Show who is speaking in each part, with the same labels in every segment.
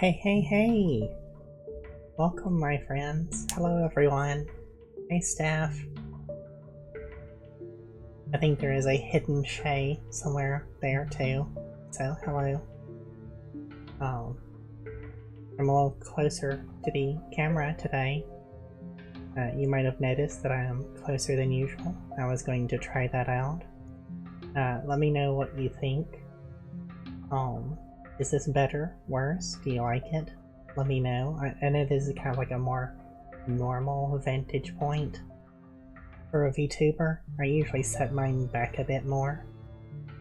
Speaker 1: Hey, hey, hey! Welcome, my friends. Hello, everyone. Hey, staff. I think there is a hidden Shay somewhere there, too. So, hello. I'm a little closer to the camera today. You might have noticed that I am closer than usual. I was going to try that out. Let me know what you think. Is this better? Worse? Do you like it? Let me know. And it is kind of like a more normal vantage point for a VTuber. I usually set mine back a bit more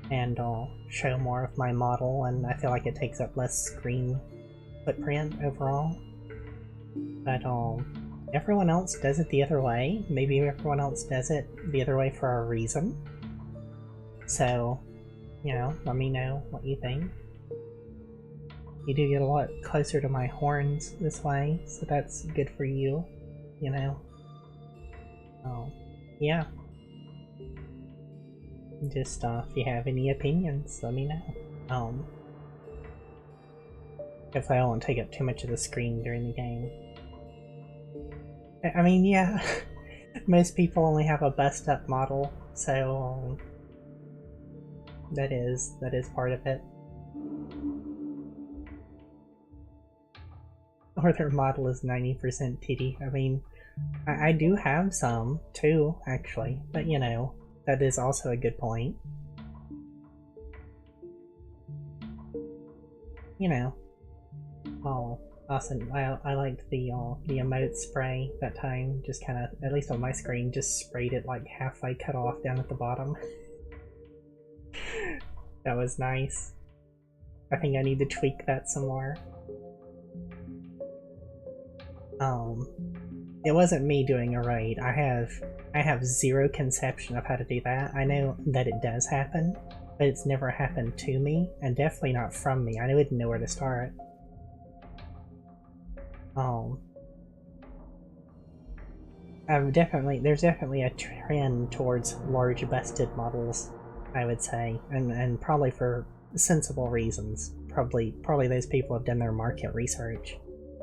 Speaker 1: and I'll show more of my model, and I feel like it takes up less screen footprint overall. But everyone else does it the other way. Maybe everyone else does it the other way for a reason. So, you know, let me know what you think. You do get a lot closer to my horns this way, so that's good for you, you know. Yeah. Just, if you have any opinions, let me know. Hopefully I won't take up too much of the screen during the game. I mean, yeah, most people only have a bust-up model, so, that is part of it. Or their model is 90% titty. I mean, I do have some, too, actually, but you know, that is also a good point. You know. Oh, awesome. I liked the emote spray that time, just kinda, at least on my screen, just sprayed it like halfway cut off down at the bottom. That was nice. I think I need to tweak that some more. It wasn't me doing a raid. I have zero conception of how to do that. I know that it does happen, but it's never happened to me, and definitely not from me. I wouldn't know where to start. There's definitely a trend towards large busted models, I would say, and probably for sensible reasons. Probably those people have done their market research,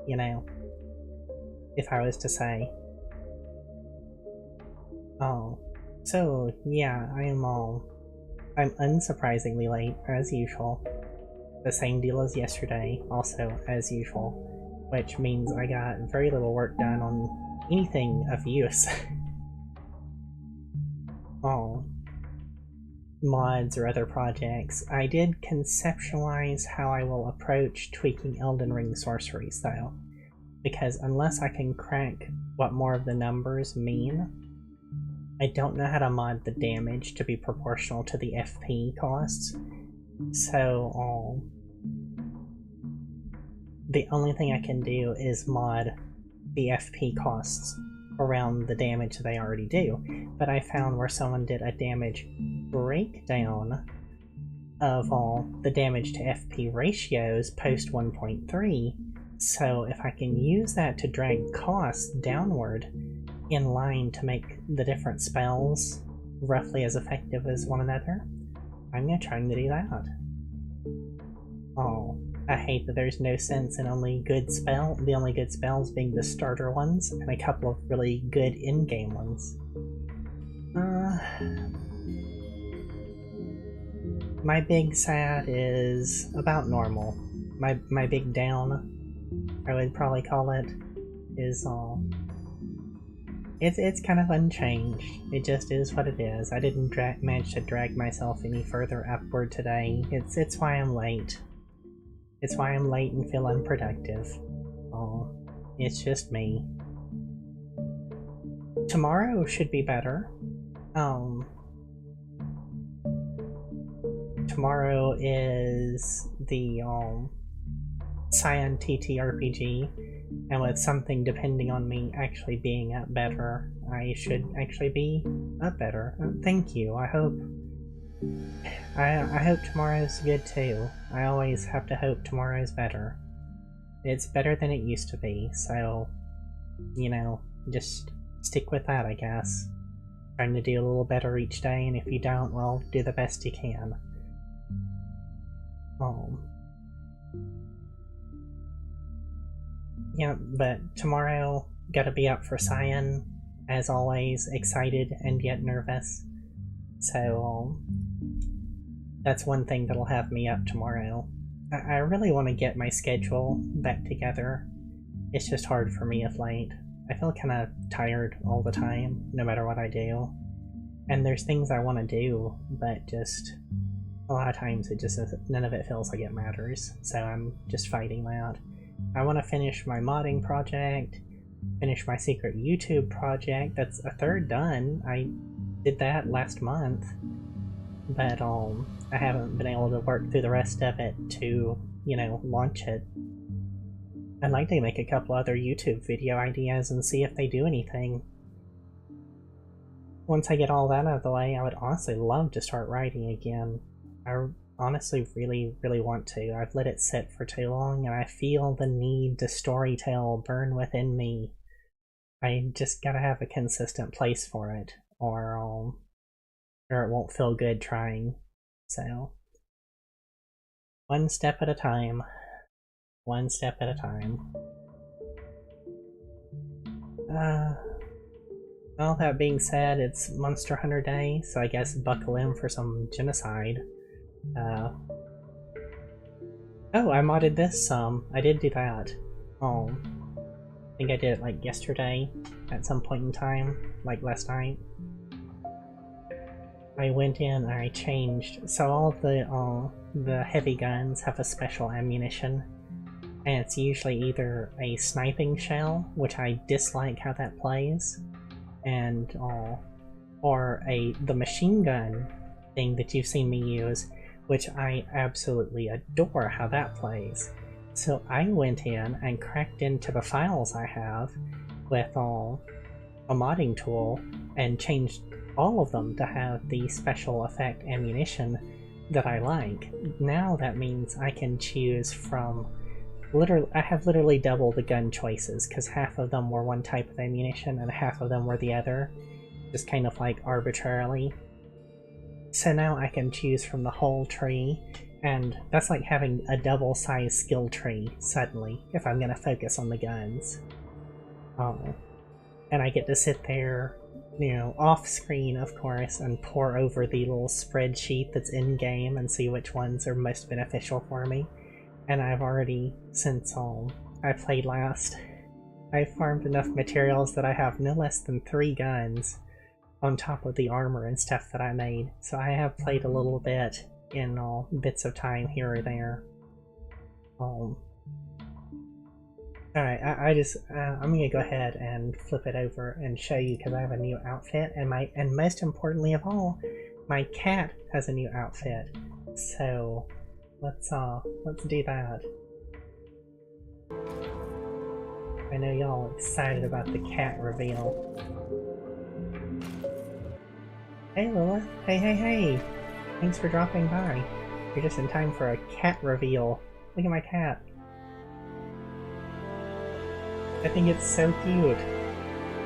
Speaker 1: you know. If I was to say. So yeah, I'm unsurprisingly late, as usual. The same deal as yesterday, also as usual, which means I got very little work done on anything of use. Mods or other projects. I did conceptualize how I will approach tweaking Elden Ring sorcery style, because unless I can crack what more of the numbers mean, I don't know how to mod the damage to be proportional to the FP costs. So, the only thing I can do is mod the FP costs around the damage they already do. But I found where someone did a damage breakdown of all the damage to FP ratios post 1.3, so if I can use that to drag costs downward in line to make the different spells roughly as effective as one another, I'm gonna try to do that. I hate that there's no sense in the only good spells being the starter ones and a couple of really good in-game ones. My big sad is about normal. My big down, I would probably call it, is it's kind of unchanged. It just is what it is. I didn't manage to drag myself any further upward today. It's why I'm late. It's why I'm late and feel unproductive. It's just me. Tomorrow should be better. Tomorrow is the Cyan TTRPG, and with something depending on me actually being up better, I should actually be up better. Thank you. I hope tomorrow's good too. I always have to hope tomorrow's better. It's better than it used to be, so, you know, just stick with that, I guess. Trying to do a little better each day, and if you don't, well, do the best you can. Yeah, but tomorrow, gotta be up for Cyan, as always, excited and yet nervous. So, that's one thing that'll have me up tomorrow. I really want to get my schedule back together. It's just hard for me of late. I feel kind of tired all the time, no matter what I do. And there's things I want to do, but just a lot of times it just none of it feels like it matters. So I'm just fighting that. I want to finish my modding project, finish my secret YouTube project. That's a third done. I did that last month, but I haven't been able to work through the rest of it to, you know, launch it. I'd like to make a couple other YouTube video ideas and see if they do anything. Once I get all that out of the way, I would honestly love to start writing again. I honestly really want to. I've let it sit for too long, and I feel the need to storytell burn within me. I just gotta have a consistent place for it, or it won't feel good trying. So, one step at a time. One step at a time. Well, that being said, it's Monster Hunter Day, so I guess buckle in for some genocide. Oh, I modded this some. I did do that. I think I did it like yesterday at some point in time, like last night. I went in and I changed. So all the heavy guns have a special ammunition, and it's usually either a sniping shell, which I dislike how that plays, and or the machine gun thing that you've seen me use, which I absolutely adore how that plays. So I went in and cracked into the files I have with a modding tool and changed all of them to have the special effect ammunition that I like. Now that means I can choose from I have literally double the gun choices, because half of them were one type of ammunition and half of them were the other, just kind of like arbitrarily. So now I can choose from the whole tree, and that's like having a double-sized skill tree suddenly, if I'm gonna focus on the guns. And I get to sit there, you know, off-screen of course, and pour over the little spreadsheet that's in-game and see which ones are most beneficial for me. And I've already, since I played last, I've farmed enough materials that I have no less than 3 guns on top of the armor and stuff that I made. So I have played a little bit in bits of time here or there. Alright, I'm gonna go ahead and flip it over and show you, because I have a new outfit, and most importantly of all, my cat has a new outfit. So let's do that. I know y'all excited about the cat reveal. Hey Lilith, hey! Thanks for dropping by. You're just in time for a cat reveal. Look at my cat. I think it's so cute.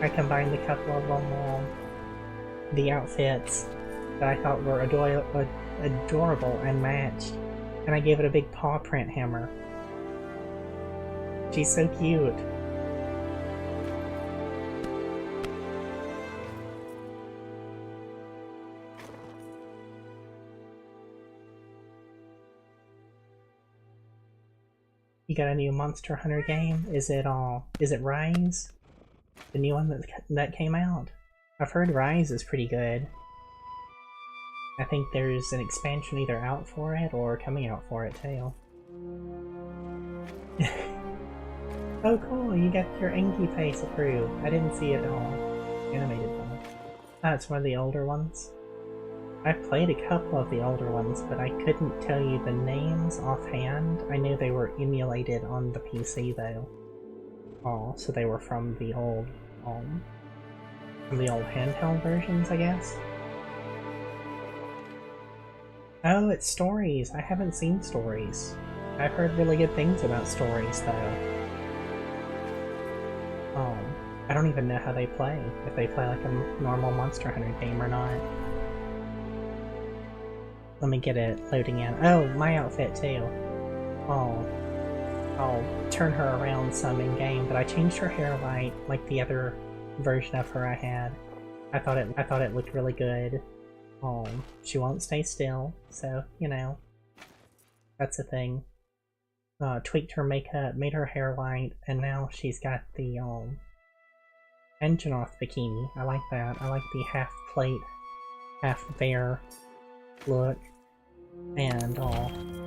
Speaker 1: I combined a couple of them, the outfits that I thought were adorable and matched, and I gave it a big paw print hammer. She's so cute. You got a new Monster Hunter game? Is it Rise? The new one that came out? I've heard Rise is pretty good. I think there's an expansion either out for it or coming out for it too. Oh cool, you got your Enki face approved. I didn't see it all animated though. Ah, it's one of the older ones. I've played a couple of the older ones, but I couldn't tell you the names offhand. I knew they were emulated on the PC though. Oh, so they were from the old handheld versions, I guess? Oh, it's Stories! I haven't seen Stories. I've heard really good things about Stories though. I don't even know how they play, if they play like a normal Monster Hunter game or not. Let me get it loading in. Oh, my outfit too. Oh. I'll turn her around some in-game, but I changed her hair light like the other version of her I had. I thought it looked really good. She won't stay still, so, you know, that's a thing. Tweaked her makeup, made her hair light, and now she's got the, engine off bikini. I like that. I like the half plate, half bare look. And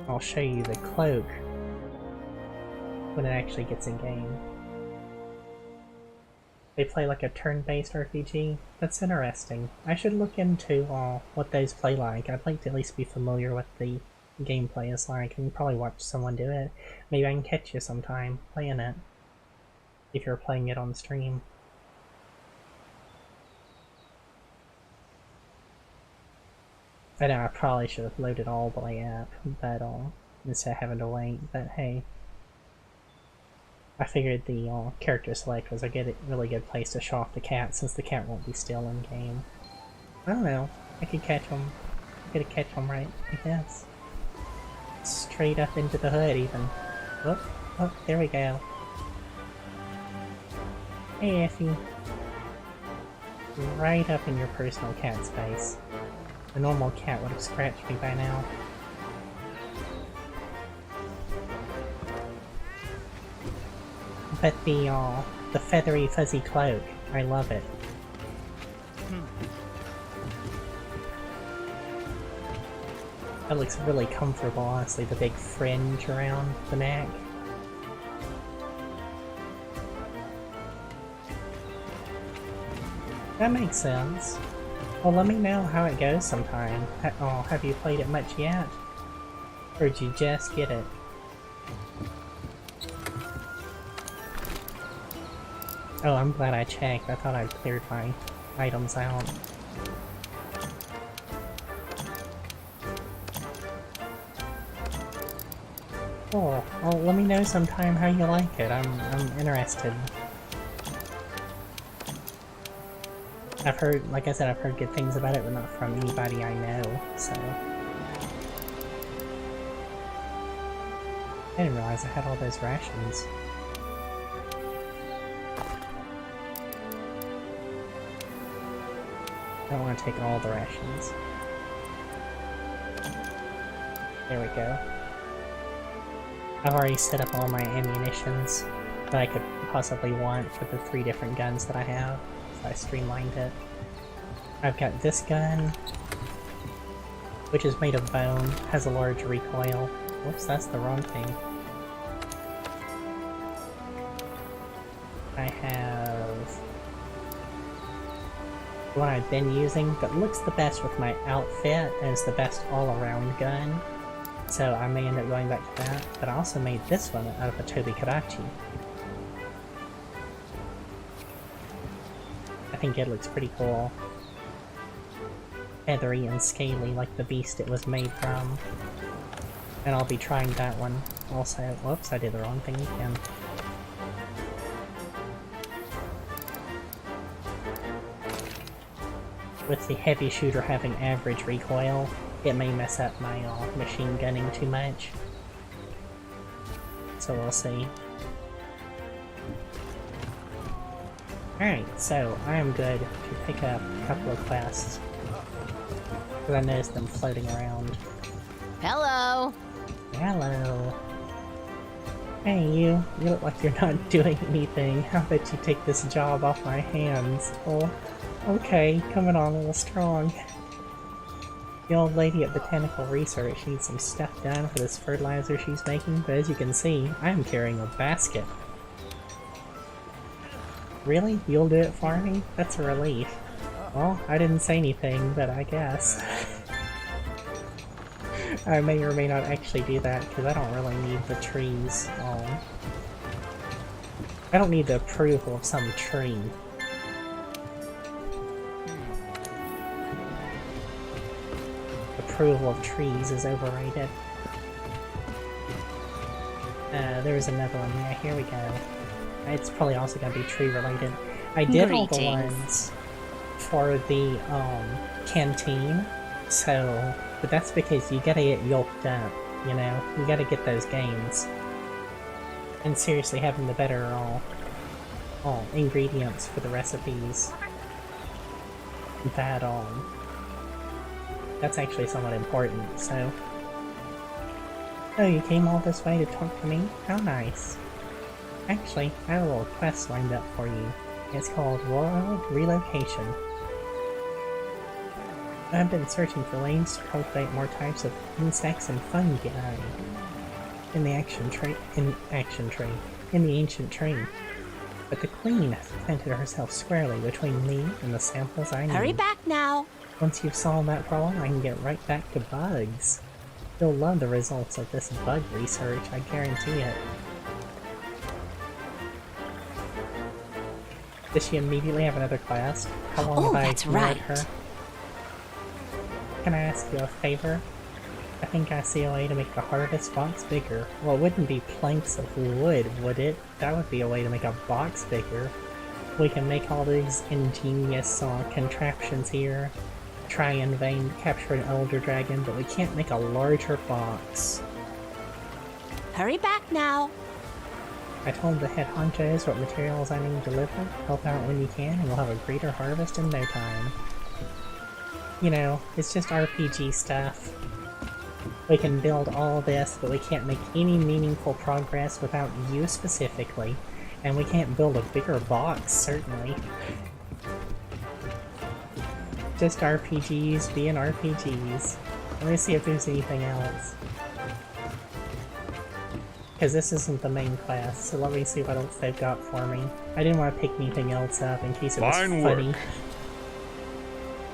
Speaker 1: I'll show you the cloak when it actually gets in game. They play like a turn-based RPG? That's interesting. I should look into what those play like. I'd like to at least be familiar with the gameplay is like, and probably watch someone do it. Maybe I can catch you sometime playing it, if you're playing it on stream. I know I probably should have loaded all the way up, but instead of having to wait, but hey. I figured the character select was a really good place to show off the cat, since the cat won't be still in game. I don't know, I could catch him. I could catch him right, I guess. Straight up into the hood even. Oh, there we go. Hey Effie. Right up in your personal cat space. A normal cat would have scratched me by now. But the feathery fuzzy cloak, I love it. That looks really comfortable, honestly, the big fringe around the neck. That makes sense. Well, let me know how it goes sometime. Have you played it much yet? Or did you just get it? Oh, I'm glad I checked. I thought I'd cleared my items out. Cool. Well, let me know sometime how you like it. I'm interested. I've heard, like I said, I've heard good things about it, but not from anybody I know, so... I didn't realize I had all those rations. I don't want to take all the rations. There we go. I've already set up all my ammunitions that I could possibly want for the 3 different guns that I have. I streamlined it. I've got this gun, which is made of bone, has a large recoil. Whoops, that's the wrong thing. I have the one I've been using that looks the best with my outfit and is the best all-around gun, so I may end up going back to that. But I also made this one out of a Toby Karachi. I think it looks pretty cool. Feathery and scaly like the beast it was made from. And I'll be trying that one also. Whoops, I did the wrong thing again. With the heavy shooter having average recoil, it may mess up my machine gunning too much. So we'll see. Alright, so I am good to pick up a couple of quests. Because I noticed them floating around.
Speaker 2: Hello!
Speaker 1: Hello. Hey you look like you're not doing anything. How about you take this job off my hands? Oh, okay, coming on a little strong. The old lady at Botanical Research needs some stuff done for this fertilizer she's making, but as you can see, I am carrying a basket. Really? You'll do it for me? That's a relief. Well, I didn't say anything, but I guess. I may or may not actually do that, because I don't really need the trees. I don't need the approval of some tree. Approval of trees is overrated. There's another one. Yeah, here we go. It's probably also gonna be tree related. I did all the ones for the canteen, so but that's because you gotta get yoked up, you know? You gotta get those gains. And seriously, having the better all ingredients for the recipes. That's actually somewhat important, so... Oh, you came all this way to talk to me? How nice. Actually, I have a little quest lined up for you. It's called Rural Relocation. I've been searching for ways to cultivate more types of insects and fungi in the ancient tree. But the queen has planted herself squarely between me and the samples I need.
Speaker 2: Hurry back now!
Speaker 1: Once you've solved that problem, I can get right back to bugs. You'll love the results of this bug research, I guarantee it. Does she immediately have another quest? How long have I ignored her? Can I ask you a favor? I think I see a way to make the harvest box bigger. Well, it wouldn't be planks of wood, would it? That would be a way to make a box bigger. We can make all these ingenious contraptions here. Try and capture an elder dragon, but we can't make a larger box.
Speaker 2: Hurry back now!
Speaker 1: I told the head honchos what materials I need to deliver. Help out when you can, and we'll have a greater harvest in no time. You know, it's just RPG stuff. We can build all this, but we can't make any meaningful progress without you specifically. And we can't build a bigger box, certainly. Just RPGs being RPGs. Let me see if there's anything else. Because this isn't the main class, so let me see what else they've got for me. I didn't want to pick anything else up in case it was funny.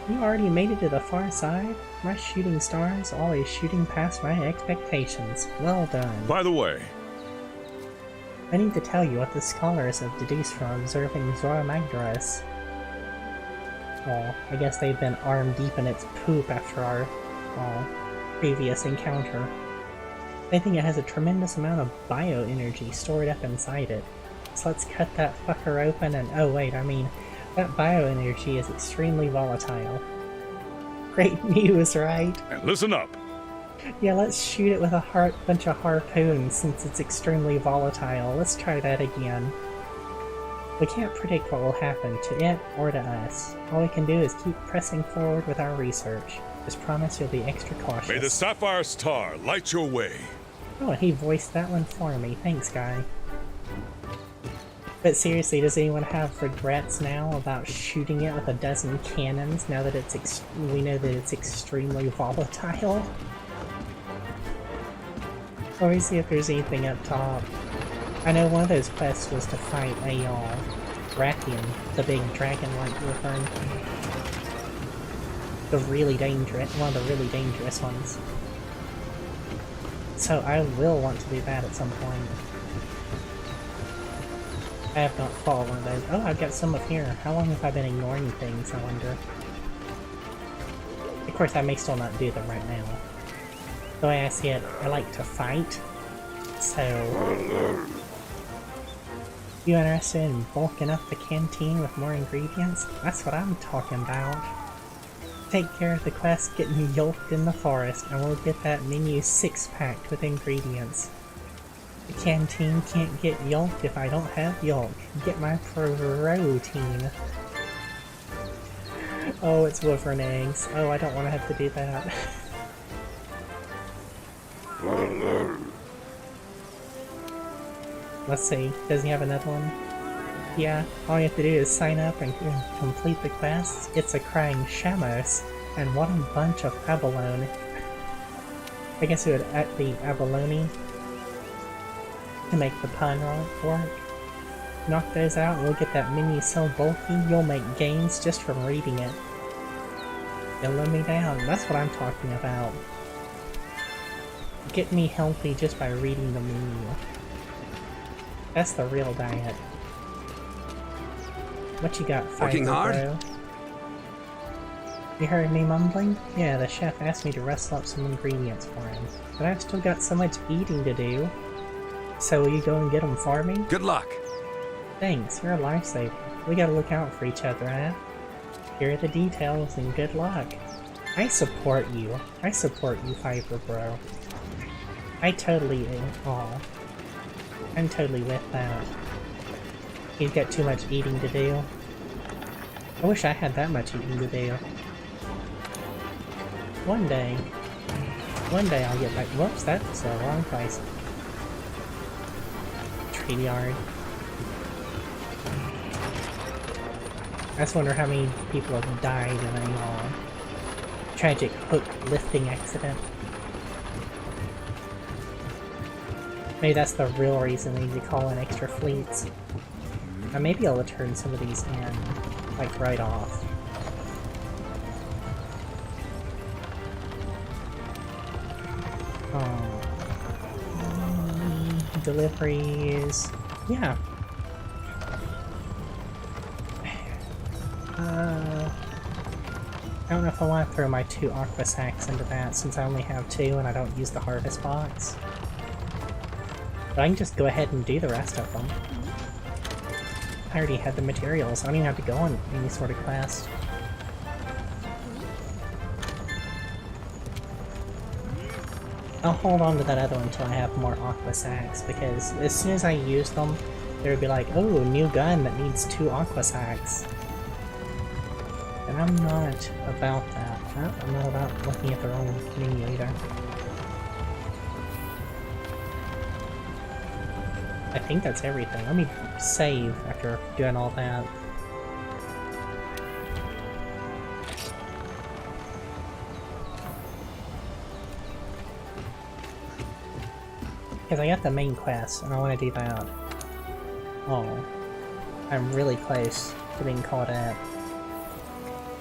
Speaker 1: You already made it to the far side? My shooting stars always shooting past my expectations. Well done.
Speaker 3: By the way,
Speaker 1: I need to tell you what the scholars have deduced from observing Zora Magdaros. Well, I guess they've been arm deep in its poop after our previous encounter. They think it has a tremendous amount of bioenergy stored up inside it. So let's cut that fucker open and— oh wait, I mean, that bioenergy is extremely volatile. Great news, right?
Speaker 3: and listen up.
Speaker 1: Yeah, let's shoot it with a bunch of harpoons since it's extremely volatile. Let's try that again. We can't predict what will happen to it or to us. All we can do is keep pressing forward with our research. Just promise you'll be extra cautious.
Speaker 3: May the sapphire star light your way.
Speaker 1: Oh, he voiced that one for me. Thanks, guy. But seriously, does anyone have regrets now about shooting it with a dozen cannons now that we know that it's extremely volatile? Let me see if there's anything up top. I know one of those quests was to fight a Rathian, the big dragon-like referring to. One of the really dangerous ones. So I will want to do that at some point. I have not fought one of those. Oh, I've got some up here. How long have I been ignoring things, I wonder? Of course, I may still not do them right now. The way I see it, I like to fight. So... you interested in bulking up the canteen with more ingredients? That's what I'm talking about. Take care of the quest getting yolked in the forest, and we'll get that menu 6-packed with ingredients. The canteen can't get yolked if I don't have yolk. Get my protein. Oh, it's wyvern eggs. Oh, I don't want to have to do that. Let's see, does he have another one? Yeah, all you have to do is sign up and complete the quests. It's a crying Shamos, and what a bunch of abalone. I guess it would be abalone to make the pun work. Knock those out and we'll get that menu so bulky you'll make gains just from reading it. You'll let me down, that's what I'm talking about. Get me healthy just by reading the menu. That's the real diet. What you got,
Speaker 4: Working hard?
Speaker 1: Bro? You heard me mumbling? Yeah, the chef asked me to rustle up some ingredients for him. But I've still got so much eating to do. So will you go and get them for me?
Speaker 4: Good luck.
Speaker 1: Thanks, you're a lifesaver. We gotta look out for each other, huh? Here are the details and good luck. I support you. I support you, Fiber Bro. I totally I'm totally with that. He's got too much eating to do. I wish I had that much eating to do. One day I'll get back. Whoops, that's the wrong place. Trade yard. I just wonder how many people have died in a tragic hook lifting accident. Maybe that's the real reason they need to call in extra fleets. I may be able to turn some of these in, like, right off. Deliveries... yeah. I don't know if I want to throw my 2 aqua sacks into that, since I only have 2 and I don't use the harvest box. But I can just go ahead and do the rest of them. I already had the materials. I don't even have to go on any sort of quest. I'll hold on to that other one until I have more aqua sacks, because as soon as I use them, there would be like, oh, new gun that needs 2 aqua sacks. And I'm not about that. I'm not about looking at the wrong menu either. I think that's everything. Let me save after doing all that. Because I got the main quest, and I want to do that. Oh. I'm really close to being caught up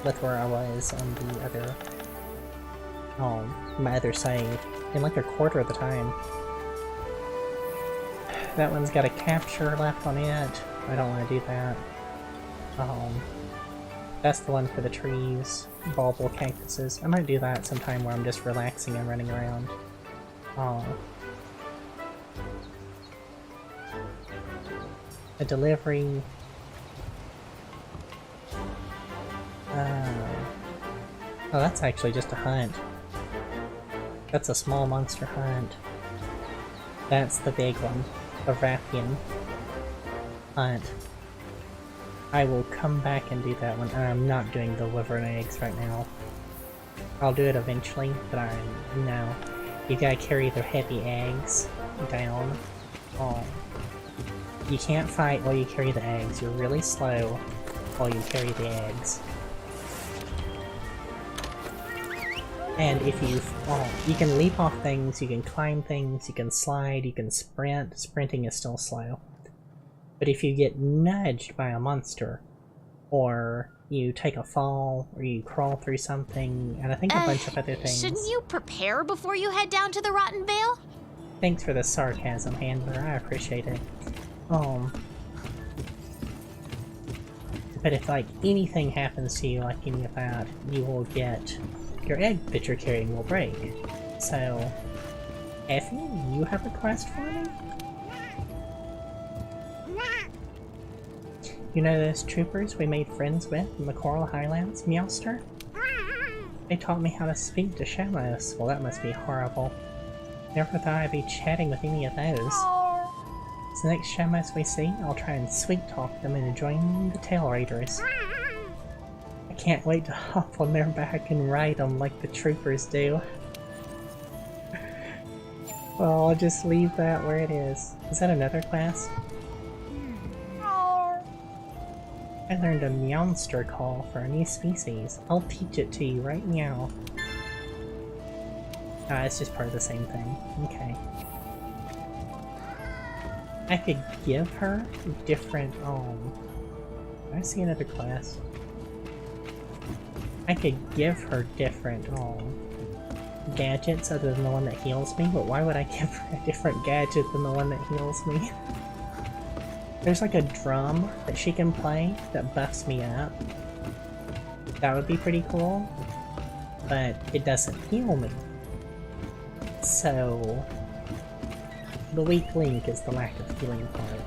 Speaker 1: with where I was on the other... my other save. In like a quarter of the time. That one's got a capture left on it. I don't want to do that. That's the one for the trees. Bulbul cactuses. I might do that sometime where I'm just relaxing and running around. A delivery. Oh, that's actually just a hunt. That's a small monster hunt. That's the big one. The Rathian hunt. I will come back and do that one. I'm not doing the liver and eggs right now. I'll do it eventually, but no. You gotta carry the heavy eggs down. Oh. You can't fight while you carry the eggs. You're really slow while you carry the eggs. And if you can leap off things, you can climb things, you can slide, you can sprint. Sprinting is still slow. But if you get nudged by a monster, or you take a fall, or you crawl through something, and I think a bunch of other things...
Speaker 2: Shouldn't you prepare before you head down to the Rotten Vale?
Speaker 1: Thanks for the sarcasm, Handler. I appreciate it. But if, like, anything happens to you, like any of that, you will get... your egg that you're carrying will break. So, Effie, you have a quest for me? You know those troopers we made friends with in the Coral Highlands, Meowster? They taught me how to speak to Shamos. Well, that must be horrible. Never thought I'd be chatting with any of those. So next Shamos we see, I'll try and sweet-talk them into joining the Tail Raiders. I can't wait to hop on their back and ride them like the troopers do. Well, I'll just leave that where it is. Is that another class? I learned a Meowster call for a new species. I'll teach it to you right now. Ah, it's just part of the same thing. Okay. I could give her different, I see another class. I could give her different, gadgets other than the one that heals me, but why would I give her a different gadget than the one that heals me? There's like a drum that she can play that buffs me up. That would be pretty cool, but it doesn't heal me. So, the weak link is the lack of healing part.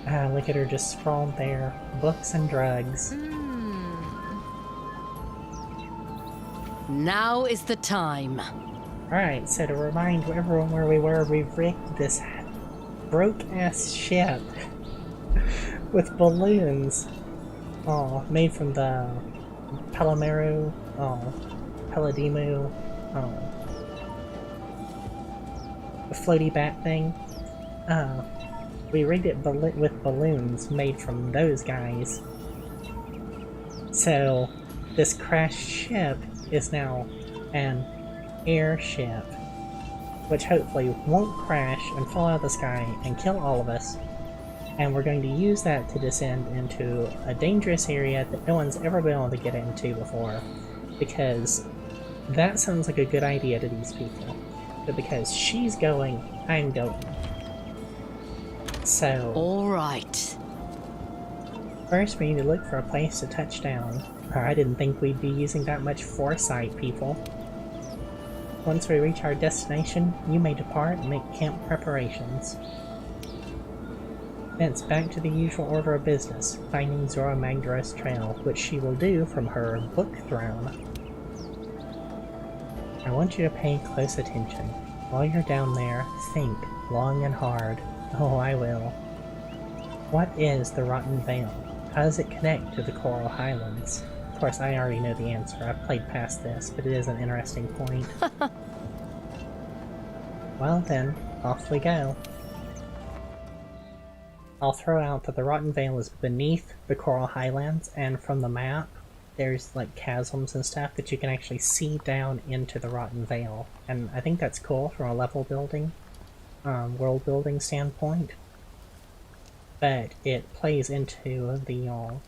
Speaker 1: Ah, look at her just sprawled there. Books and drugs.
Speaker 4: Now is the time.
Speaker 1: Alright, so to remind everyone where we were, we rigged this broke-ass ship with balloons. Oh, made from the Palomero, Paladimu, the floaty bat thing. We rigged it with balloons made from those guys. So, this crashed ship is now an airship, which hopefully won't crash and fall out of the sky and kill all of us. And we're going to use that to descend into a dangerous area that no one's ever been able to get into before, because that sounds like a good idea to these people. But because she's going, I'm going. So...
Speaker 4: Alright.
Speaker 1: First we need to look for a place to touch down. I didn't think we'd be using that much foresight, people. Once we reach our destination, you may depart and make camp preparations. Thence back to the usual order of business, finding Zora Magdaros trail, which she will do from her book throne. I want you to pay close attention. While you're down there, think long and hard. Oh, I will. What is the Rotten Vale? How does it connect to the Coral Highlands? Of course, I already know the answer. I've played past this, but it is an interesting point. Well then, off we go. I'll throw out that the Rotten Vale is beneath the Coral Highlands, and from the map, there's like chasms and stuff that you can actually see down into the Rotten Vale. And I think that's cool from a level building, world building standpoint. But it plays into the, I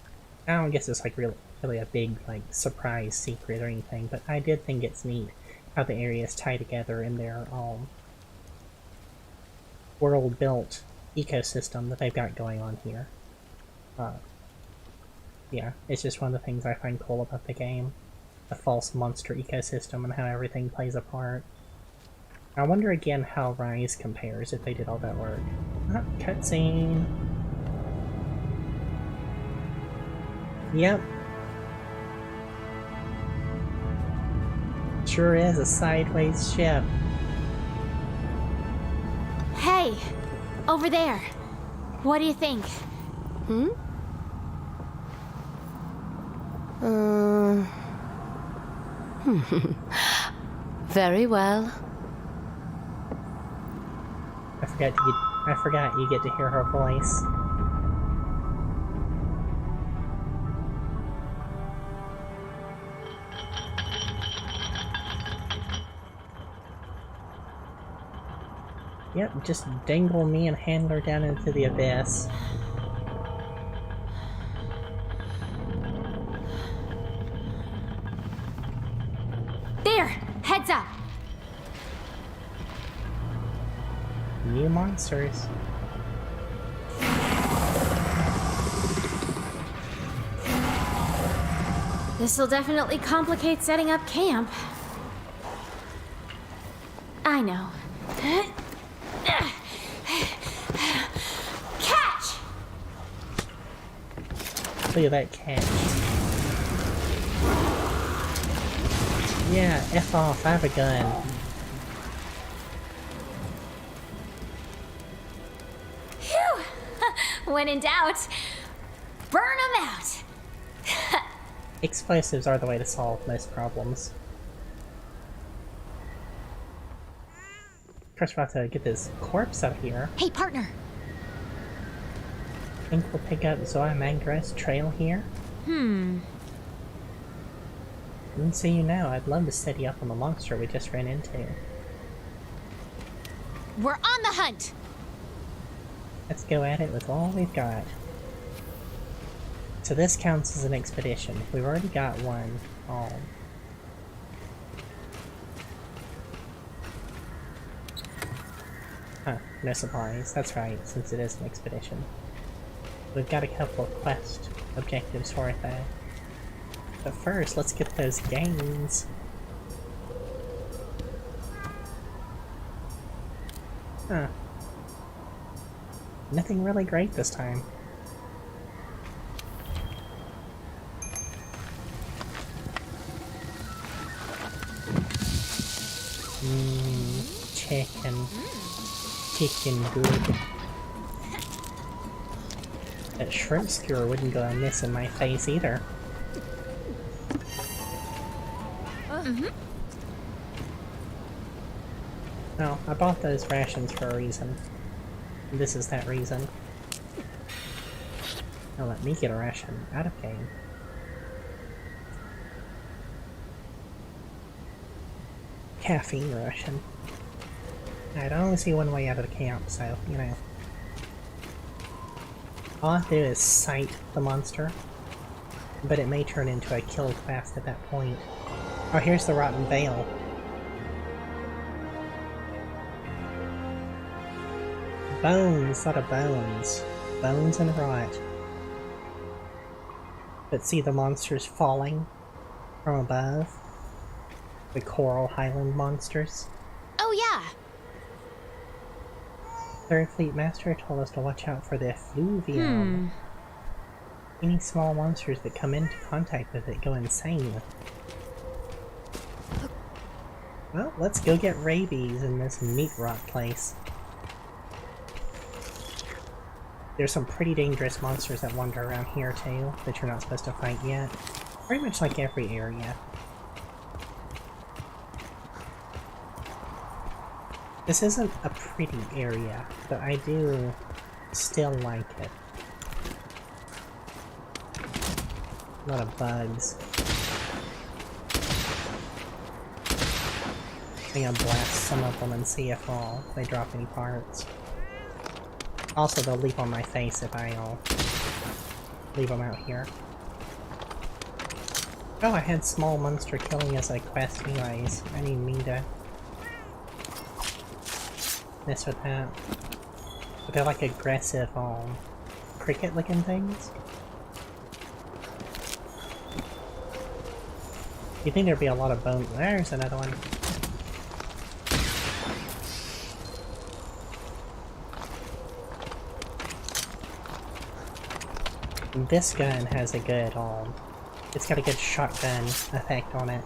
Speaker 1: don't guess it's like really a big like surprise secret or anything, but I did think it's neat how the areas tie together in their world built ecosystem that they've got going on here. Yeah, it's just one of the things I find cool about the game. The false monster ecosystem and how everything plays a part. I wonder again how Rise compares if they did all that work. Ah, cutscene! Yep. Sure is a sideways ship.
Speaker 2: Hey, over there. What do you think?
Speaker 4: Hmm? Very well.
Speaker 1: I forgot you get to hear her voice. Yep, just dangle me and Handler down into the abyss.
Speaker 2: There! Heads up!
Speaker 1: New monsters.
Speaker 2: This'll definitely complicate setting up camp. I know. Catch!
Speaker 1: Look at that catch. Yeah, F off, I have a gun.
Speaker 2: Phew! When in doubt, burn them out!
Speaker 1: Explosives are the way to solve most problems. First we're about to get this corpse out of here.
Speaker 2: Hey, partner!
Speaker 1: Think we'll pick up Zora Magdaros trail here? And so you know, I'd love to steady up on the monster we just ran into.
Speaker 2: We're on the hunt!
Speaker 1: Let's go at it with all we've got. So this counts as an expedition. We've already got one. Huh, no supplies. That's right, since it is an expedition. We've got a couple of quest objectives for it though. But first, let's get those gains. Huh. Nothing really great this time. Chicken. Chicken good. That shrimp skewer wouldn't go amiss in my face either. No, I bought those rations for a reason. This is that reason. Now let me get a ration out of game. Caffeine ration. I'd only see one way out of the camp, so, you know. All I have to do is sight the monster, but it may turn into a kill quest at that point. Oh, here's the rotten veil. Bones, a lot of bones. Bones and rot. But see the monsters falling from above? The Coral Highland monsters?
Speaker 2: Oh yeah!
Speaker 1: Third Fleet Master told us to watch out for the effluvium. Any small monsters that come into contact with it go insane. Well, let's go get rabies in this meat rot place. There's some pretty dangerous monsters that wander around here too, that you're not supposed to fight yet. Pretty much like every area. This isn't a pretty area, but I do still like it. A lot of bugs. I think I'll blast some of them and see if they drop any parts. Also, they'll leap on my face if I'll leave them out here. Oh, I had small monster killing as a quest anyways. I didn't mean to mess with that. But they're like aggressive, cricket-looking things. You think there'd be a lot of bone? There's another one. This gun has a good, it's got a good shotgun effect on it.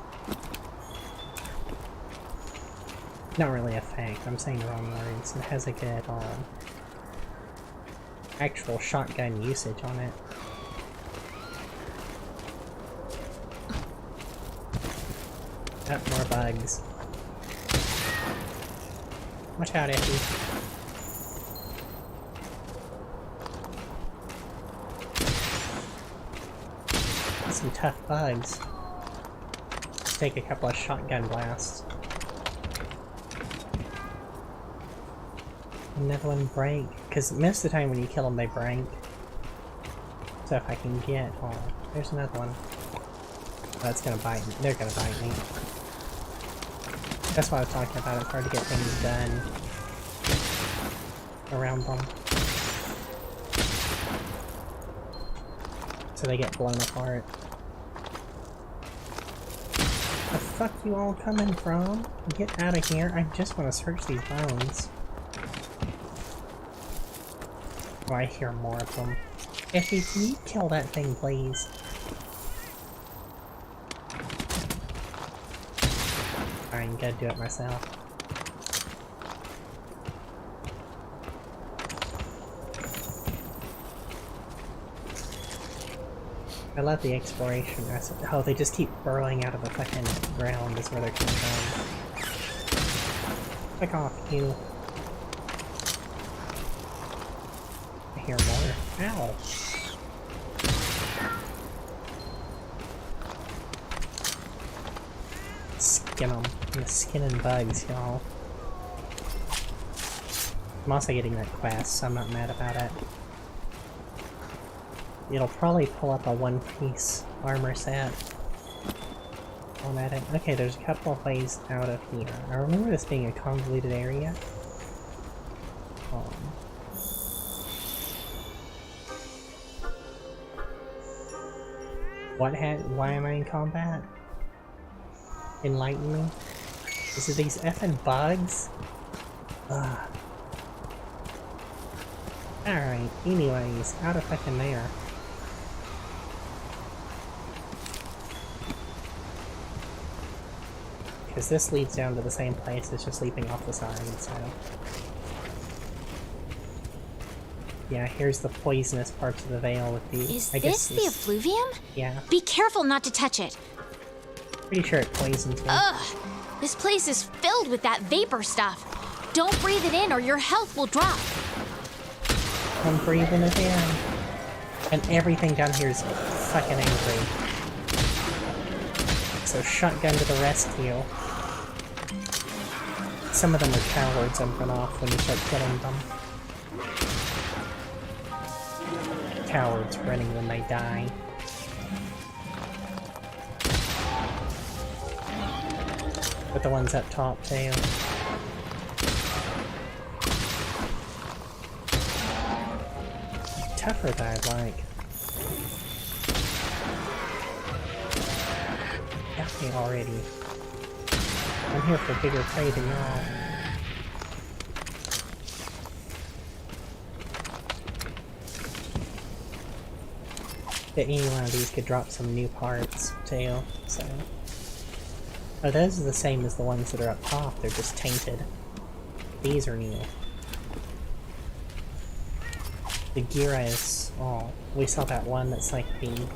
Speaker 1: Not really effect, I'm saying the wrong words. It has a good, actual shotgun usage on it. Oh, more bugs. Watch out, Effie. Some tough bugs. Let's take a couple of shotgun blasts. Another one break, because most of the time when you kill them they break. So if I can get, there's another one. Oh, that's gonna bite me. They're gonna bite me. That's what I was talking about. It's hard to get things done around them. So they get blown apart. The fuck you all coming from? Get out of here. I just want to search these bones. Oh, I hear more of them. Effie, can you kill that thing, please? I'm gonna do it myself. I love the exploration. Oh, they just keep burrowing out of the fucking ground is where they're coming from. Fuck off, you. I hear more. Ow! Skin them. I'm skinning bugs, y'all. I'm also getting that quest, so I'm not mad about it. It'll probably pull up a one-piece armor set. On at it. Okay, there's a couple of ways out of here. I remember this being a convoluted area. Why am I in combat? Enlighten me? Is it these effing bugs? Ugh. Alright, anyways, out of fucking there. because this leads down to the same place, it's just leaping off the side, so... Yeah, here's the poisonous parts of the veil with the...
Speaker 2: Is this the effluvium?
Speaker 1: Yeah.
Speaker 2: Be careful not to touch it.
Speaker 1: Pretty sure it poisons me.
Speaker 2: Ugh! This place is filled with that vapor stuff. Don't breathe it in or your health will drop.
Speaker 1: I'm breathing it in. And everything down here is fucking angry. So shotgun to the rescue. Some of them are cowards and run off when you start killing them. Cowards running when they die. But the ones up top too. Tougher than I'd like. Got me already. I'm here for bigger prey than y'all. That any one of these could drop some new parts too, so... Oh, those are the same as the ones that are up top, they're just tainted. These are new. The Gira is... Oh, we saw that one that's like the...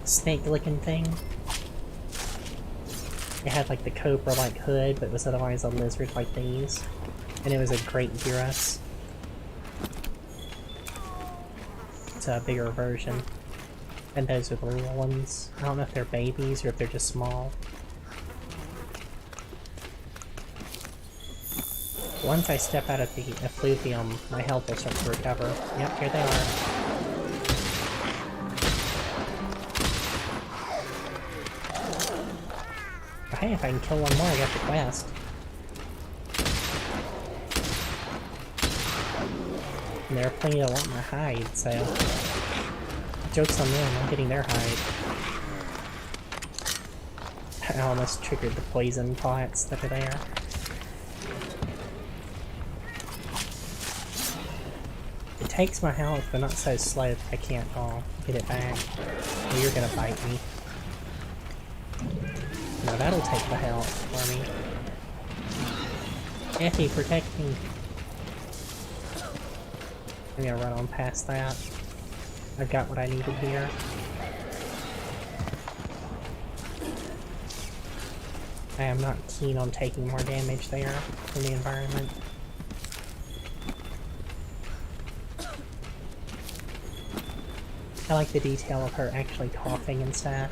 Speaker 1: snake-looking thing. It had like the cobra-like hood, but it was otherwise a lizard like these. And it was a great Giras. It's a bigger version. And those are the little ones. I don't know if they're babies or if they're just small. Once I step out of the effluvium, my health will start to recover. Yep, here they are. Hey, if I can kill one more, I got the quest. And there are plenty that want my hide, so... Joke's on them, I'm getting their hide. I almost triggered the poison pots that are there. It takes my health, but not so slow that I can't get it back. Oh, you're gonna bite me. No, that'll take the health for me. Effie, protect me. I'm gonna run on past that. I've got what I needed here. I am not keen on taking more damage there from the environment. I like the detail of her actually coughing and stuff.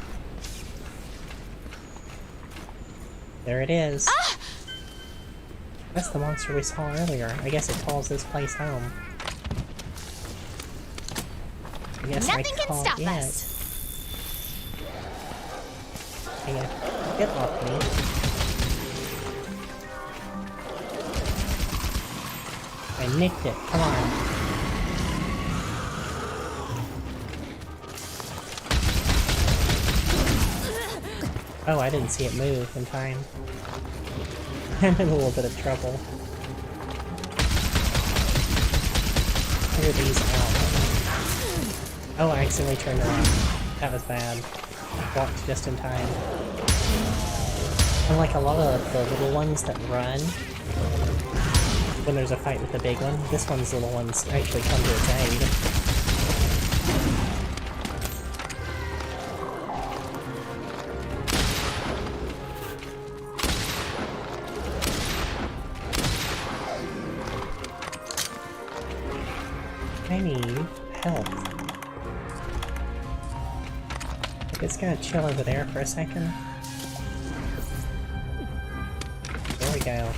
Speaker 1: There it is.
Speaker 2: Ah!
Speaker 1: That's the monster we saw earlier. I guess it calls this place home. I guess
Speaker 2: Nothing can stop
Speaker 1: it.
Speaker 2: us.
Speaker 1: Yeah, get off me. I nicked it. Come on. Oh, I didn't see it move in time. I'm in a little bit of trouble. Clear these out. Oh, I accidentally turned around. That was bad. Walked just in time. Unlike a lot of the little ones that run when there's a fight with the big one, this one's little ones actually come to its aid. I need help. It's gonna chill over there for a second. There we go.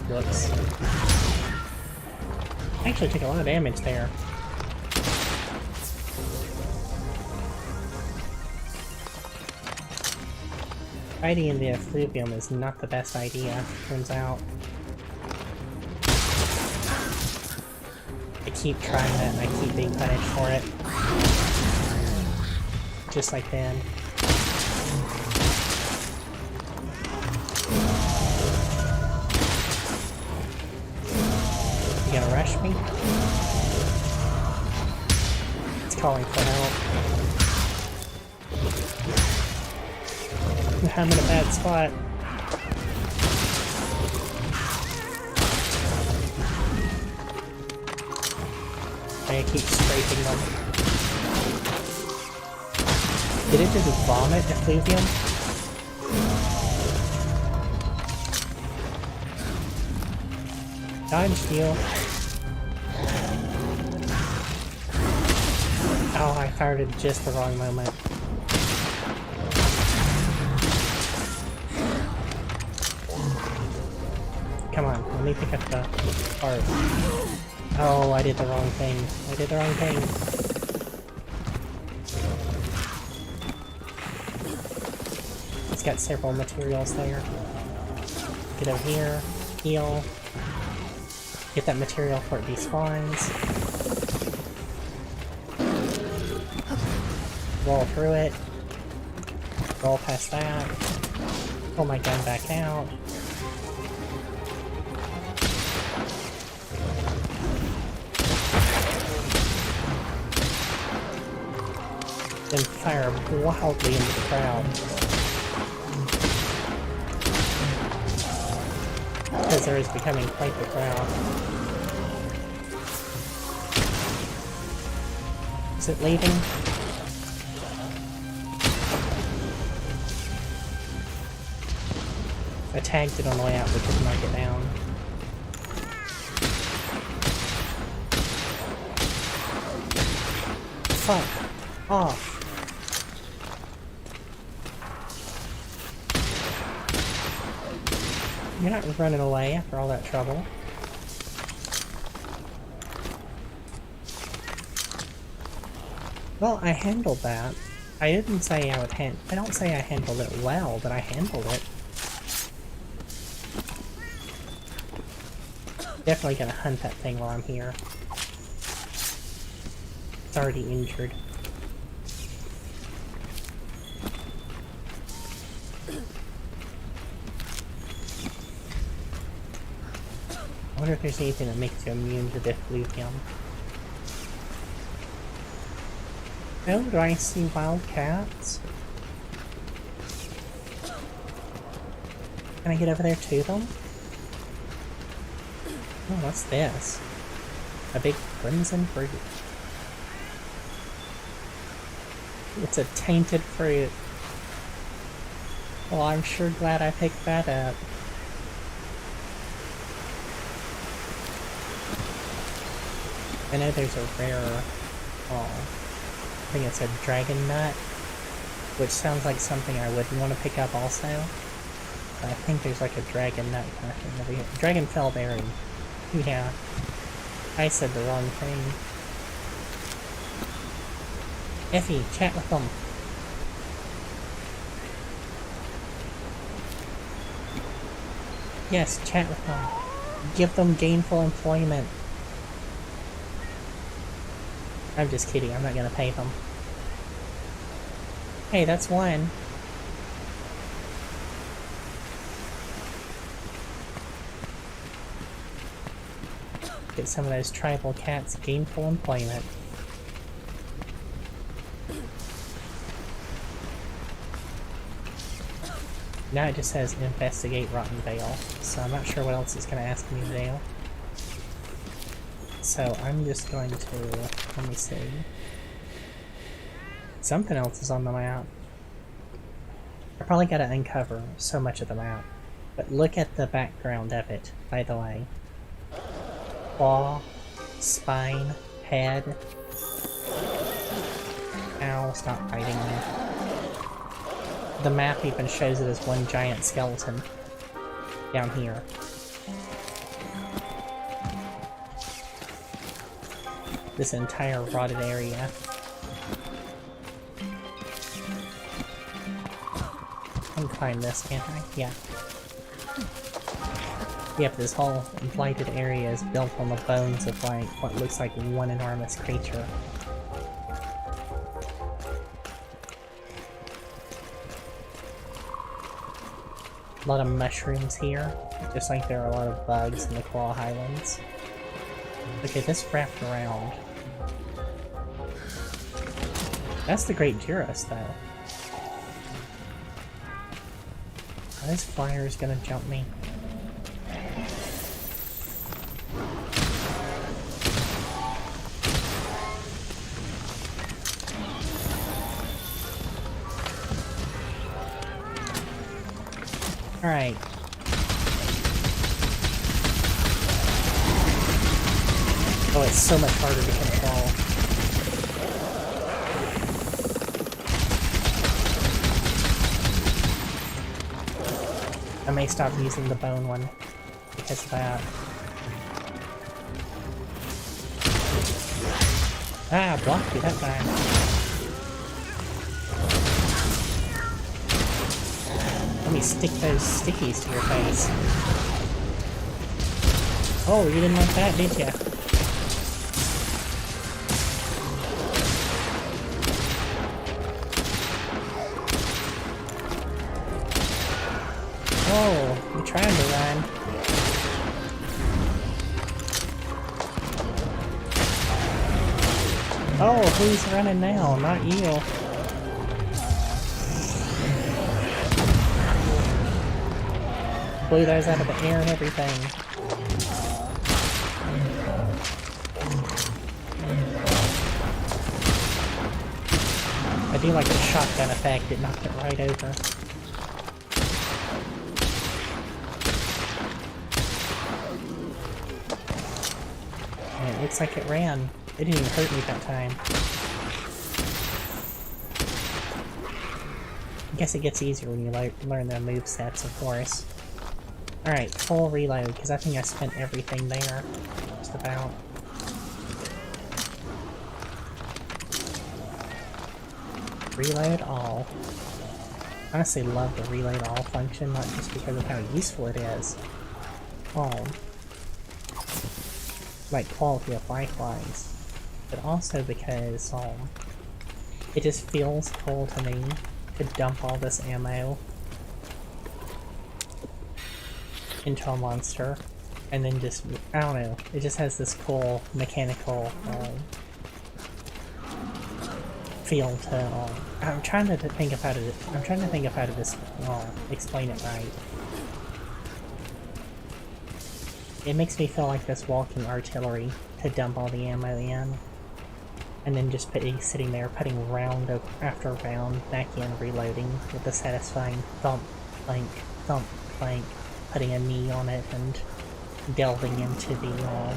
Speaker 1: Whoops. I actually took a lot of damage there. Fighting in the effluvium is not the best idea, turns out. I keep trying that and I keep being punished for it. Just like then. You gonna rush me? It's calling for help. I'm in a bad spot. I keep scraping them. Did it just vomit effluvium? Dodge deal. Oh, I fired at just the wrong moment. Come on, let me pick up the part. Oh, I did the wrong thing. I did the wrong thing. It's got several materials there. Get over here, heal. Get that material before it despawns. Roll through it. Roll past that. Pull my gun back out. Then fire wildly into the crowd. Because there is becoming quite the crowd. Is it leaving? I tagged it on the way out, we could knock it down. Fuck off. You're not running away after all that trouble. Well, I handled that. I didn't say I would I don't say I handled it well, but I handled it. Definitely gonna hunt that thing while I'm here. It's already injured. I wonder if there's anything that makes you immune to effluvium. Oh, do I see wild cats? Can I get over there to them? Oh, what's this? A big crimson fruit. It's a tainted fruit. Well, I'm sure glad I picked that up. I know there's a rare, I think it's a dragon nut, which sounds like something I wouldn't want to pick up also. But I think there's like a dragon nut kind of thing over here. Dragon fell berry. Yeah. I said the wrong thing. Effie, chat with them. Yes, chat with them. Give them gainful employment. I'm just kidding, I'm not gonna pay them. Hey, that's one. Get some of those tribal cats gainful employment. Now it just says investigate Rotten Vale, so I'm not sure what else it's gonna ask me to do. So I'm just going to, let me see. Something else is on the map. I probably gotta uncover so much of the map. But look at the background of it, by the way. Claw, spine, head. Ow, stop biting me. The map even shows it as one giant skeleton. Down here. This entire rotted area. I can climb this, can't I? Yeah. Yep, this whole blighted area is built on the bones of like what looks like one enormous creature. A lot of mushrooms here, just like there are a lot of bugs in the Claw Highlands. Okay, this wrapped around. That's the Great Juras, though. This flyer's gonna jump me. Alright. Oh, it's so much harder to control. I may stop using the bone one because of that. Ah, blocked you that time. Let me stick those stickies to your face. Oh, you didn't like that, did ya? Oh, you're trying to run. Oh, who's running now? Not you. Blew those out of the air and everything. I do like the shotgun effect, it knocked it right over. And it looks like it ran. It didn't even hurt me that time. I guess it gets easier when you learn the movesets, of course. Alright, full reload, because I think I spent everything there. Just about. Reload all. I honestly love the reload all function, not just because of how useful it is. Like quality of life wise, but also because it just feels cool to me to dump all this ammo into a monster and then just, I don't know, it just has this cool mechanical feel to I'm trying to think of how to just explain it right. It makes me feel like this walking artillery to dump all the ammo in, and then just sitting there putting round after round back in, reloading with the satisfying thump, clank, putting a knee on it and delving into the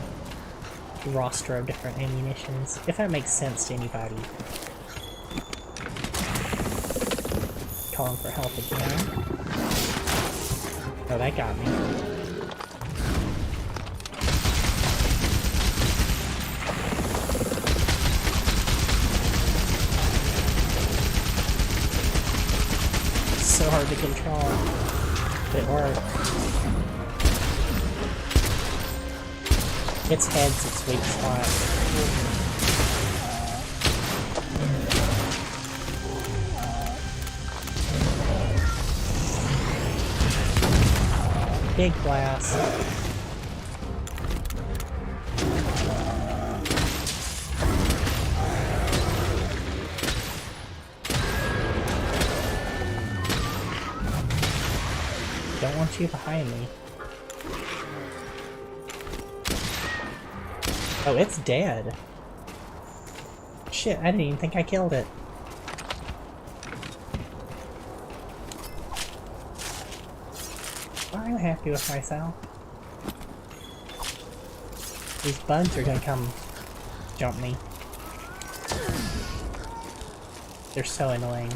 Speaker 1: roster of different ammunitions. If that makes sense to anybody. Calling for help again. Oh, that got me. So hard to control, but it worked. Its head's its weak spot. Big blast. Don't want you behind me. Oh, it's dead. Shit, I didn't even think I killed it. Why am I happy with myself? These bugs are gonna come jump me. They're so annoying.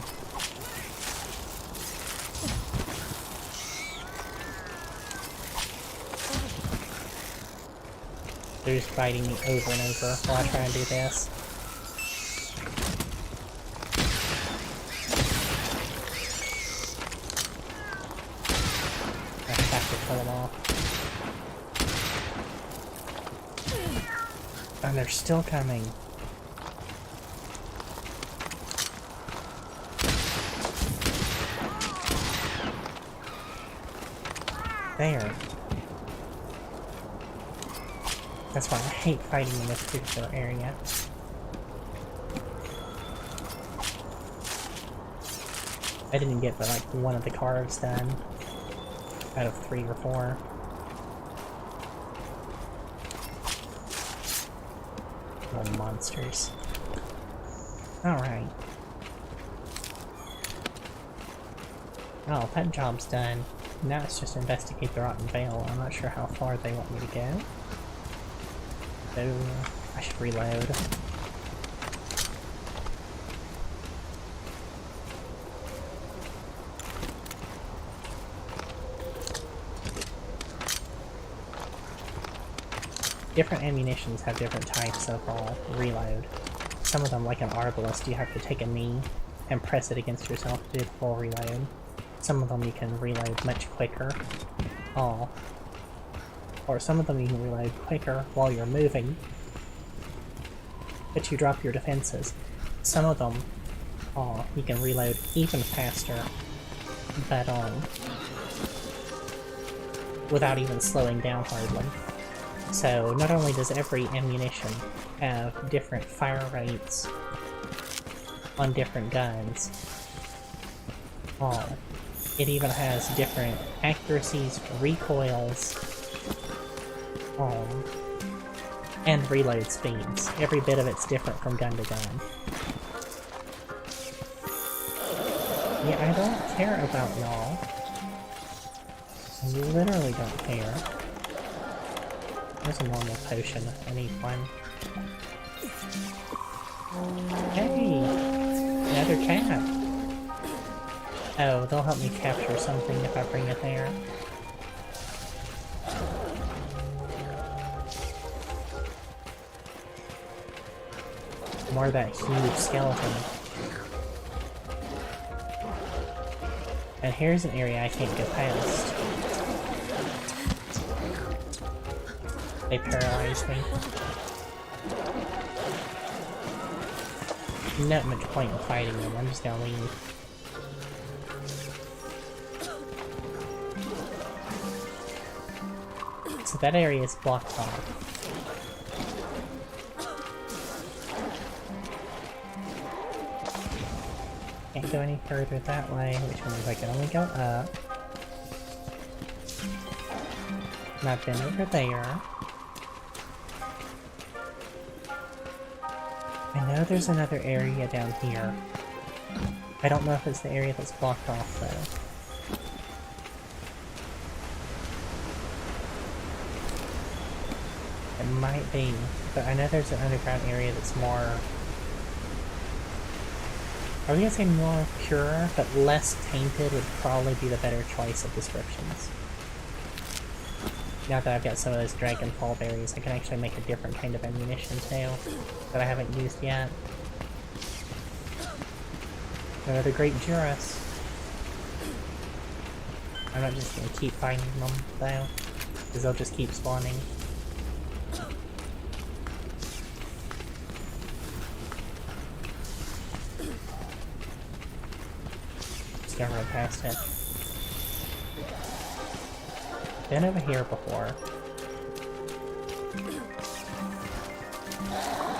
Speaker 1: They're just biting me over and over while I try and do this. I have to kill them all. And they're still coming. There. That's why I hate fighting in this particular area. I didn't get but like one of the carves done. out of 3 or 4. Little monsters. Alright. Oh, pet job's done. Now it's just investigate the Rotten Vale. I'm not sure how far they want me to go. So, I should reload. Different ammunitions have different types of reload. Some of them, like an arbalist, you have to take a knee and press it against yourself to do the full reload. Some of them you can reload much quicker. Or some of them you can reload quicker while you're moving, but you drop your defenses. Some of them you can reload even faster, but without even slowing down hardly. So not only does every ammunition have different fire rates on different guns, it even has different accuracies, recoils, and reload speeds. Every bit of it's different from gun to gun. Yeah, I don't care about y'all. I literally don't care. There's a normal potion. I need one. Hey! Another cat! Oh, they'll help me capture something if I bring it there. More of that huge skeleton. And here's an area I can't get past. They paralyzed me. Not much point in fighting them, I'm just gonna leave. So that area is blocked off. Can't go any further that way, which means I can only go up. And I've been over there. I know there's another area down here. I don't know if it's the area that's blocked off, though. It might be, but I know there's an underground area that's more... I was gonna say more pure, but less tainted would probably be the better choice of descriptions. Now that I've got some of those dragonfall berries, I can actually make a different kind of ammunition too, that I haven't used yet. Another great Juras. I'm not just gonna keep finding them though, because they'll just keep spawning. Just gonna run past it. Been over here before.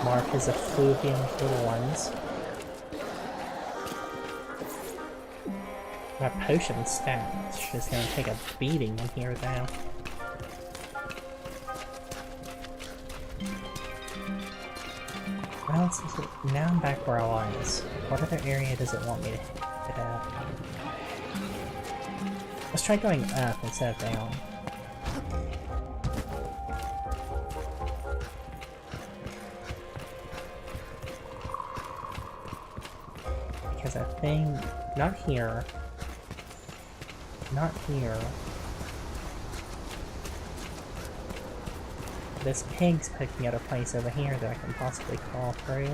Speaker 1: Mark his effluvium little ones. My potion stats is gonna take a beating in here though. What else is it? Now I'm back where I was. What other area does it want me to hit at? Let's try going up instead of down. Because I think... not here. Not here. This pig's picking out a place over here that I can possibly crawl through.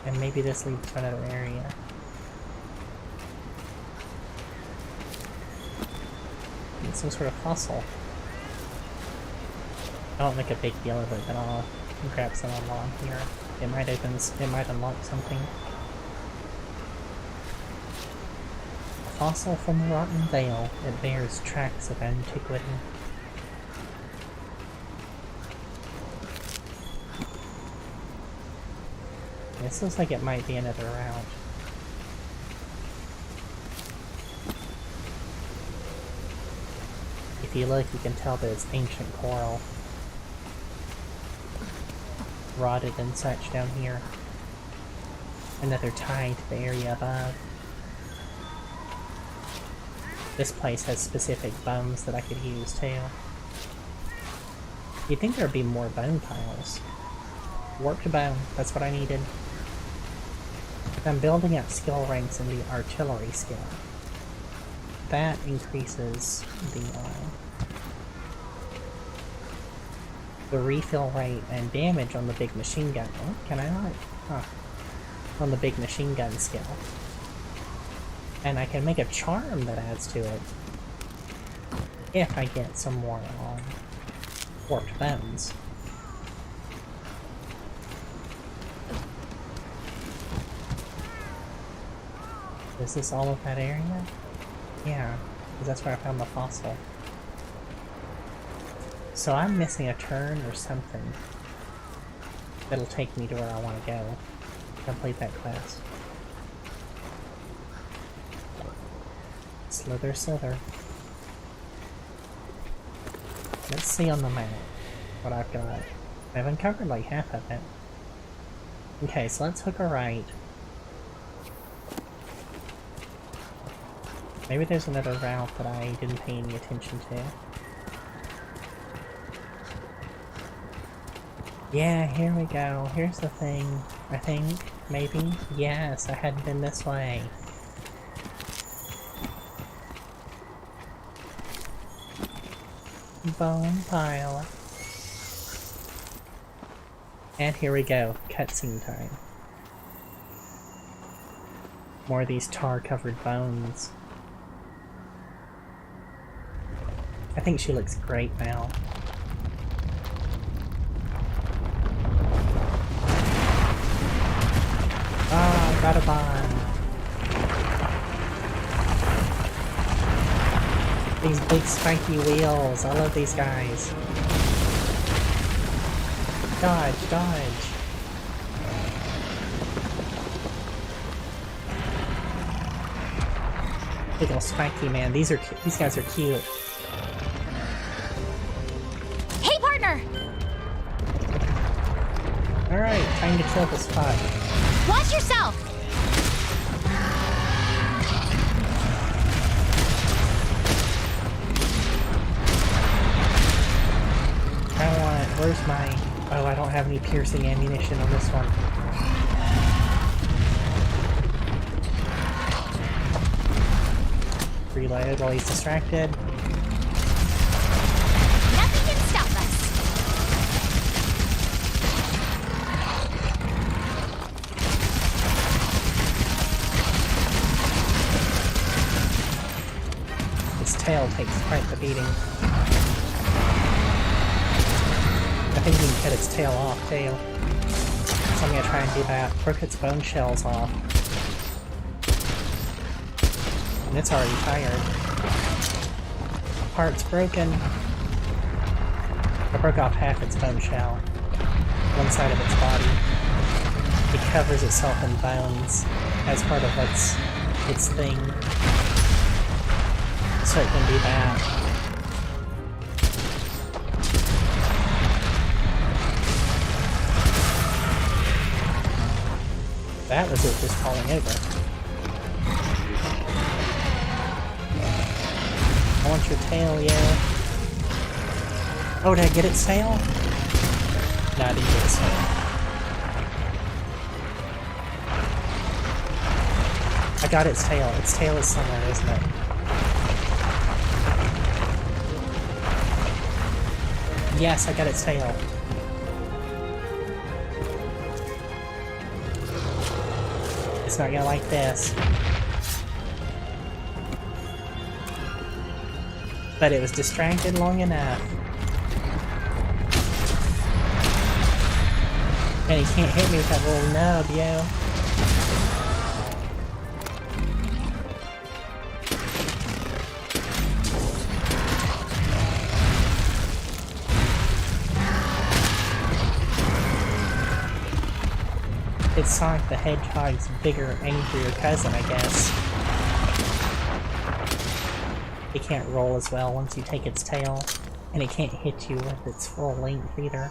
Speaker 1: And maybe this leads to another area. It's some sort of fossil. I won't make a big deal of it, but I'll grab some along here. It might unlock something. A fossil from the Rotten Vale. It bears tracks of antiquity. This looks like it might be another route. If you look, you can tell that it's ancient coral. Rotted and such down here. Another tie to the area above. This place has specific bones that I could use too. You'd think there'd be more bone piles. Warped bone, that's what I needed. I'm building up skill ranks in the artillery skill. That increases the refill rate and damage on the big machine gun. Oh, can I not? Huh. On the big machine gun skill. And I can make a charm that adds to it. If I get some more warped bones. Is this all of that area? Yeah, because that's where I found the fossil. So I'm missing a turn or something that'll take me to where I want to go. Complete that quest. Slither, slither. Let's see on the map what I've got. I've uncovered like half of it. Okay, so let's hook a right. Maybe there's another route that I didn't pay any attention to. Yeah, here we go. Here's the thing, I think. Maybe? Yes, I hadn't been this way. Bone pile. And here we go. Cutscene time. More of these tar-covered bones. I think she looks great now. Ah, got a bond. These big spiky wheels. I love these guys. Dodge, dodge. Big ol' spiky man. These guys are cute.
Speaker 2: Hey, partner!
Speaker 1: Alright, time to kill this fuck.
Speaker 2: Watch yourself!
Speaker 1: Where's my... Oh, I don't have any piercing ammunition on this one. Reload while he's distracted.
Speaker 2: Nothing can stop us!
Speaker 1: His tail takes quite the beating. I think we can cut its tail off, too. So I'm gonna try and do that. Broke its bone shells off. And it's already tired. Part's broken. I broke off half its bone shell. One side of its body. It covers itself in bones as part of its thing. So it can do that. That was it just falling over. I want your tail, yeah. Oh, did I get its tail? No, I didn't get its tail. I got its tail. Its tail is somewhere, isn't it? Yes, I got its tail. It's not gonna like this. But it was distracted long enough. And he can't hit me with that little nub, yo. It's Sonic the Hedgehog's bigger, angrier cousin, I guess. It can't roll as well once you take its tail, and it can't hit you with its full length either.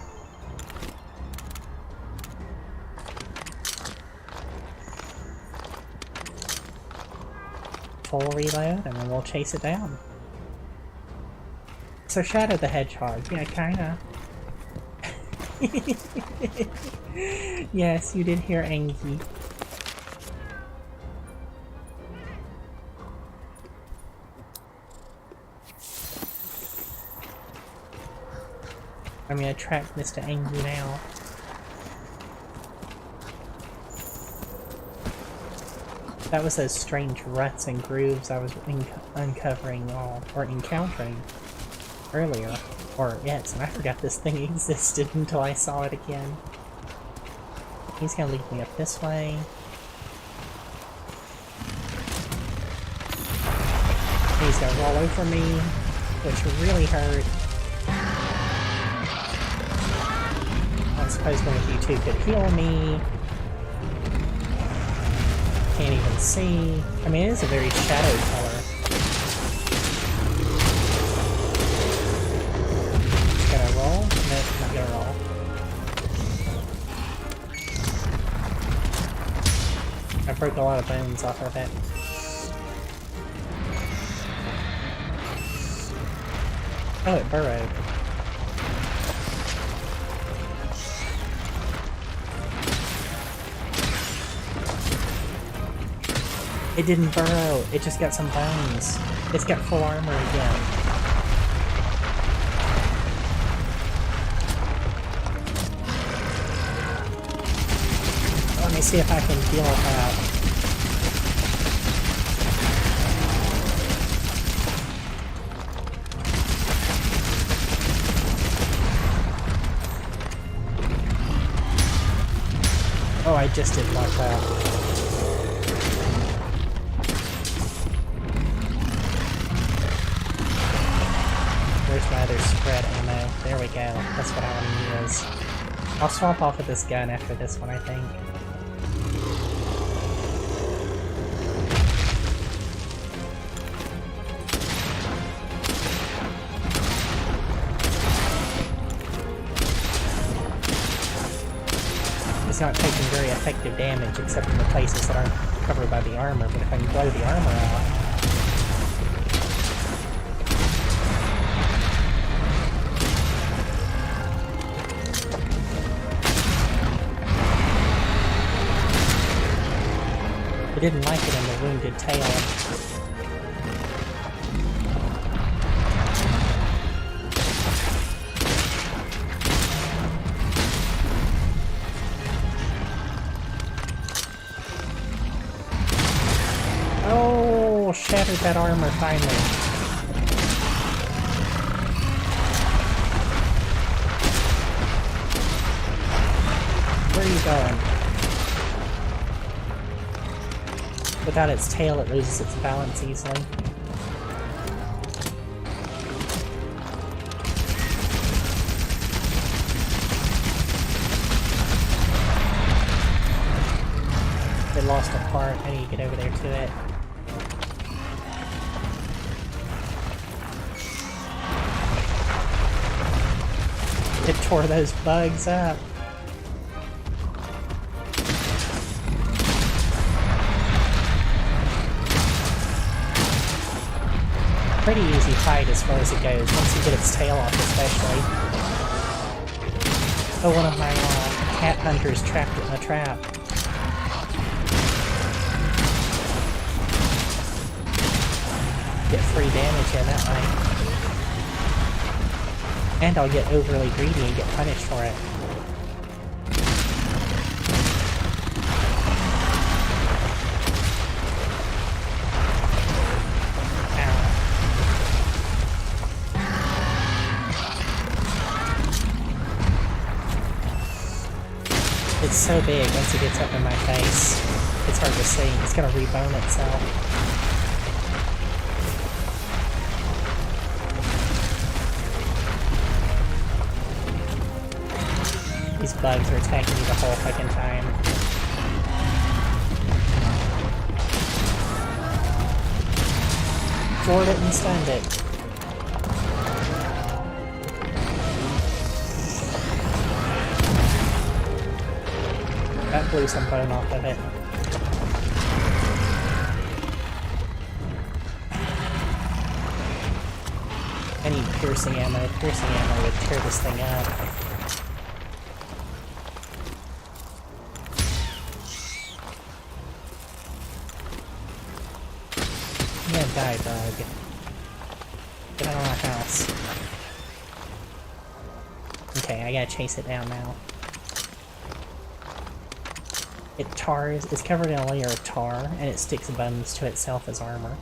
Speaker 1: Full reload, and then we'll chase it down. So Shadow the Hedgehog, yeah, kinda. Yes, you did hear Angie. I'm gonna track Mr. Angie now. That was those strange ruts and grooves I was uncovering or encountering earlier. Or, yes, and I forgot this thing existed until I saw it again. He's gonna lead me up this way. He's gonna roll over me, which really hurt. I suppose one of you two could heal me. Can't even see. I mean, it is a very shadow color. It's gonna roll? Nope, not gonna roll. I broke a lot of bones off of it. Oh, it burrowed. It didn't burrow, it just got some bones. It's got full armor again. Let me see if I can deal with that. Oh, I just didn't like that. Where's my other spread ammo? There we go. That's what I want to use. I'll swap off of this gun after this one, I think. It's not taking very effective damage except in the places that aren't covered by the armor, but if I can blow the armor out... I didn't like it in the wounded tail. Oh, shattered that armor finally. Where are you going? Without its tail, it loses its balance easily. It lost a part. I need to get over there to it. It tore those bugs up. Pretty easy fight as far as it goes, once you get its tail off especially. Oh, one of my cat hunters trapped it in a trap. Get free damage in that way. And I'll get overly greedy and get punished for it. It's so big once it gets up in my face. It's hard to see. It's gonna rebone itself. These bugs are attacking me the whole fucking time. floored it and stunned it. That blew some bone off of it. I need piercing ammo. Piercing ammo would tear this thing up. Yeah, die, bug. Get out of my house. Okay, I gotta chase it down now. It tars, it's covered in a layer of tar, and it sticks bones to itself as armor.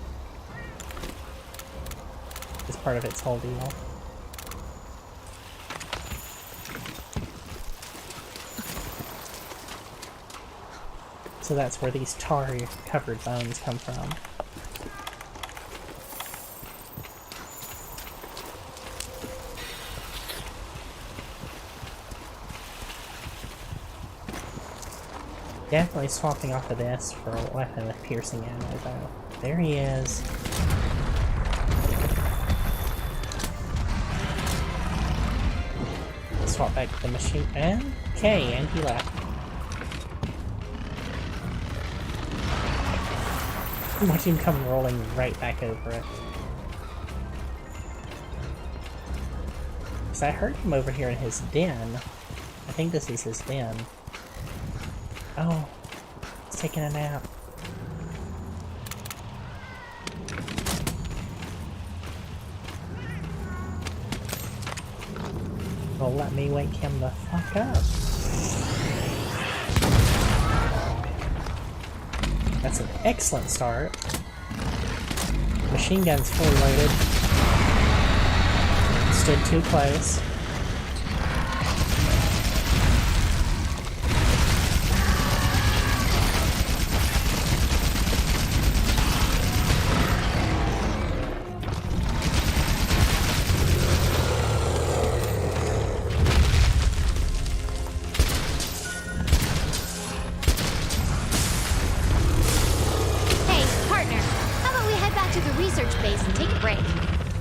Speaker 1: It's part of its whole deal. So that's where these tar-covered bones come from. Definitely swapping off of this for a weapon with piercing ammo, though. There he is. Swap back to the machine. Okay, and he left. Watch him come rolling right back over it. So I heard him over here in his den. I think this is his den. Oh, he's taking a nap. Well, let me wake him the fuck up. That's an excellent start. Machine gun's fully loaded. Stood too close.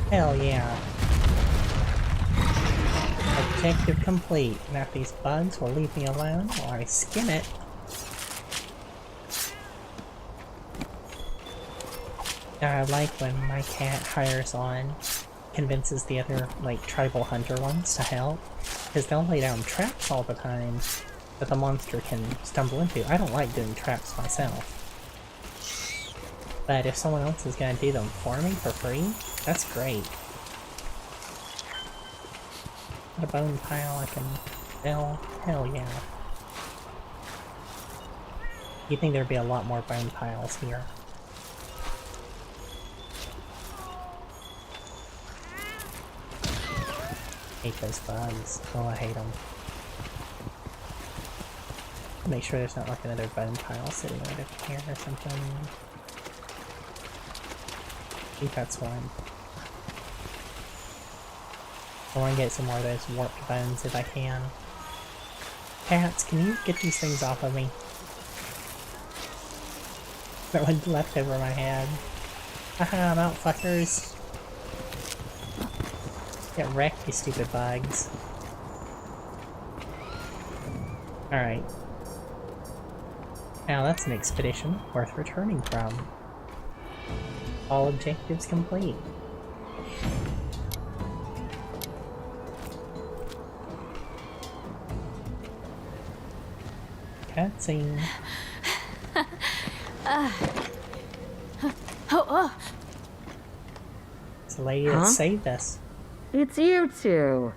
Speaker 1: Hell yeah. Objective complete. Now if these bugs will leave me alone while I skin it. I like when my cat hires on, convinces the other, like, tribal hunter ones to help. Because they'll lay down traps all the time that the monster can stumble into. I don't like doing traps myself. But if someone else is gonna do them for me for free, that's great. Got a bone pile I can fill? Hell yeah. You'd think there'd be a lot more bone piles here. Hate those bugs. Oh, I hate them. Make sure there's not like another bone pile sitting right up here or something. I think that's one. I want to get some more of those warped bones if I can. Cats, can you get these things off of me? That one left over my head. Haha, I'm out, fuckers. Get wrecked, you stupid bugs. Alright. Now that's an expedition worth returning from. All objectives complete. Cutscene. It's the lady that saved us.
Speaker 5: It's you two.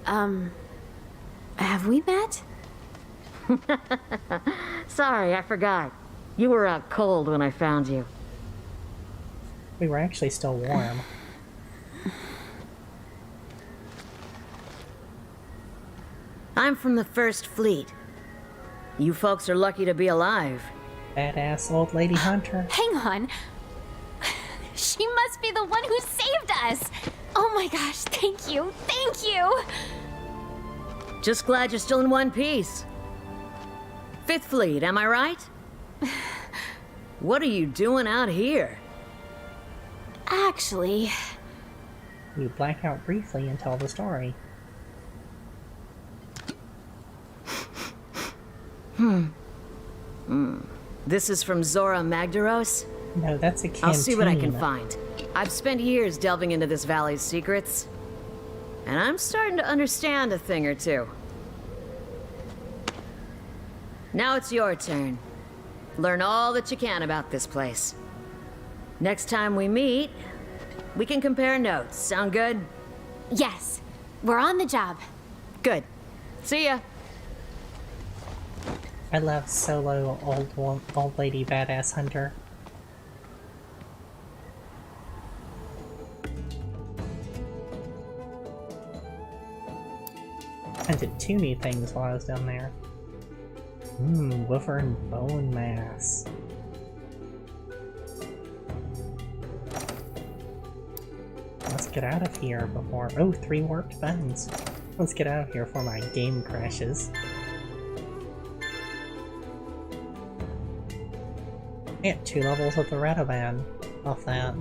Speaker 2: Have we met?
Speaker 5: Sorry, I forgot. You were out cold when I found you.
Speaker 1: We were actually still warm.
Speaker 5: I'm from the First Fleet. You folks are lucky to be alive.
Speaker 1: Badass old lady hunter.
Speaker 2: Hang on. She must be the one who saved us. Oh my gosh, thank you. Thank you.
Speaker 5: Just glad you're still in one piece. Fifth Fleet, am I right? What are you doing out here?
Speaker 2: Actually...
Speaker 1: You black out briefly and tell the story.
Speaker 5: This is from Zora Magdaros?
Speaker 1: No, that's a canteen.
Speaker 5: I'll see what I can find. I've spent years delving into this valley's secrets, and I'm starting to understand a thing or two. Now it's your turn. Learn all that you can about this place. Next time we meet, we can compare notes. Sound good?
Speaker 2: Yes, we're on the job.
Speaker 5: Good. See ya.
Speaker 1: I love solo old lady badass hunter. I did 2 new things while I was down there. Wyvern bone mass. Let's get out of here before... Oh, 3 warped buttons. Let's get out of here before my game crashes. I got 2 levels of the Radoban off that.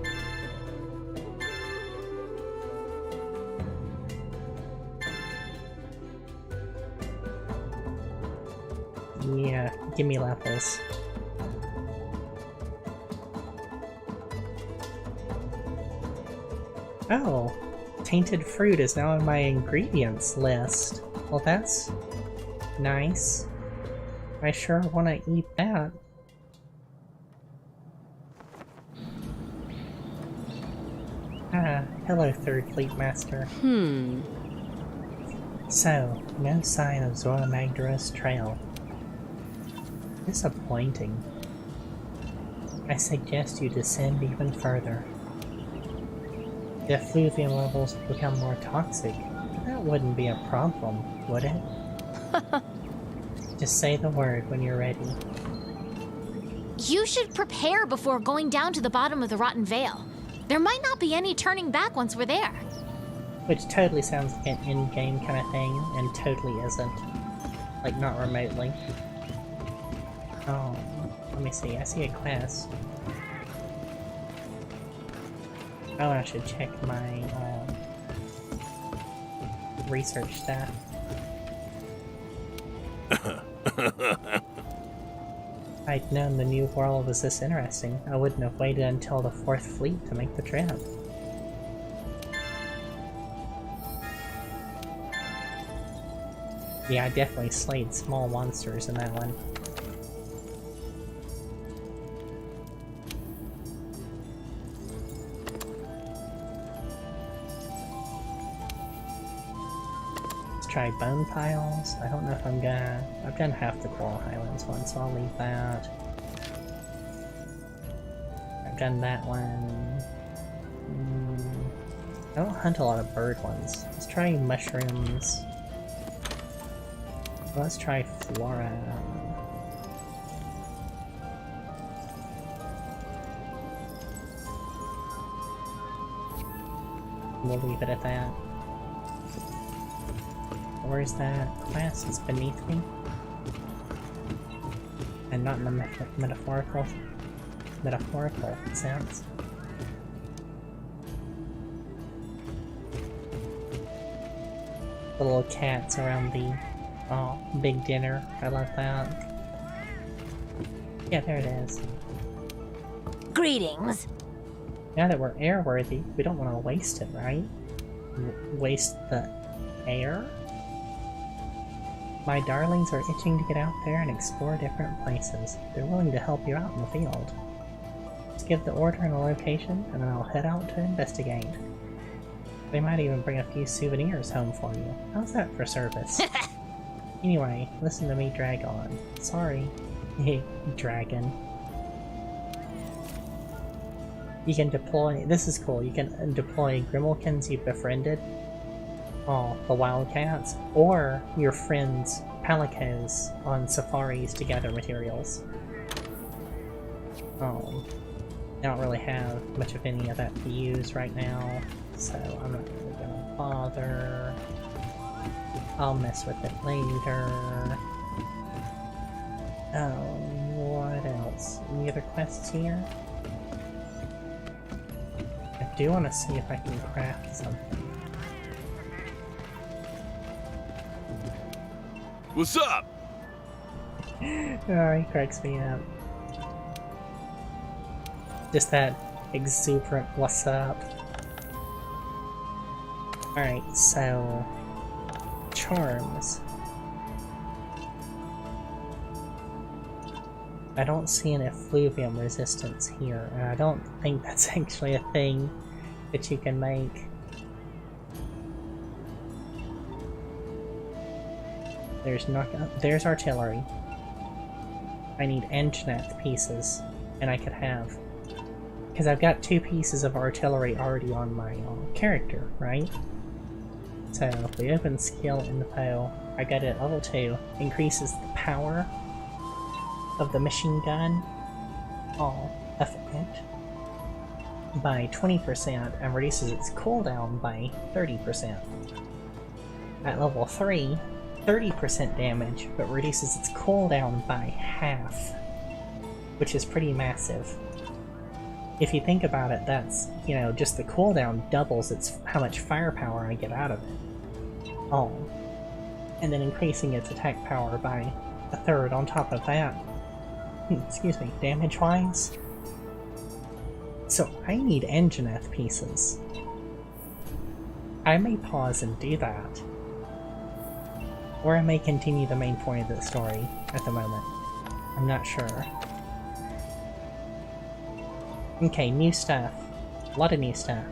Speaker 1: Yeah, give me levels. Oh, tainted fruit is now in my ingredients list. Well, that's nice. I sure want to eat that. Ah, hello, Third Fleet Master. So, no sign of Zora Magdaros' trail. Disappointing. I suggest you descend even further. The effluvium levels become more toxic. That wouldn't be a problem, would it? Just say the word when you're ready.
Speaker 2: You should prepare before going down to the bottom of the Rotten Vale. There might not be any turning back once we're there.
Speaker 1: Which totally sounds like an in-game kind of thing, and totally isn't. Like, not remotely. Oh, let me see. I see a class. Oh, I should check my research staff. If I'd known the new world was this interesting, I wouldn't have waited until the 4th Fleet to make the trip. Yeah, I definitely slayed small monsters in that one. Try bone piles. I don't know if I'm gonna... I've done half the Coral Highlands one, so I'll leave that. I've done that one. I don't hunt a lot of bird ones. Let's try mushrooms. Let's try flora. We'll leave it at that. Where's that class? It's beneath me. And not in the metaphorical sense. The little cats around the big dinner. I love that. Yeah, there it is.
Speaker 2: Greetings.
Speaker 1: Now that we're airworthy, we don't want to waste it, right? Waste the air? My darlings are itching to get out there and explore different places. They're willing to help you out in the field. Just give the order and a location, and then I'll head out to investigate. They might even bring a few souvenirs home for you. How's that for service? Anyway, listen to me drag on. Sorry. Dragon. You can deploy... This is cool. You can deploy Grimalkins you've befriended. Oh, the Wildcats. Or your friends, Palicos, on safaris to gather materials. I don't really have much of any of that to use right now, so I'm not really gonna bother. I'll mess with it later. What else? Any other quests here? I do want to see if I can craft something.
Speaker 3: What's up?
Speaker 1: Oh, he cracks me up. Just that exuberant what's up. Alright, so... charms. I don't see an effluvium resistance here, and I don't think that's actually a thing that you can make. There's artillery. I need engineer pieces, and I could have. Because I've got 2 pieces of artillery already on my character, right? So if we open skill info, I got it at level 2, increases the power of the machine gun, effect, by 20% and reduces its cooldown by 30%. At level 3, 30% damage, but reduces its cooldown by half, which is pretty massive. If you think about it, that's, you know, just the cooldown doubles how much firepower I get out of it. And then increasing its attack power by a third on top of that. Excuse me, damage-wise? So I need engineer pieces. I may pause and do that. Or I may continue the main point of the story at the moment. I'm not sure. Okay, new stuff. A lot of new stuff.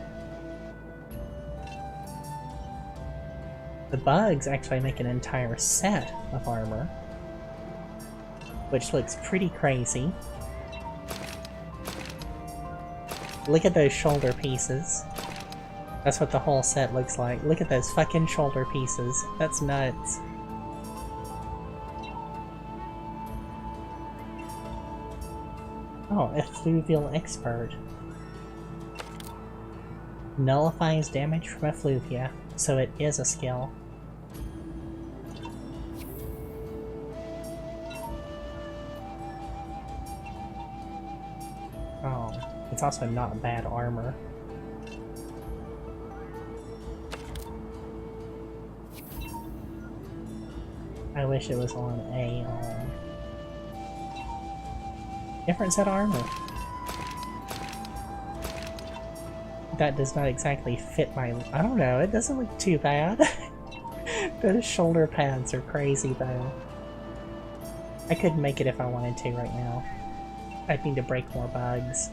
Speaker 1: The bugs actually make an entire set of armor, which looks pretty crazy. Look at those shoulder pieces. That's what the whole set looks like. Look at those fucking shoulder pieces. That's nuts. Oh, effluvial expert. Nullifies damage from effluvia, so it is a skill. Oh, it's also not bad armor. I wish it was on a different set of armor. That does not exactly fit my... I don't know, it doesn't look too bad. Those shoulder pads are crazy though. I could make it if I wanted to right now. I'd need to break more bugs.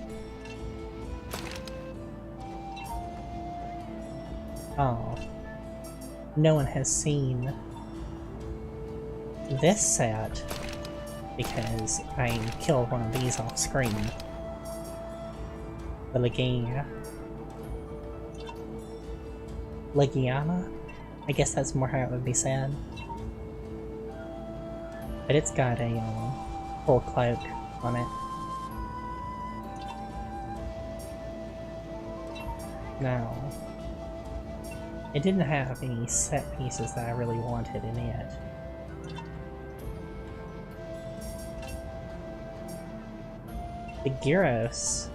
Speaker 1: Oh. No one has seen this set because I killed one of these off screen. The Legiana? I guess that's more how it would be said. But it's got a full cloak on it. Now, it didn't have any set pieces that I really wanted in it. The Gyros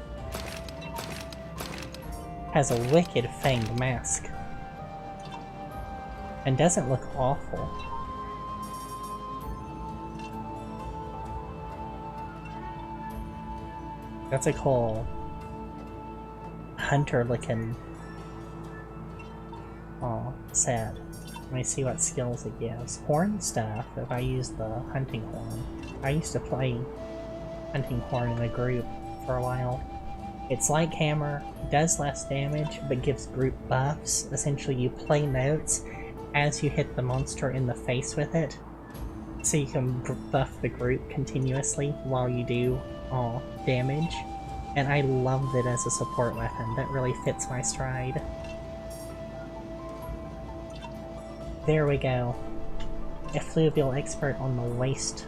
Speaker 1: has a wicked fanged mask and doesn't look awful. That's a cool hunter looking set. Let me see what skills it gives. Horn stuff, if I use the hunting horn. I used to play hunting horn in a group for a while. It's like hammer, does less damage, but gives group buffs. Essentially you play notes as you hit the monster in the face with it, so you can buff the group continuously while you do damage. And I love it as a support weapon. That really fits my stride. There we go. Effluvial expert on the waist.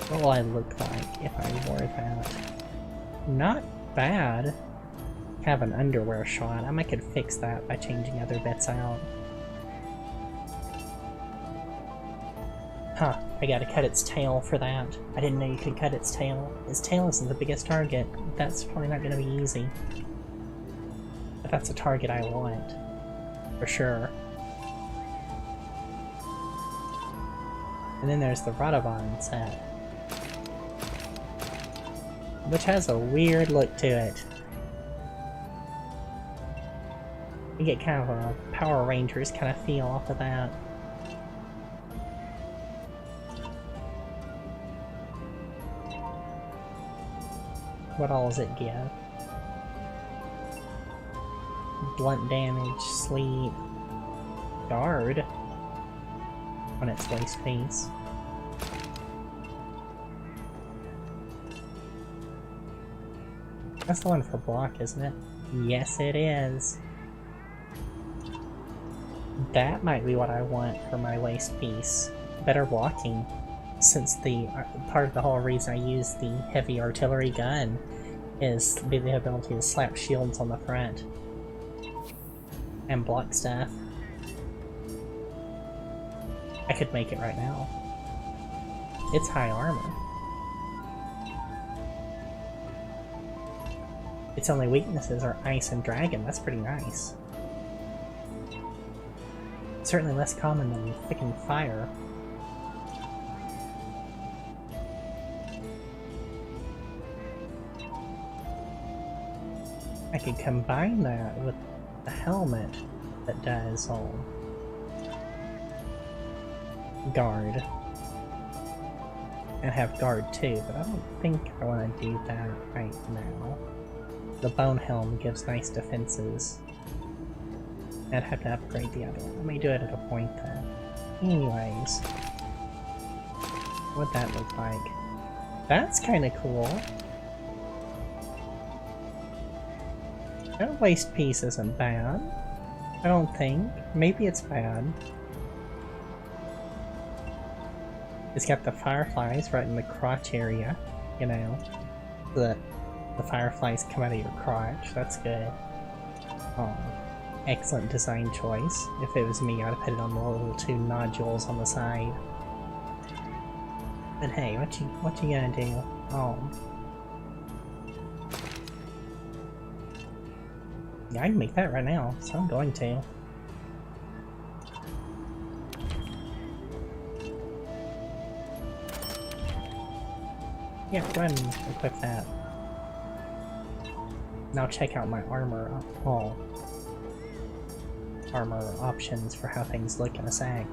Speaker 1: What will I look like if I wore that? Not bad. Have an underwear shot. I could fix that by changing other bits out. Huh, I gotta cut its tail for that. I didn't know you could cut its tail. Its tail isn't the biggest target. That's probably not gonna be easy. But that's a target I want. For sure. And then there's the Radovon set. Which has a weird look to it. You get kind of a Power Rangers kind of feel off of that. What all does it give? Blunt damage, sleep, guard on its waist piece. That's the one for block, isn't it? Yes, it is. That might be what I want for my waist piece. Better blocking. Since the part of the whole reason I use the heavy artillery gun is the ability to slap shields on the front and block stuff. I could make it right now. It's high armor. Its only weaknesses are ice and dragon. That's pretty nice. Certainly less common than frickin' fire. I could combine that with the helmet that does guard. And have guard too, but I don't think I want to do that right now. The bone helm gives nice defenses. I'd have to upgrade the other one. Let me do it at a point then. Anyways. What'd that look like? That's kinda cool. That waist piece isn't bad. I don't think. Maybe it's bad. It's got the fireflies right in the crotch area, you know. The fireflies come out of your crotch. That's good. Oh, excellent design choice. If it was me, I'd have put it on the little two nodules on the side. But hey, what you gonna do? Oh. Yeah, I can make that right now, so I'm going to. Yeah, go ahead and equip that. Now check out my armor armor options for how things look in a sec.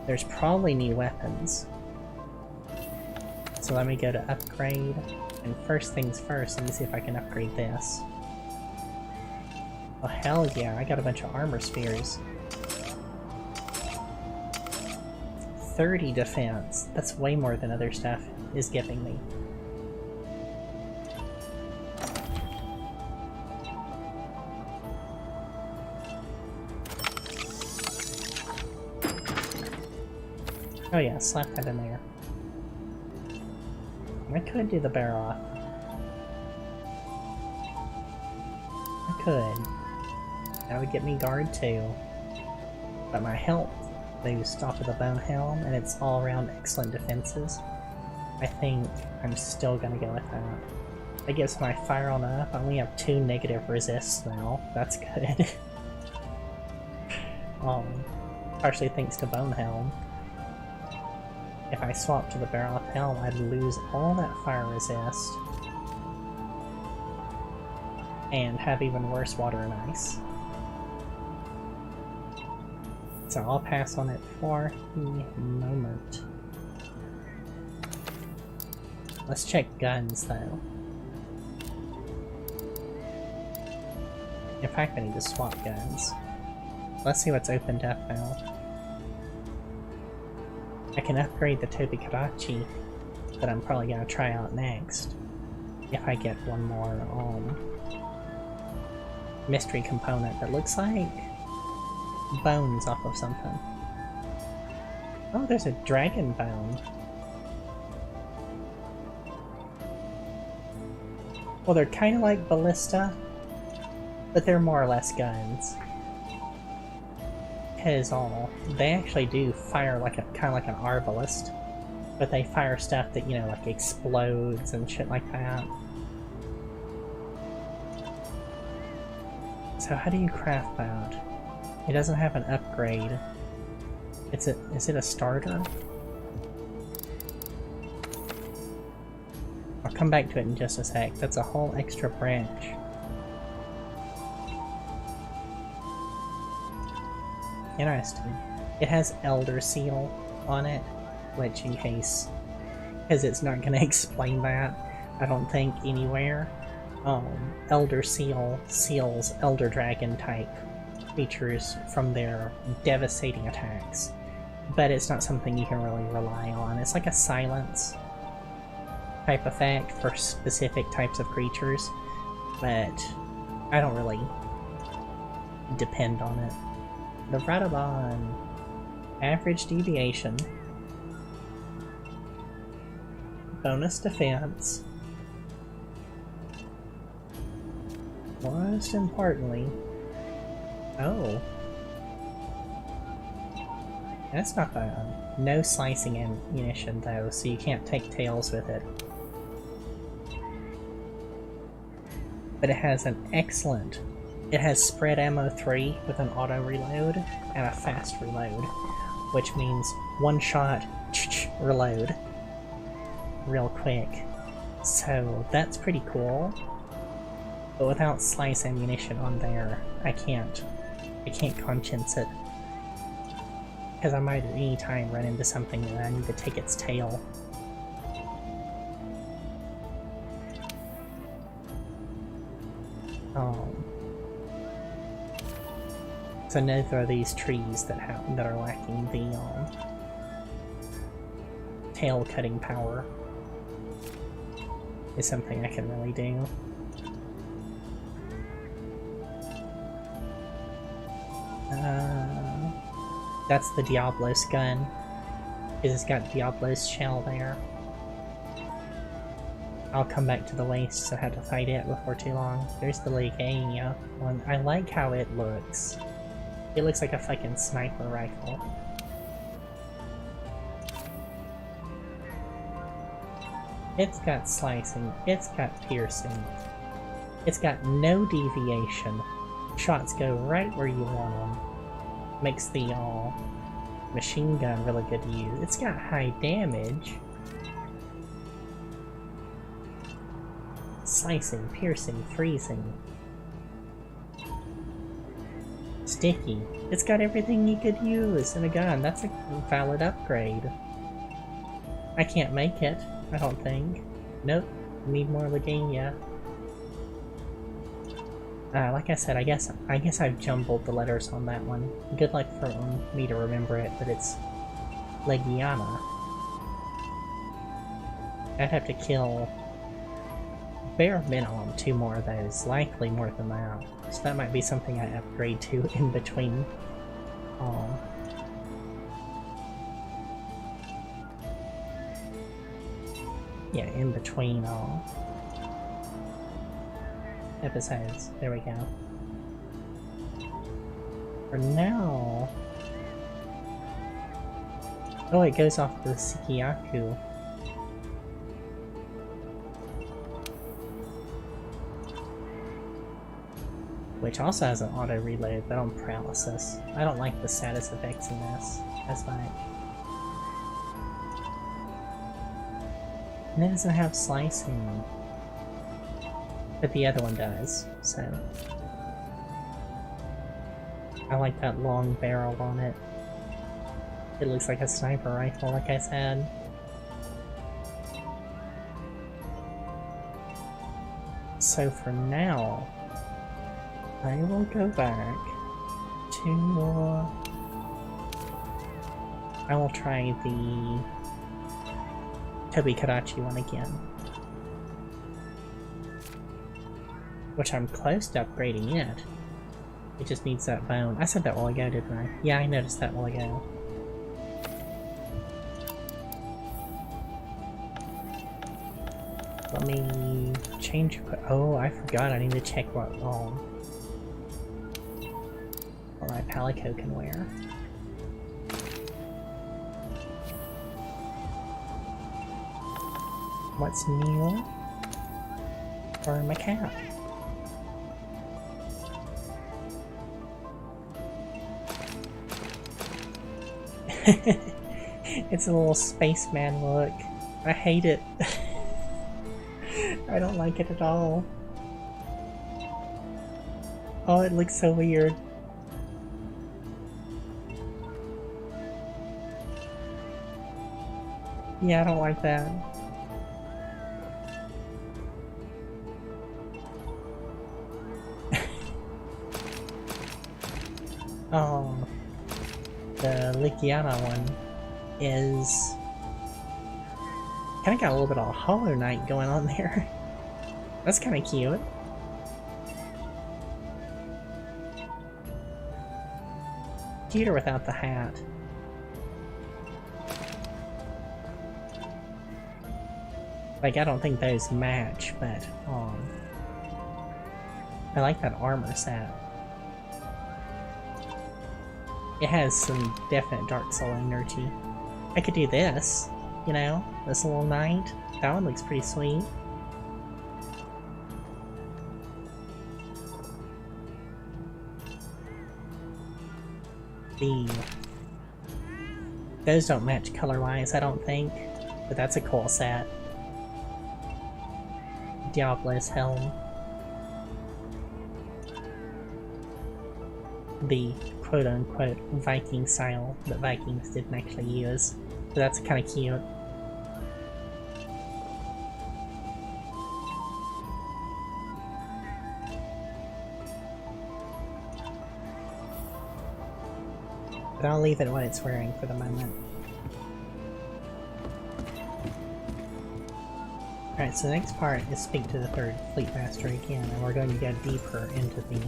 Speaker 1: There's probably new weapons. So let me go to upgrade, and first things first, let me see if I can upgrade this. Oh hell yeah, I got a bunch of armor spheres. 30 defense. That's way more than other stuff is giving me. Oh yeah, slap that in there. I could do the bear off. I could. That would get me guard too. But my health boost off of the bone helm, and it's all around excellent defenses. I think I'm still gonna go with that. I guess when I fire on up, I only have 2 negative resists now. That's good. Partially thanks to bone helm. If I swap to the barrel helm, I'd lose all that fire resist. And have even worse water and ice. So I'll pass on it for the moment. Let's check guns though. In fact, I need to swap guns. Let's see what's opened up now. I can upgrade the Tobikarachi that I'm probably gonna try out next. If I get one more mystery component that looks like bones off of something. Oh, there's a dragon bone. Well, they're kind of like ballista, but they're more or less guns. Because they actually do fire like kind of like an arbalist, but they fire stuff that, you know, like explodes and shit like that. So how do you craft that? It doesn't have an upgrade. Is it a starter? I'll come back to it in just a sec. That's a whole extra branch. Interesting. It has Elder Seal on it, which in case... because it's not going to explain that, I don't think, anywhere. Elder Seal seals Elder Dragon type creatures from their devastating attacks. But it's not something you can really rely on. It's like a silence type effect for specific types of creatures, but I don't really depend on it. The Radabon. Average deviation. Bonus defense. Most importantly... oh. That's not bad. No slicing ammunition though, so you can't take tails with it. But it has an excellent... it has spread ammo 3 with an auto reload and a fast reload, which means one shot, reload real quick. So that's pretty cool. But without slice ammunition on there, I can't conscience it. Because I might at any time run into something that I need to take its tail. So neither are these trees that are lacking the tail cutting power. Is something I can really do. That's the Diablos gun, because it's got Diablos shell there. I'll come back to the waste, so I have to fight it before too long. There's the Legania one. I like how it looks. It looks like a fucking sniper rifle. It's got slicing, it's got piercing, it's got no deviation. Shots go right where you want them. Makes the machine gun really good to use. It's got high damage. Slicing, piercing, freezing. Sticky. It's got everything you could use in a gun. That's a valid upgrade. I can't make it, I don't think. Nope. Need more Legania. Like I said, I guess I've jumbled the letters on that one. Good luck for me to remember it, but it's Legiana. I'd have to kill bare minimum 2 more of those, likely more than that. So that might be something I upgrade to in between. Yeah, in between episodes. There we go. For now... oh, it goes off the Sikiyaku. Which also has an auto reload, but on paralysis. I don't like the status effects in this as much. And it doesn't have slicing. But the other one does, so... I like that long barrel on it. It looks like a sniper rifle, like I said. So for now, I will go back to... I will try the Tobi Karachi one again. Which I'm close to upgrading it. It just needs that bone. I said that while ago, didn't I? Yeah, I noticed that while ago. Let me change. Oh, I forgot. I need to check what my Palico can wear. What's new for my cat? It's a little spaceman look. I hate it. I don't like it at all. Oh, it looks so weird. Yeah, I don't like that. Oh, the Ligiana one is kind of got a little bit of a Hollow Knight going on there. That's kind of cute. Cuter without the hat. Like, I don't think those match, but I like that armor set. It has some definite Dark Soul energy. I could do this, you know? This little knight. That one looks pretty sweet. Those don't match color-wise, I don't think. But that's a cool set. Diablo's Helm. The quote-unquote Viking style that Vikings didn't actually use. But that's kind of cute. But I'll leave it what it's wearing for the moment. Alright, so the next part is speak to the third Fleet Master again, and we're going to go deeper into the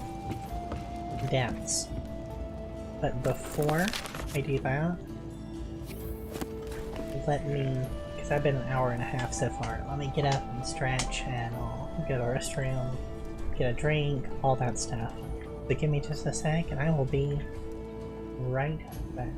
Speaker 1: depths. But before I do that, let me, because I've been an hour and a half so far, let me get up and stretch and I'll go to the restroom, get a drink, all that stuff. So give me just a sec and I will be right back.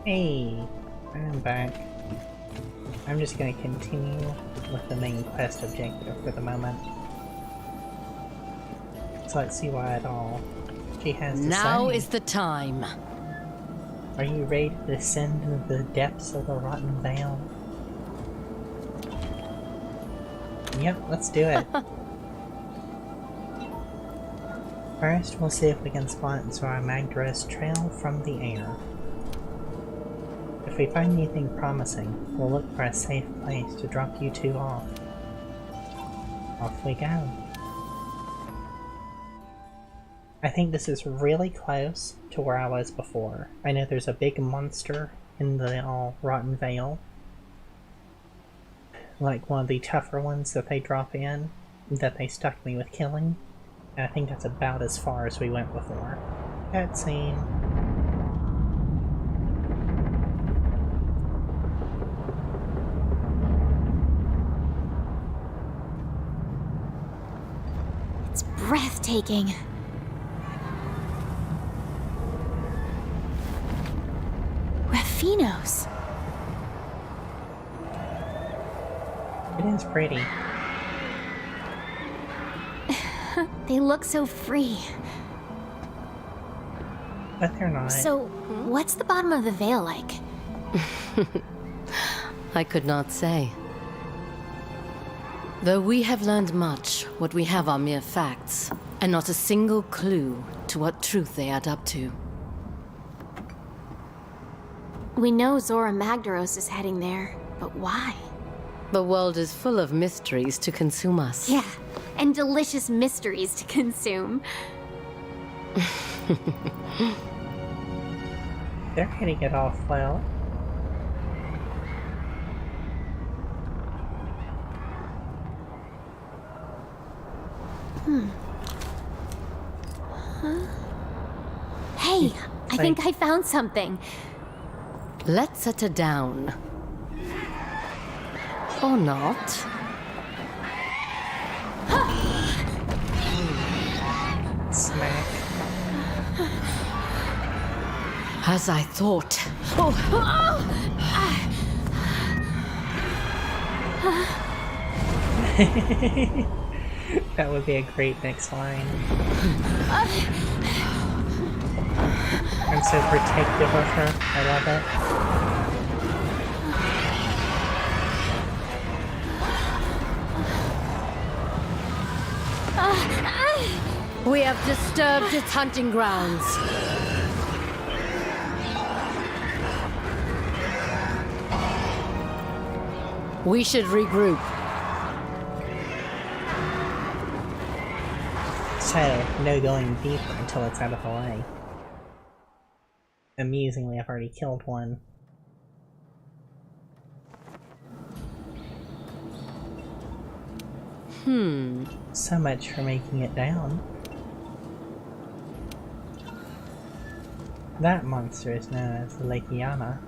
Speaker 1: Hey, I'm back. I'm just gonna continue with the main quest objective for the moment. So let's see what all she has to say.
Speaker 4: Now is the time.
Speaker 1: Are you ready to descend into the depths of the Rotten Vale? Yep, let's do it. First, we'll see if we can spot Zora Magdaros trail from the air. If we find anything promising, we'll look for a safe place to drop you two off. Off we go. I think this is really close to where I was before. I know there's a big monster in the Rotten Vale. Like one of the tougher ones that they drop in, that they stuck me with killing. And I think that's about as far as we went before. Cutscene.
Speaker 2: It's breathtaking. Raffinos.
Speaker 1: It is pretty.
Speaker 2: They look so free.
Speaker 1: But they're not.
Speaker 2: So, what's the bottom of the veil like?
Speaker 4: I could not say. Though we have learned much, what we have are mere facts, and not a single clue to what truth they add up to.
Speaker 2: We know Zora Magdaros is heading there, but why?
Speaker 4: The world is full of mysteries to consume us.
Speaker 2: Yeah, and delicious mysteries to consume.
Speaker 1: They're hitting it off well.
Speaker 2: Hey, I think I found something.
Speaker 4: Let's set her down. Or not.
Speaker 1: Smack.
Speaker 4: As I thought.
Speaker 1: That would be a great next line. I'm so protective of her. I love it.
Speaker 4: We have disturbed its hunting grounds. We should regroup.
Speaker 1: So, no going deeper until it's out of the way. Amusingly, I've already killed one. So much for making it down. That monster is known as the Lake Yaga.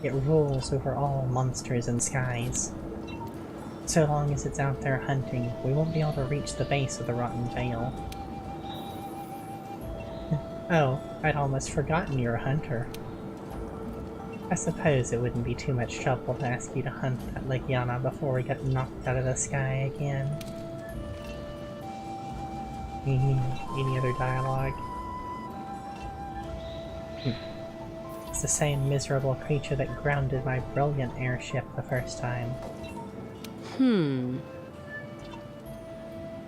Speaker 1: It rules over all monsters and skies. So long as it's out there hunting, we won't be able to reach the base of the Rotten Vale. Oh, I'd almost forgotten you're a hunter. I suppose it wouldn't be too much trouble to ask you to hunt that Lake Yaga before we get knocked out of the sky again. Any other dialogue? It's the same miserable creature that grounded my brilliant airship the first time.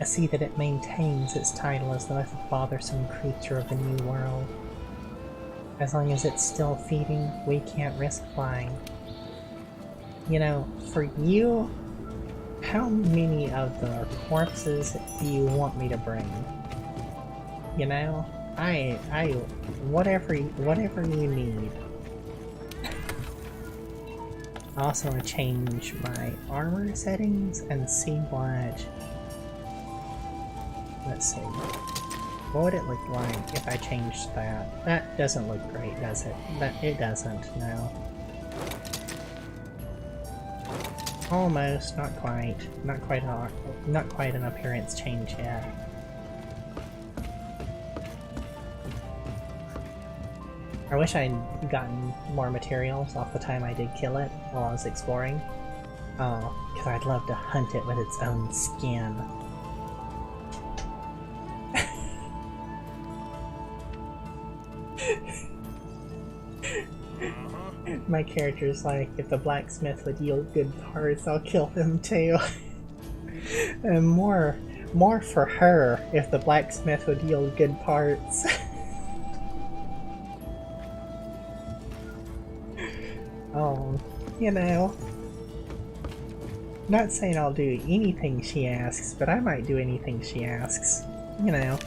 Speaker 1: I see that it maintains its title as the most bothersome creature of the New World. As long as it's still feeding, we can't risk flying. You know, for you, how many of the corpses do you want me to bring? You know, whatever you need. I also want to change my armor settings and see what. Let's see. What would it look like if I changed that? That doesn't look great, does it? It doesn't, no. Almost, not quite. Not quite an appearance change yet. I wish I'd gotten more materials off the time I did kill it while I was exploring. Oh, because I'd love to hunt it with its own skin. My character's like, if the blacksmith would yield good parts, I'll kill him too. And more for her if the blacksmith would yield good parts. Oh, you know. Not saying I'll do anything she asks, but I might do anything she asks. You know.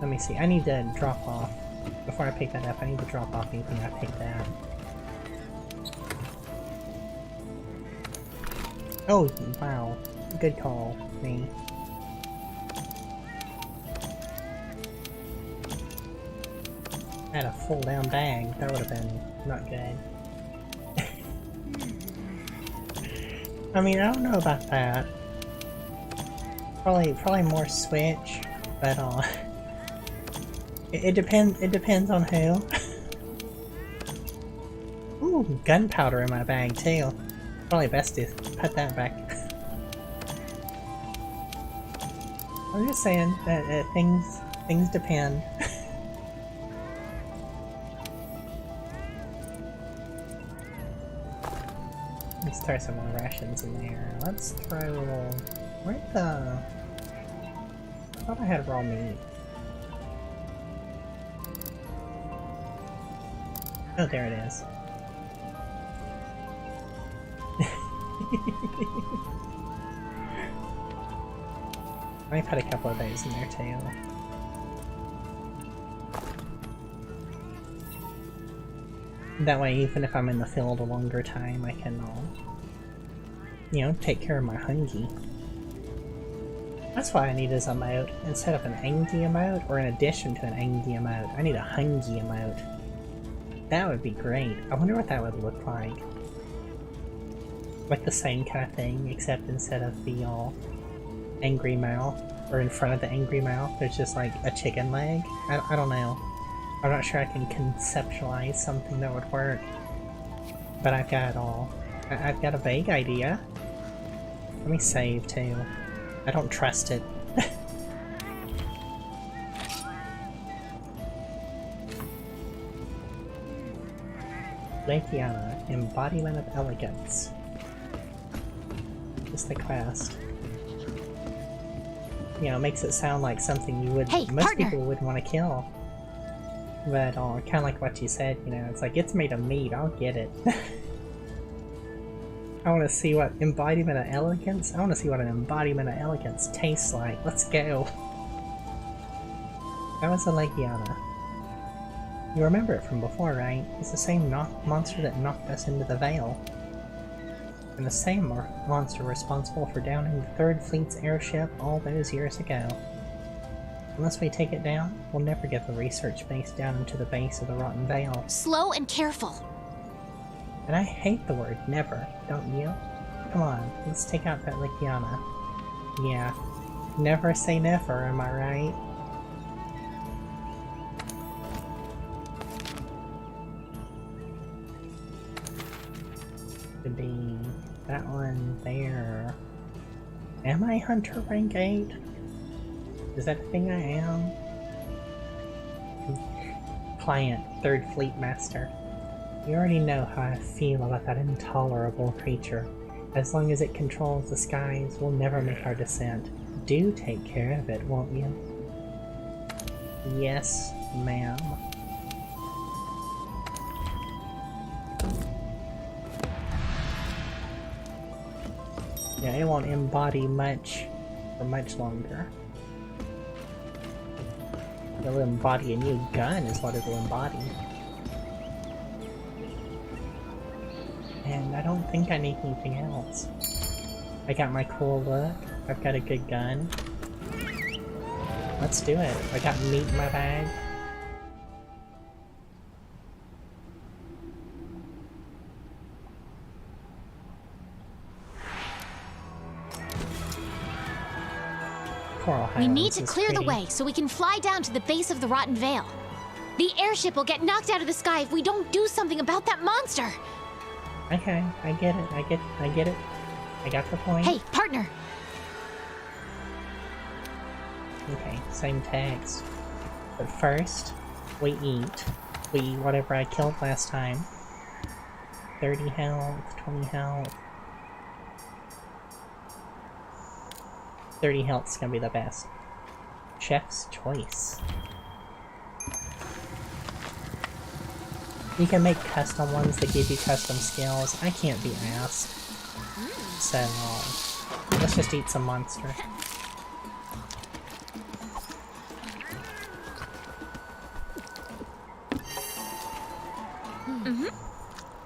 Speaker 1: Let me see, I need to drop off. Before I pick that up, I need to drop off anything I picked up. Oh, wow. Good call, me. I had a full down bag. That would have been not good. I mean, I don't know about that. Probably more Switch, but it depends on who. Ooh, gunpowder in my bag too. Probably best to put that back. I'm just saying that things depend. Let's throw some more rations in there. Let's throw. Where'd the? I thought I had raw meat. Oh, there it is. I might put a couple of those in there too. That way, even if I'm in the field a longer time, I can, you know, take care of my hungy. That's why I need as a emote. Instead of an angy emote, or in addition to an angy emote, I need a hungy emote. That would be great. I wonder what that would look like. Like the same kind of thing, except instead of the angry mouth, or in front of the angry mouth, there's just like a chicken leg. I don't know. I'm not sure I can conceptualize something that would work. But I've got a vague idea. Let me save too. I don't trust it. Yaga, embodiment of elegance. Just the quest. You know, it makes it sound like something you would most people wouldn't want to kill. But kind of like what you said, you know, it's like, it's made of meat, I'll get it. I want to see what embodiment of elegance? I want to see what an embodiment of elegance tastes like. Let's go. That was a Yaga. You remember it from before, right? It's the same monster that knocked us into the Veil. And the same monster responsible for downing the 3rd Fleet's airship all those years ago. Unless we take it down, we'll never get the research base down into the base of the Rotten Veil.
Speaker 2: Slow and careful.
Speaker 1: And I hate the word never, don't you? Come on, let's take out that Yaga. Yeah, never say never, am I right? Could be that one there. Am I Hunter rank 8? Is that the thing I am? Client, 3rd Fleet Master. You already know how I feel about that intolerable creature. As long as it controls the skies, we'll never make our descent. Do take care of it, won't you? Yes, ma'am. Yeah, it won't embody much for much longer. It'll embody a new gun is what it'll embody. And I don't think I need anything else. I got my cool look, I've got a good gun. Let's do it. I got meat in my bag. Coral
Speaker 2: We
Speaker 1: Highlands
Speaker 2: need to
Speaker 1: is
Speaker 2: clear the
Speaker 1: pretty.
Speaker 2: way so we can fly down to the base of the Rotten Vale. The airship will get knocked out of the sky if we don't do something about that monster.
Speaker 1: Okay, I get it. I get it. I got the point.
Speaker 2: Hey, partner.
Speaker 1: Okay, same text. But first, we eat. We eat whatever I killed last time. 30 health, 20 health. 30 health's gonna be the best. Chef's choice. You can make custom ones that give you custom skills. I can't be asked. So, let's just eat some monster.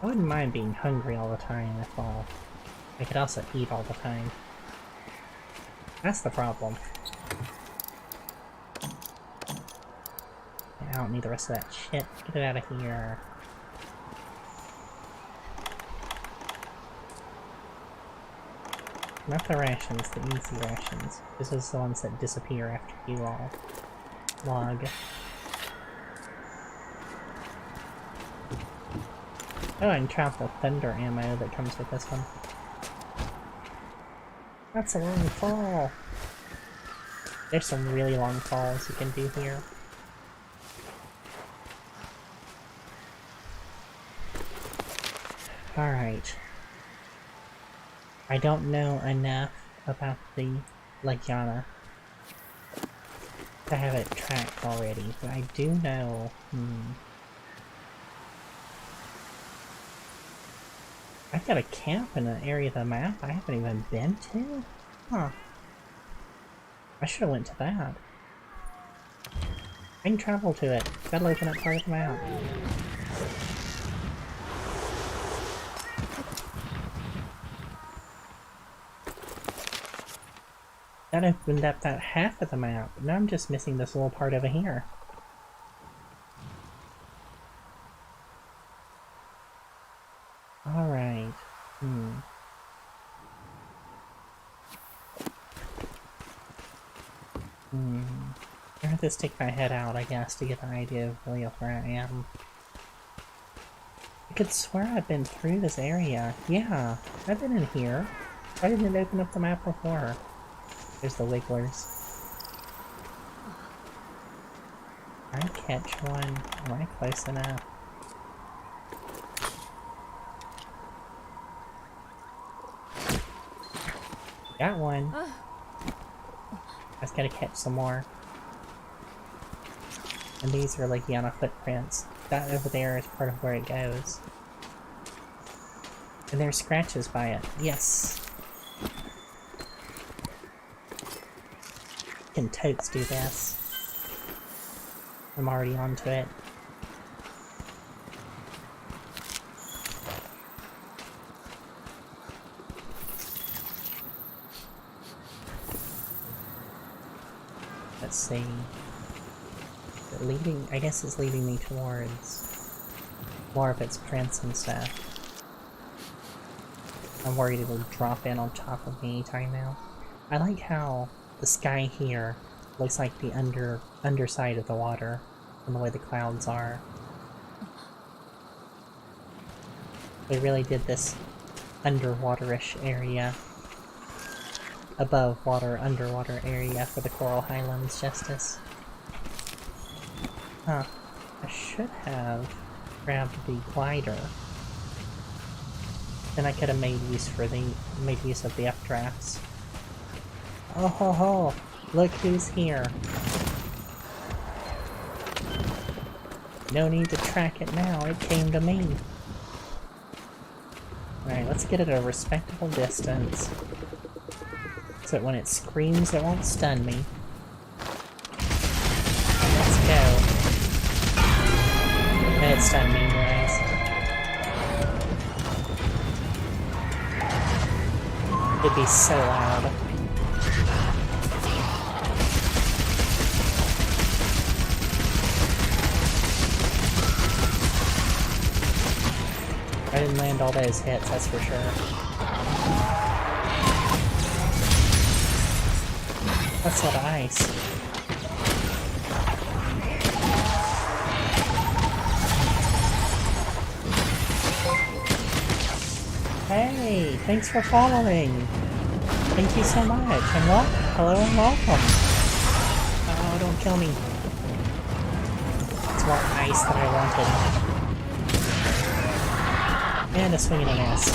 Speaker 1: I wouldn't mind being hungry all the time if I could also eat all the time. That's the problem. I don't need the rest of that shit. Get it out of here. Not the rations, the easy rations. This is the ones that disappear after you all log. Oh, and count the thunder ammo that comes with this one. That's a long fall! There's some really long falls you can do here. Alright. I don't know enough about the Yaga to have it tracked already, but I do know... I've got a camp in an area of the map I haven't even been to? Huh. I should've went to that. I can travel to it. Gotta open up part of the map. That opened up that half of the map. Now I'm just missing this little part over here. Alright. I have to stick my head out, I guess, to get an idea of really where I am. I could swear I've been through this area. Yeah, I've been in here. Why didn't it open up the map before? There's the wigglers. Can I catch one? Am I close enough? Got one. I just gotta catch some more. And these are like Yaga footprints. That over there is part of where it goes. And there's scratches by it. Yes! Can totes do this. I'm already onto it. Let's see. Is it leading? I guess it's leading me towards more of its prints and stuff. I'm worried it'll drop in on top of me anytime now. I like how the sky here looks like the underside of the water and the way the clouds are. They really did this underwaterish area, above water, underwater area for the Coral Highlands justice. Huh. I should have grabbed the glider. Then I could have made use of the updrafts. Oh ho ho! Look who's here! No need to track it now, it came to me! Alright, let's get it at a respectable distance. So that when it screams, it won't stun me. Let's go. And it stunned me anyways. It'd be so loud. I didn't land all those hits, that's for sure. That's a lot of ice. Hey, thanks for following! Thank you so much, and hello and welcome! Oh, don't kill me. It's more ice than I wanted. And a swing and a miss.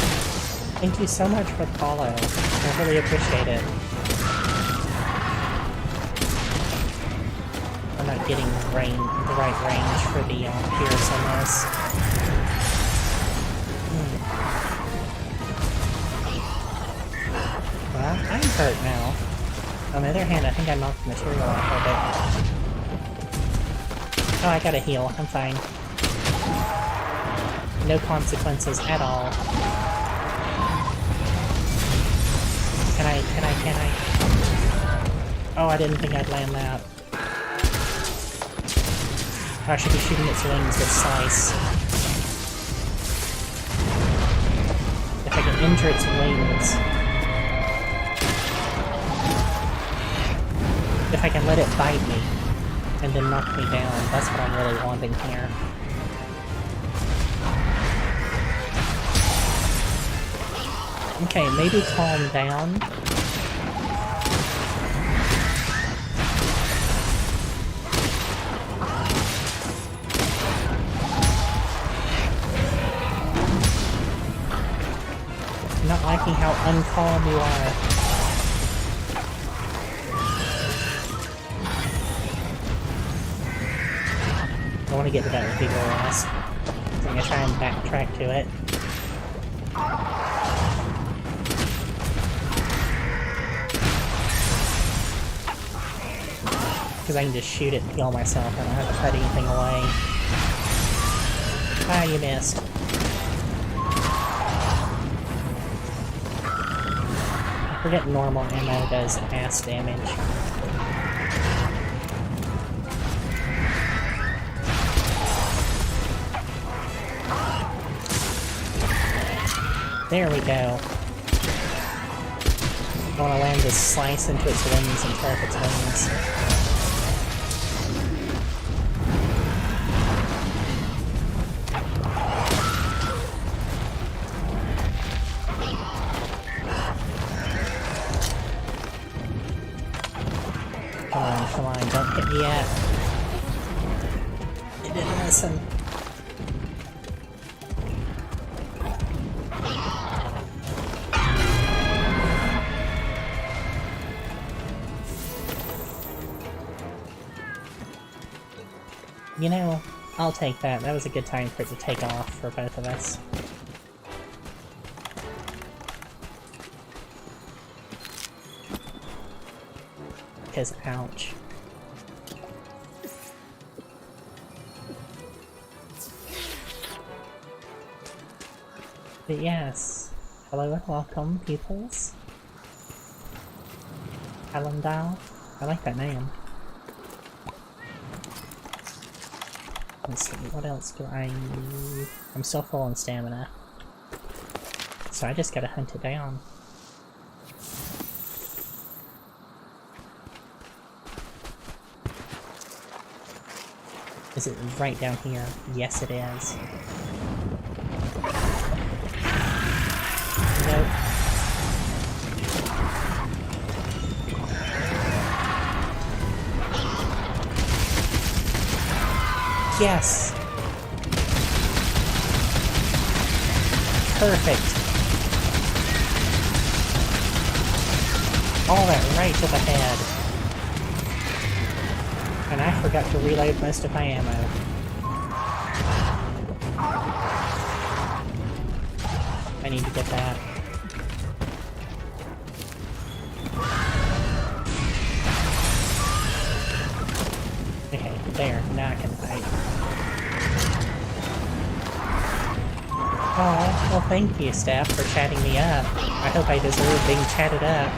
Speaker 1: Thank you so much for the follow. I really appreciate it. I'm not getting the right range for the pierce on this. Well, I'm hurt now. On the other hand, I think I knocked the material off of it. Oh, I gotta heal. I'm fine. No consequences at all. Can I? Oh, I didn't think I'd land that. I should be shooting its wings with Slice. If I can injure its wings. If I can let it bite me, and then knock me down, that's what I'm really wanting here. Okay, maybe calm down. I'm not liking how uncalm you are. I want to get to that with people last. So I'm gonna try and backtrack to it. Because I can just shoot it and heal myself and I don't have to put anything away. Ah, you missed. I forget normal ammo does ass damage. There we go. I want to land this Slice into its wings and tear up its wings. Come on, don't hit me yet. It didn't listen. You know, I'll take that. That was a good time for it to take off for both of us. Because, ouch. But yes, hello and welcome, peoples. Hallandal. I like that name. Let's see, what else do I need? I'm still full on stamina. So I just gotta hunt it down. Is it right down here? Yes, it is. Nope. Yes! Perfect! All that right to the head. And I forgot to reload most of my ammo. I need to get that. Okay, there. Now I can fight. Oh, well thank you, Steph, for chatting me up. I hope I deserve being chatted up.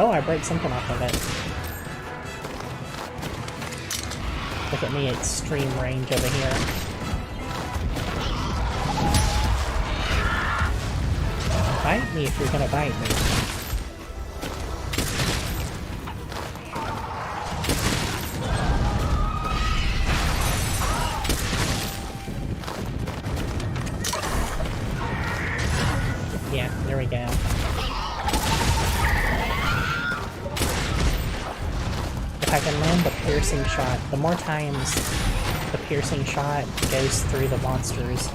Speaker 1: Oh, I broke something off of it. Look at me, extreme range over here. bite me if you're gonna bite me. Yeah, there we go. If I can land the piercing shot, the more times the piercing shot goes through the monster's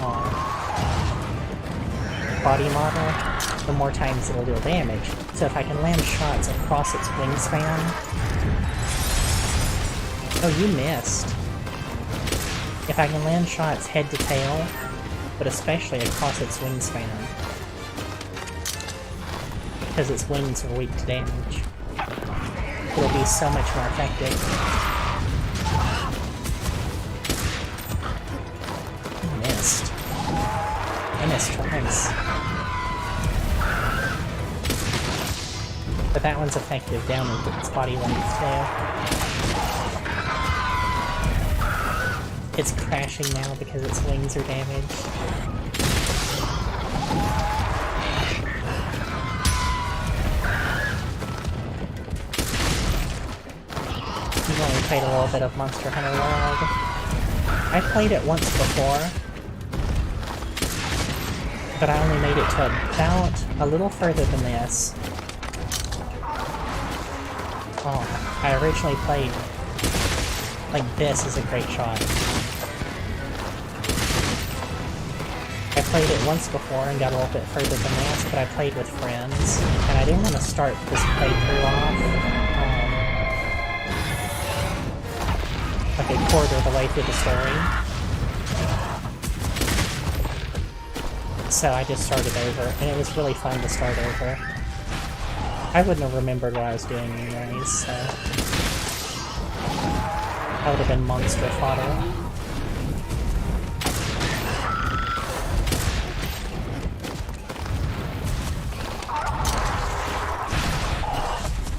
Speaker 1: body model, the more times it'll deal damage. So if I can land shots across its wingspan... Oh, you missed. If I can land shots head to tail, but especially across its wingspan, because its wings are weak to damage, it'll be so much more effective. I missed. I missed twice. But that one's effective down into its body length too. It's crashing now because its wings are damaged. You've only played a little bit of Monster Hunter World. I played it once before, but I only made it to about a little further than this. Oh, I originally played... Like, this is a great shot. I played it once before and got a little bit further than this, but I played with friends, and I didn't want to start this playthrough off like a quarter of the way through the story. So I just started over, and it was really fun to start over. I wouldn't have remembered what I was doing anyways, so... That would have been monster fodder.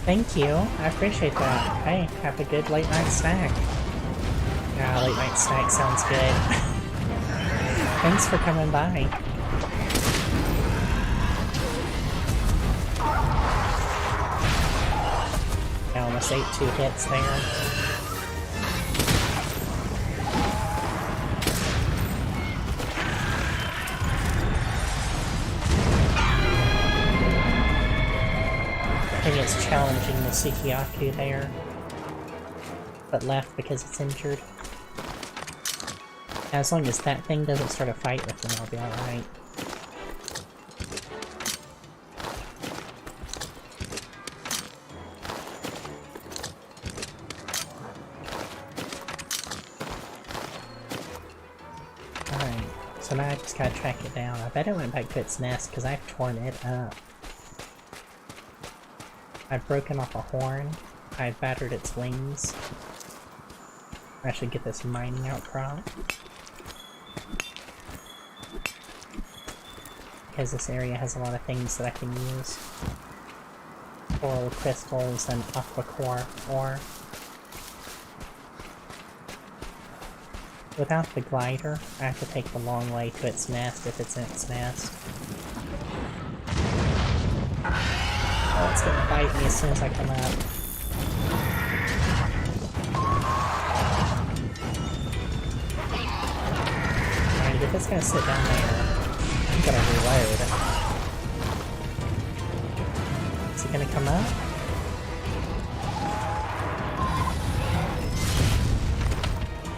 Speaker 1: Thank you, I appreciate that. Hey, have a good late night snack. Yeah, late night snack sounds good. Thanks for coming by. I almost ate 2 hits there. I think it's challenging the Sukiyaku there, but left because it's injured. As long as that thing doesn't start a fight with me, I'll be alright. Alright, so now I just gotta track it down. I bet it went back to its nest because I've torn it up. I've broken off a horn, I've battered its wings. I should get this mining outcrop. Because this area has a lot of things that I can use. Coral crystals and aqua core ore. Without the glider, I have to take the long way to its nest if it's in its nest. Oh, it's gonna bite me as soon as I come up. Alright, if it's gonna sit down there, I'm gonna reload. Is it gonna come up?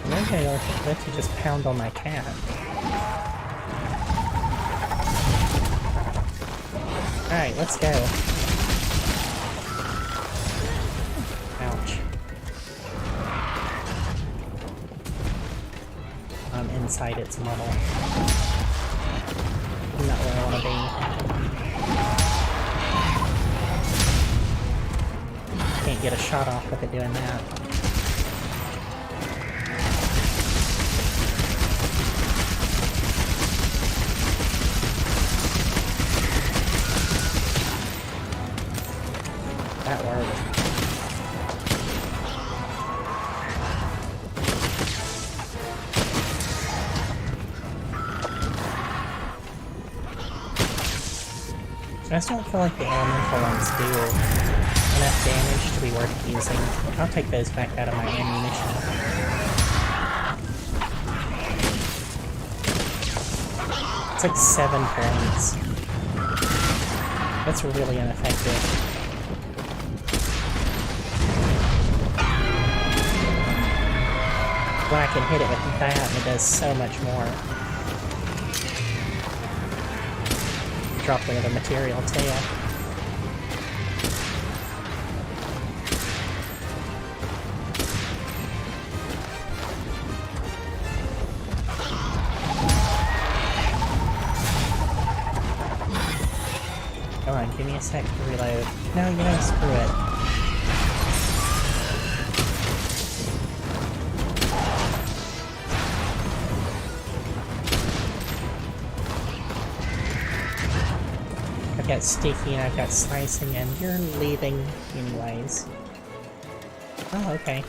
Speaker 1: I'm gonna let you just pound on my cat. Alright, let's go. Ouch. I'm inside its muddle. I'm not where I want to be. Can't get a shot off with it doing that. That worked. I just don't feel like the elemental ones do enough damage to be worth using. I'll take those back out of my ammunition. It's like 7 points. That's really ineffective. When I can hit it with that, it does so much more. Drop the other material too. Come on, give me a sec to reload. No, you know, screw it. I've got sticky and I've got slicing, and you're leaving anyways. Oh, okay.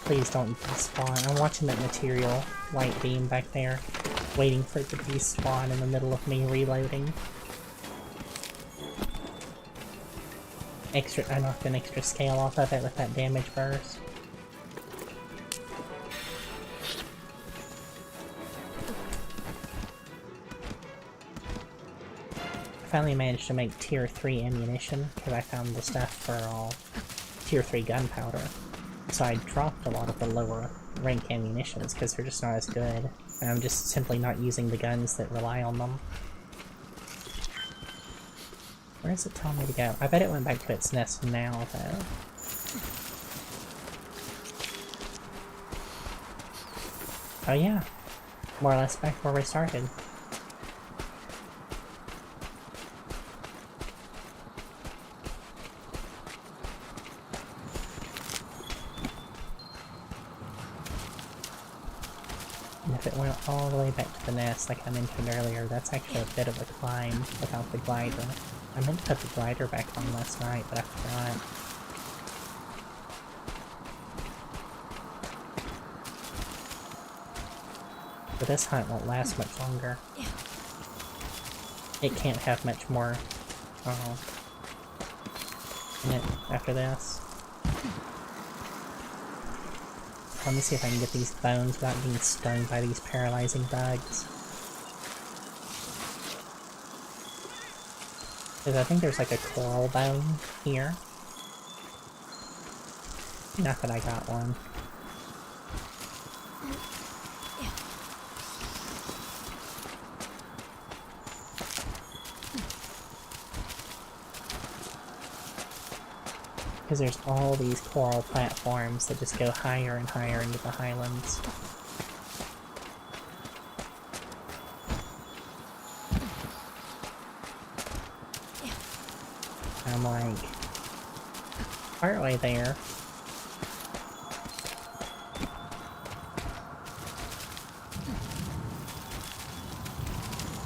Speaker 1: Please don't despawn. I'm watching that material light beam back there, waiting for it to despawn in the middle of me reloading. I knocked an extra scale off of it with that damage burst. Finally managed to make tier 3 ammunition, because I found the stuff for all tier 3 gunpowder. So I dropped a lot of the lower rank ammunitions, because they're just not as good. And I'm just simply not using the guns that rely on them. Where does it tell me to go? I bet it went back to its nest now, though. Oh yeah. More or less back where we started. If it went all the way back to the nest, like I mentioned earlier, that's actually a bit of a climb without the glider. I meant to put the glider back on last night, but I forgot. But this hunt won't last much longer. It can't have much more in it after this. Let me see if I can get these bones without being stung by these paralyzing bugs. Because I think there's like a coral bone here. Not that I got one. Because there's all these coral platforms that just go higher and higher into the highlands. I'm like partway there.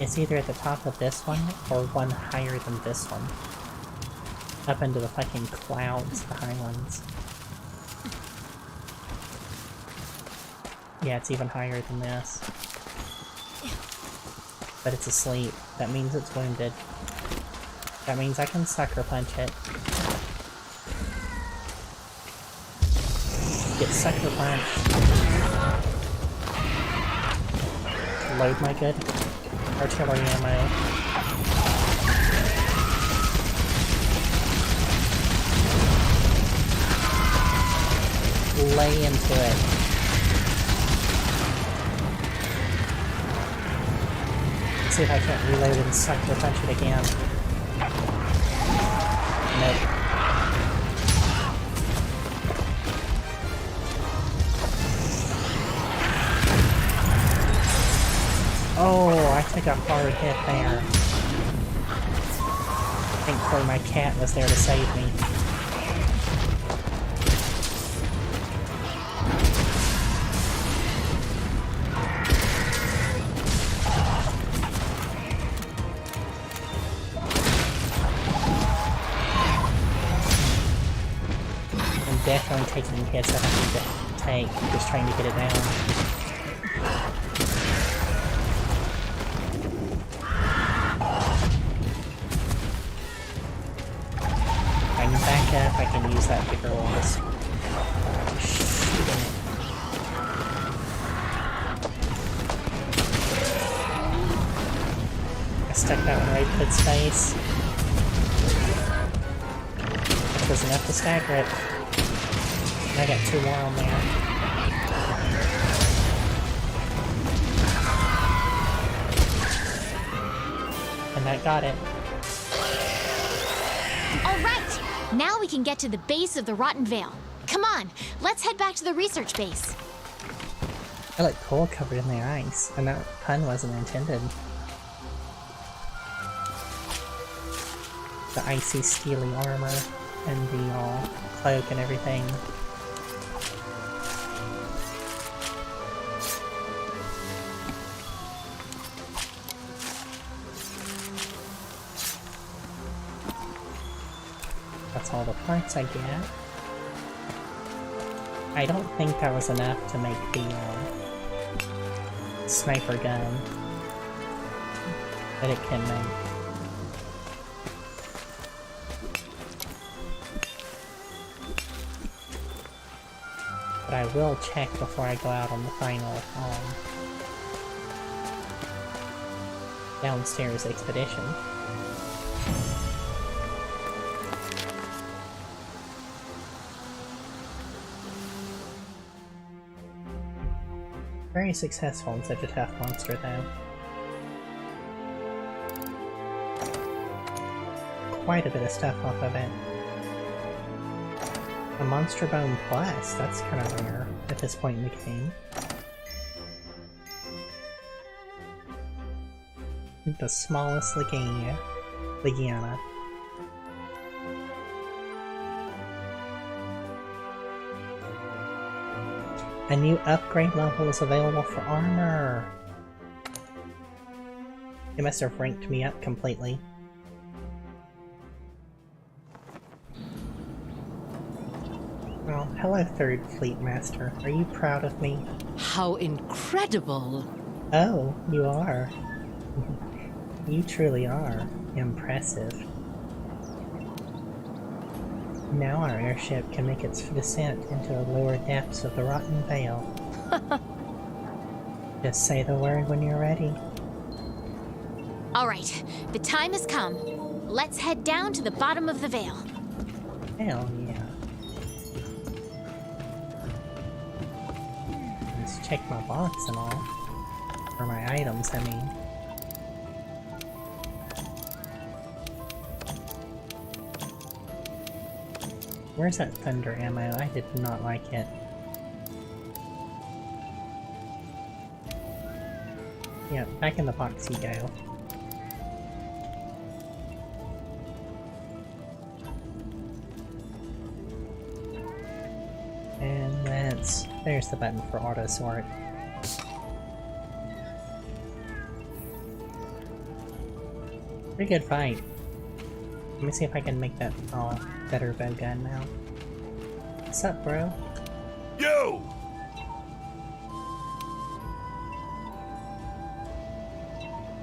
Speaker 1: It's either at the top of this one or one higher than this one. Up into the fucking clouds, the highlands. Yeah, it's even higher than this. But it's asleep. That means it's wounded. That means I can sucker punch it. Get sucker punched. Load my good artillery ammo. Lay into it. Let's see if I can't reload and sucker punch it again. Nope. Oh, I took a hard hit there. Thankfully my cat was there to save me. Definitely taking hits I don't need to take, just trying to get it down. use that bigger one. Just shooting it. I stuck that one right to its face. That was enough to stagger it. And I got 2 more on there. And that got it.
Speaker 2: All right, now we can get to the base of the Rotten Vale. Come on, let's head back to the research base.
Speaker 1: I look cool covered in the ice, and that pun wasn't intended. The icy, steely armor, and the cloak and everything. That's all the parts I get. I don't think that was enough to make the sniper gun that it can make. But I will check before I go out on the final downstairs expedition. Very successful in such a tough monster, though. Quite a bit of stuff off of it. A Monster Bone Plus, that's kind of rare at this point in the game. The smallest Legiana. A new upgrade level is available for armor! It must have ranked me up completely. Well, hello, Third Fleet Master. Are you proud of me?
Speaker 4: How incredible!
Speaker 1: Oh, you are. You truly are. Impressive. Now our airship can make its descent into the lower depths of the Rotten Vale. Just say the word when you're ready.
Speaker 2: All right, the time has come. Let's head down to the bottom of the Vale.
Speaker 1: Hell yeah. Let's check my box and all. Or my items, I mean. Where's that thunder ammo? I did not like it. Yeah, back in the box you go. And there's the button for auto sort. Pretty good fight. Let me see if I can make that better bow gun now. What's up, bro?
Speaker 3: Yo!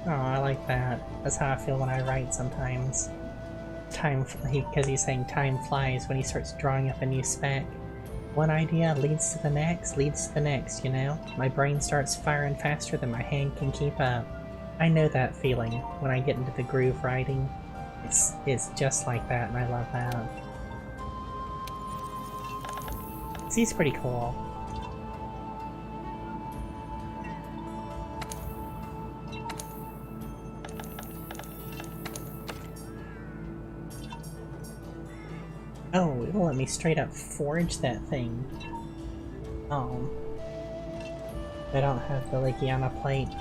Speaker 1: Oh, I like that. That's how I feel when I write sometimes. Because he's saying time flies when he starts drawing up a new spec. One idea leads to the next, you know? My brain starts firing faster than my hand can keep up. I know that feeling when I get into the groove writing. It's just like that, and I love that. He's pretty cool. Oh, it'll let me straight up forge that thing. Oh. I don't have the Legiana plate.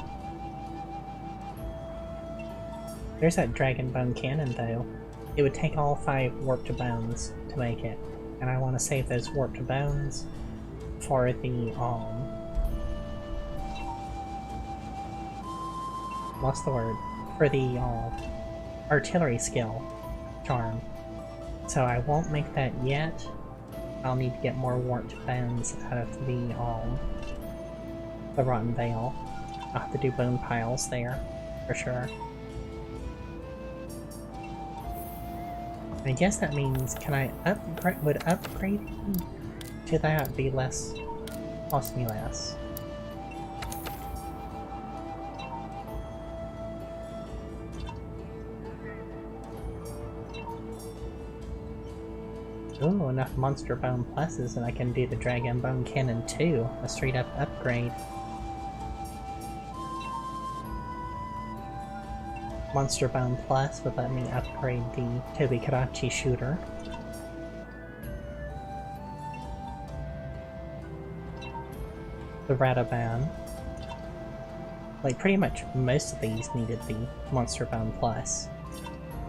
Speaker 1: There's that Dragon Bone Cannon, though. It would take all 5 warped bones to make it. And I want to save those warped bones for the, lost the word. For the, artillery skill charm. So I won't make that yet. I'll need to get more warped bones out of the Rotten Vale. I'll have to do bone piles there, for sure. I guess that means, can I upgrade, would upgrading to that be less, cost me less? Ooh, enough Monster Bone pluses and I can do the Dragon Bone Cannon too, a straight up upgrade. Monster Bone Plus would let me upgrade the Tobikarachi shooter. The Rataban. Like, pretty much most of these needed the Monster Bone Plus.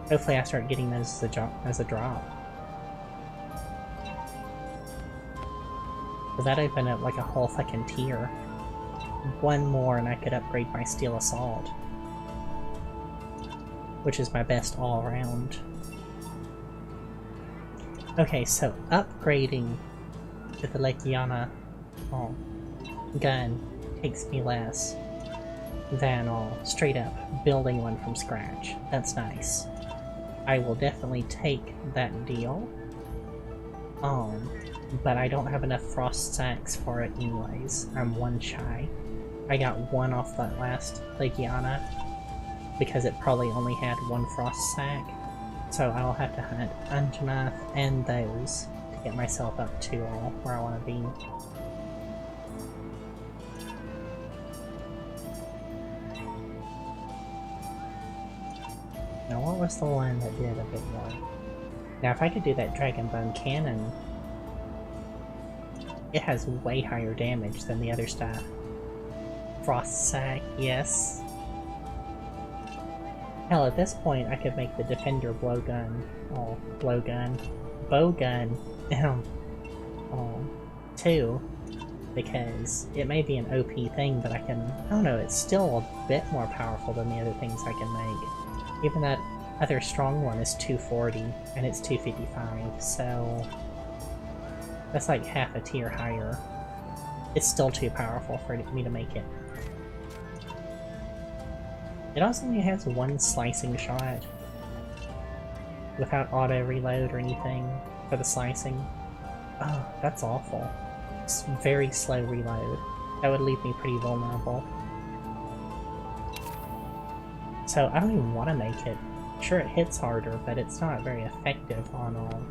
Speaker 1: Hopefully I start getting those as a drop. But that opened up like a whole fucking tier. One more and I could upgrade my Steel Assault. Which is my best all around. Okay, so upgrading to the Legiana gun takes me less than straight up building one from scratch. That's nice. I will definitely take that deal. But I don't have enough frost sacks for it anyways. I'm one shy. I got one off that last Legiana because it probably only had one frost sack. So I'll have to hunt Anjanath and those to get myself up to where I want to be. Now what was the one that did a bit more? Now if I could do that Dragon Bone Cannon, it has way higher damage than the other stuff. Frost Sack, yes. Hell, at this point I could make the Defender Bowgun, too, because it may be an OP thing, but I don't know, it's still a bit more powerful than the other things I can make. Even that other strong one is 240, and it's 255, so that's like half a tier higher. It's still too powerful for me to make it. It also only has one slicing shot, without auto reload or anything for the slicing. Oh, that's awful. It's very slow reload. That would leave me pretty vulnerable. So I don't even want to make it. Sure, it hits harder, but it's not very effective on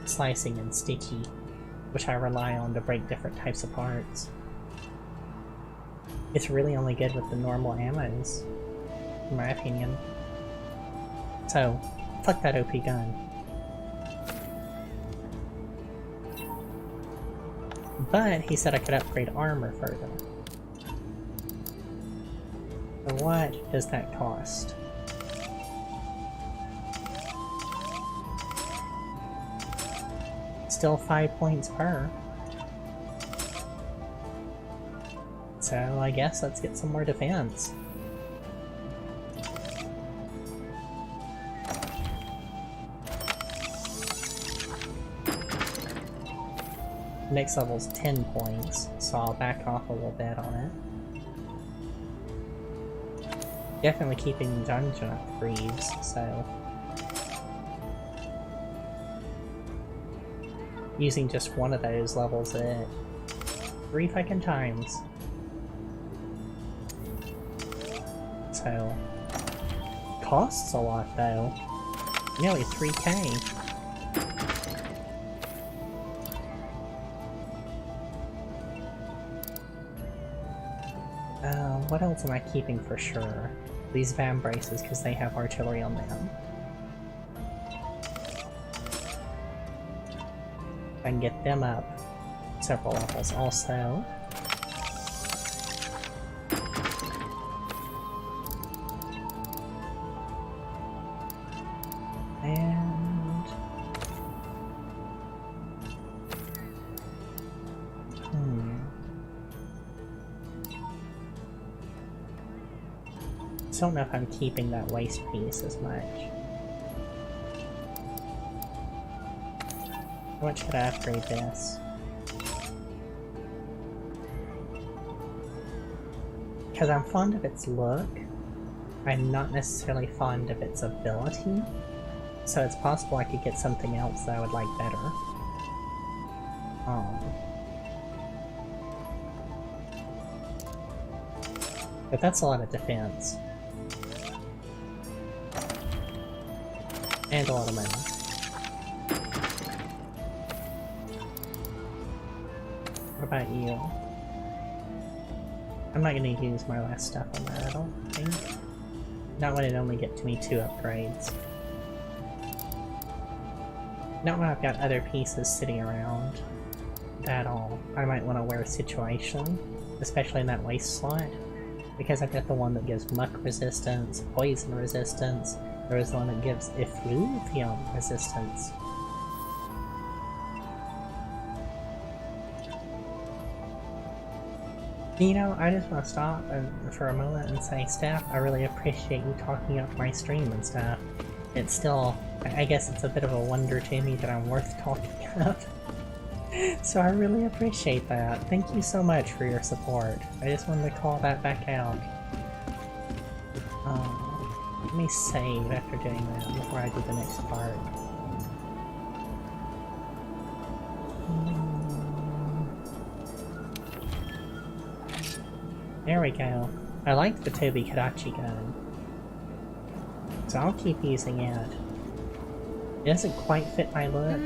Speaker 1: slicing and sticky, which I rely on to break different types of parts. It's really only good with the normal ammos, in my opinion. So, fuck that OP gun. But he said I could upgrade armor further. So what does that cost? Still 5 points per. So I guess let's get some more defense. Next level's 10 points, so I'll back off a little bit on it. Definitely keeping Dungeon Greaves, so using just one of those levels it 3 fucking times. So costs a lot though. Nearly 3k. What else am I keeping for sure? These Van Braces, because they have artillery on them. I can get them up several levels also. And... I don't know if I'm keeping that waist piece as much. How much should I upgrade this? Because I'm fond of its look, I'm not necessarily fond of its ability. So it's possible I could get something else that I would like better. But that's a lot of defense. And a lot of money. What about you? I'm not gonna use my last stuff on that, I don't think. Not when it only gets me 2 upgrades. Not when I've got other pieces sitting around at all. I might want to wear a situation, especially in that waste slot, because I've got the one that gives muck resistance, poison resistance, there is the one that gives effluvium resistance. You know, I just want to stop for a moment and say, Steph, I really appreciate you talking up my stream and stuff. It's still, I guess it's a bit of a wonder to me that I'm worth talking up. So I really appreciate that. Thank you so much for your support. I just wanted to call that back out. Let me save after doing that before I do the next part. There we go. I like the Toby Kadachi gun. So I'll keep using it. It doesn't quite fit my look.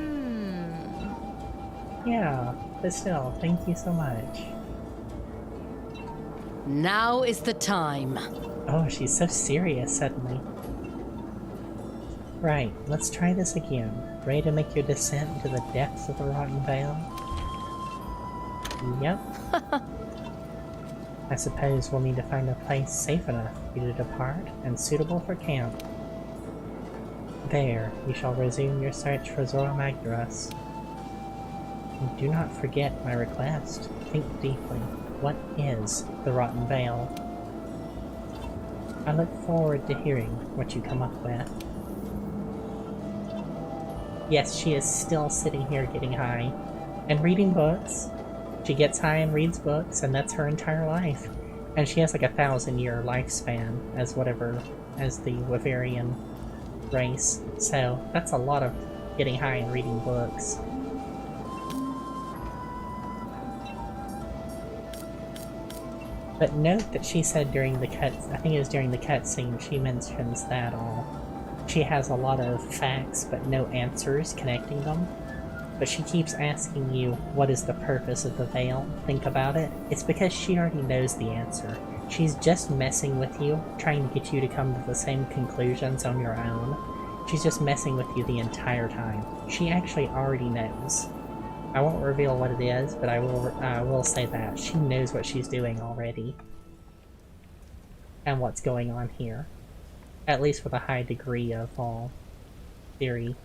Speaker 1: Yeah, but still, thank you so much.
Speaker 4: Now is the time.
Speaker 1: Oh, she's so serious suddenly. Right, let's try this again. Ready to make your descent into the depths of the Rotten Vale? Yep. I suppose we'll need to find a place safe enough for you to depart and suitable for camp. There, you shall resume your search for Zora Magdaros. And do not forget my request. Think deeply. What is the Rotten Vale? I look forward to hearing what you come up with. Yes, she is still sitting here getting high and reading books. She gets high and reads books, and that's her entire life. And she has like 1,000-year lifespan as the Waverian race. So that's a lot of getting high and reading books. But note that she said during the I think it was during the cutscene, she mentions that she has a lot of facts but no answers connecting them. But she keeps asking you, what is the purpose of the veil? Think about it. It's because she already knows the answer. She's just messing with you, trying to get you to come to the same conclusions on your own. She's just messing with you the entire time. She actually already knows. I won't reveal what it is, but I will say that. She knows what she's doing already. And what's going on here. At least with a high degree of theory.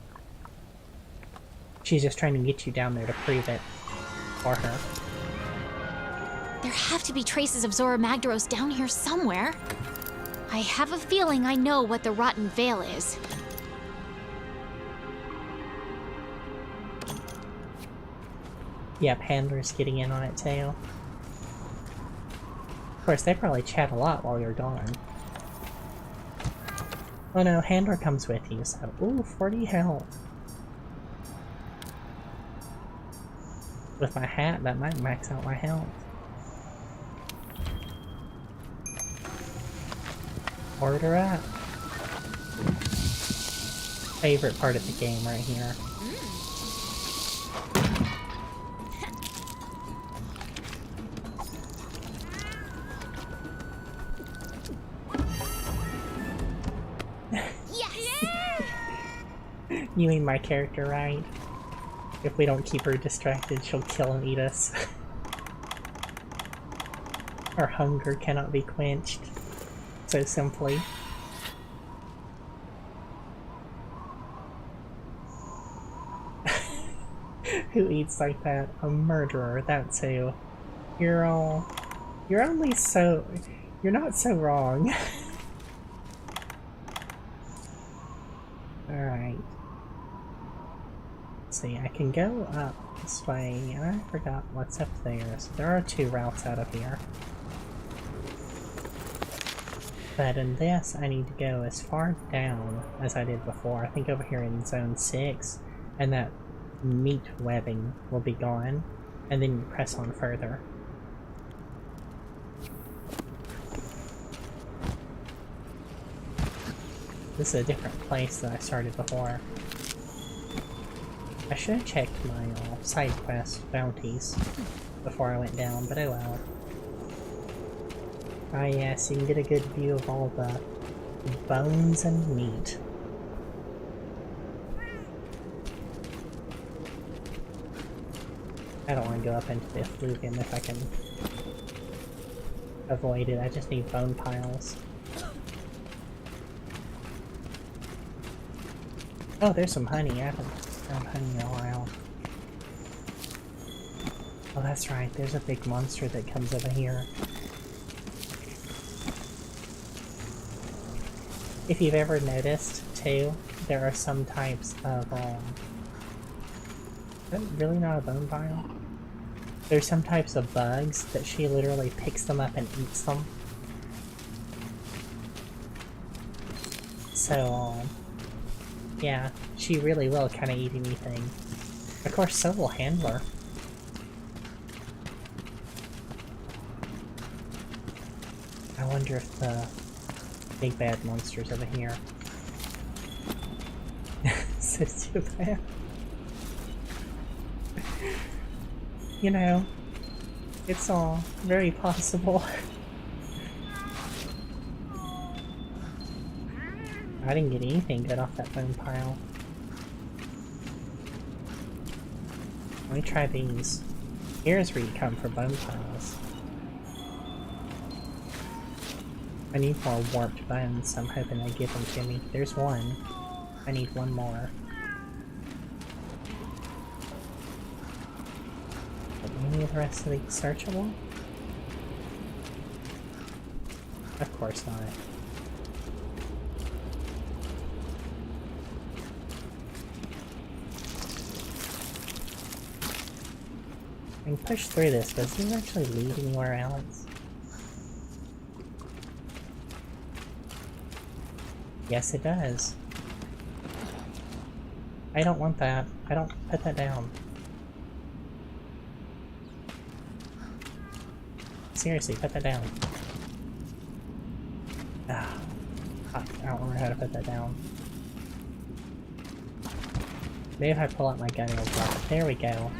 Speaker 1: She's just trying to get you down there to prove it for her.
Speaker 2: There have to be traces of Zora Magdaros down here somewhere. I have a feeling I know what the Rotten Vale is.
Speaker 1: Yep, Handler's getting in on it too. Of course, they probably chat a lot while you're gone. Oh no, Handler comes with you, so... Ooh, 40 health. With my hat, that might max out my health. Order up. Favorite part of the game right here. You mean my character, right? If we don't keep her distracted, she'll kill and eat us. Our hunger cannot be quenched. So simply. Who eats like that? A murderer, that's who. You're not so wrong. Alright. See, I can go up this way, and I forgot what's up there. So there are 2 routes out of here. But in this, I need to go as far down as I did before. I think over here in Zone 6, and that meat webbing will be gone, and then you press on further. This is a different place than I started before. I should have checked my side quest bounties before I went down, but oh well. Ah yes, you can get a good view of all the bones and meat. I don't want to go up into the effluvium if I can avoid it. I just need bone piles. Oh, there's some honey. I haven't found honey in a while. Oh, that's right. There's a big monster that comes over here. If you've ever noticed, too, there are some types of, is that really not a bone pile? There's some types of bugs that she literally picks them up and eats them. So, yeah, she really will kind of eat anything. Of course, so will Handler. I wonder if the big bad monster's over here. Sociopath. You know, it's all very possible. I didn't get anything good off that bone pile. Let me try these. Here's where you come for bone piles. I need more warped bones, so I'm hoping they give them to me. There's one. I need one more. Are any of the rest of these searchable? Of course not. I can push through this, but does this actually lead anywhere else? Yes, it does. I don't want that. I don't put that down. Seriously, put that down. Ah, I don't remember how to put that down. Maybe if I pull out my gun, it'll drop it. There we go.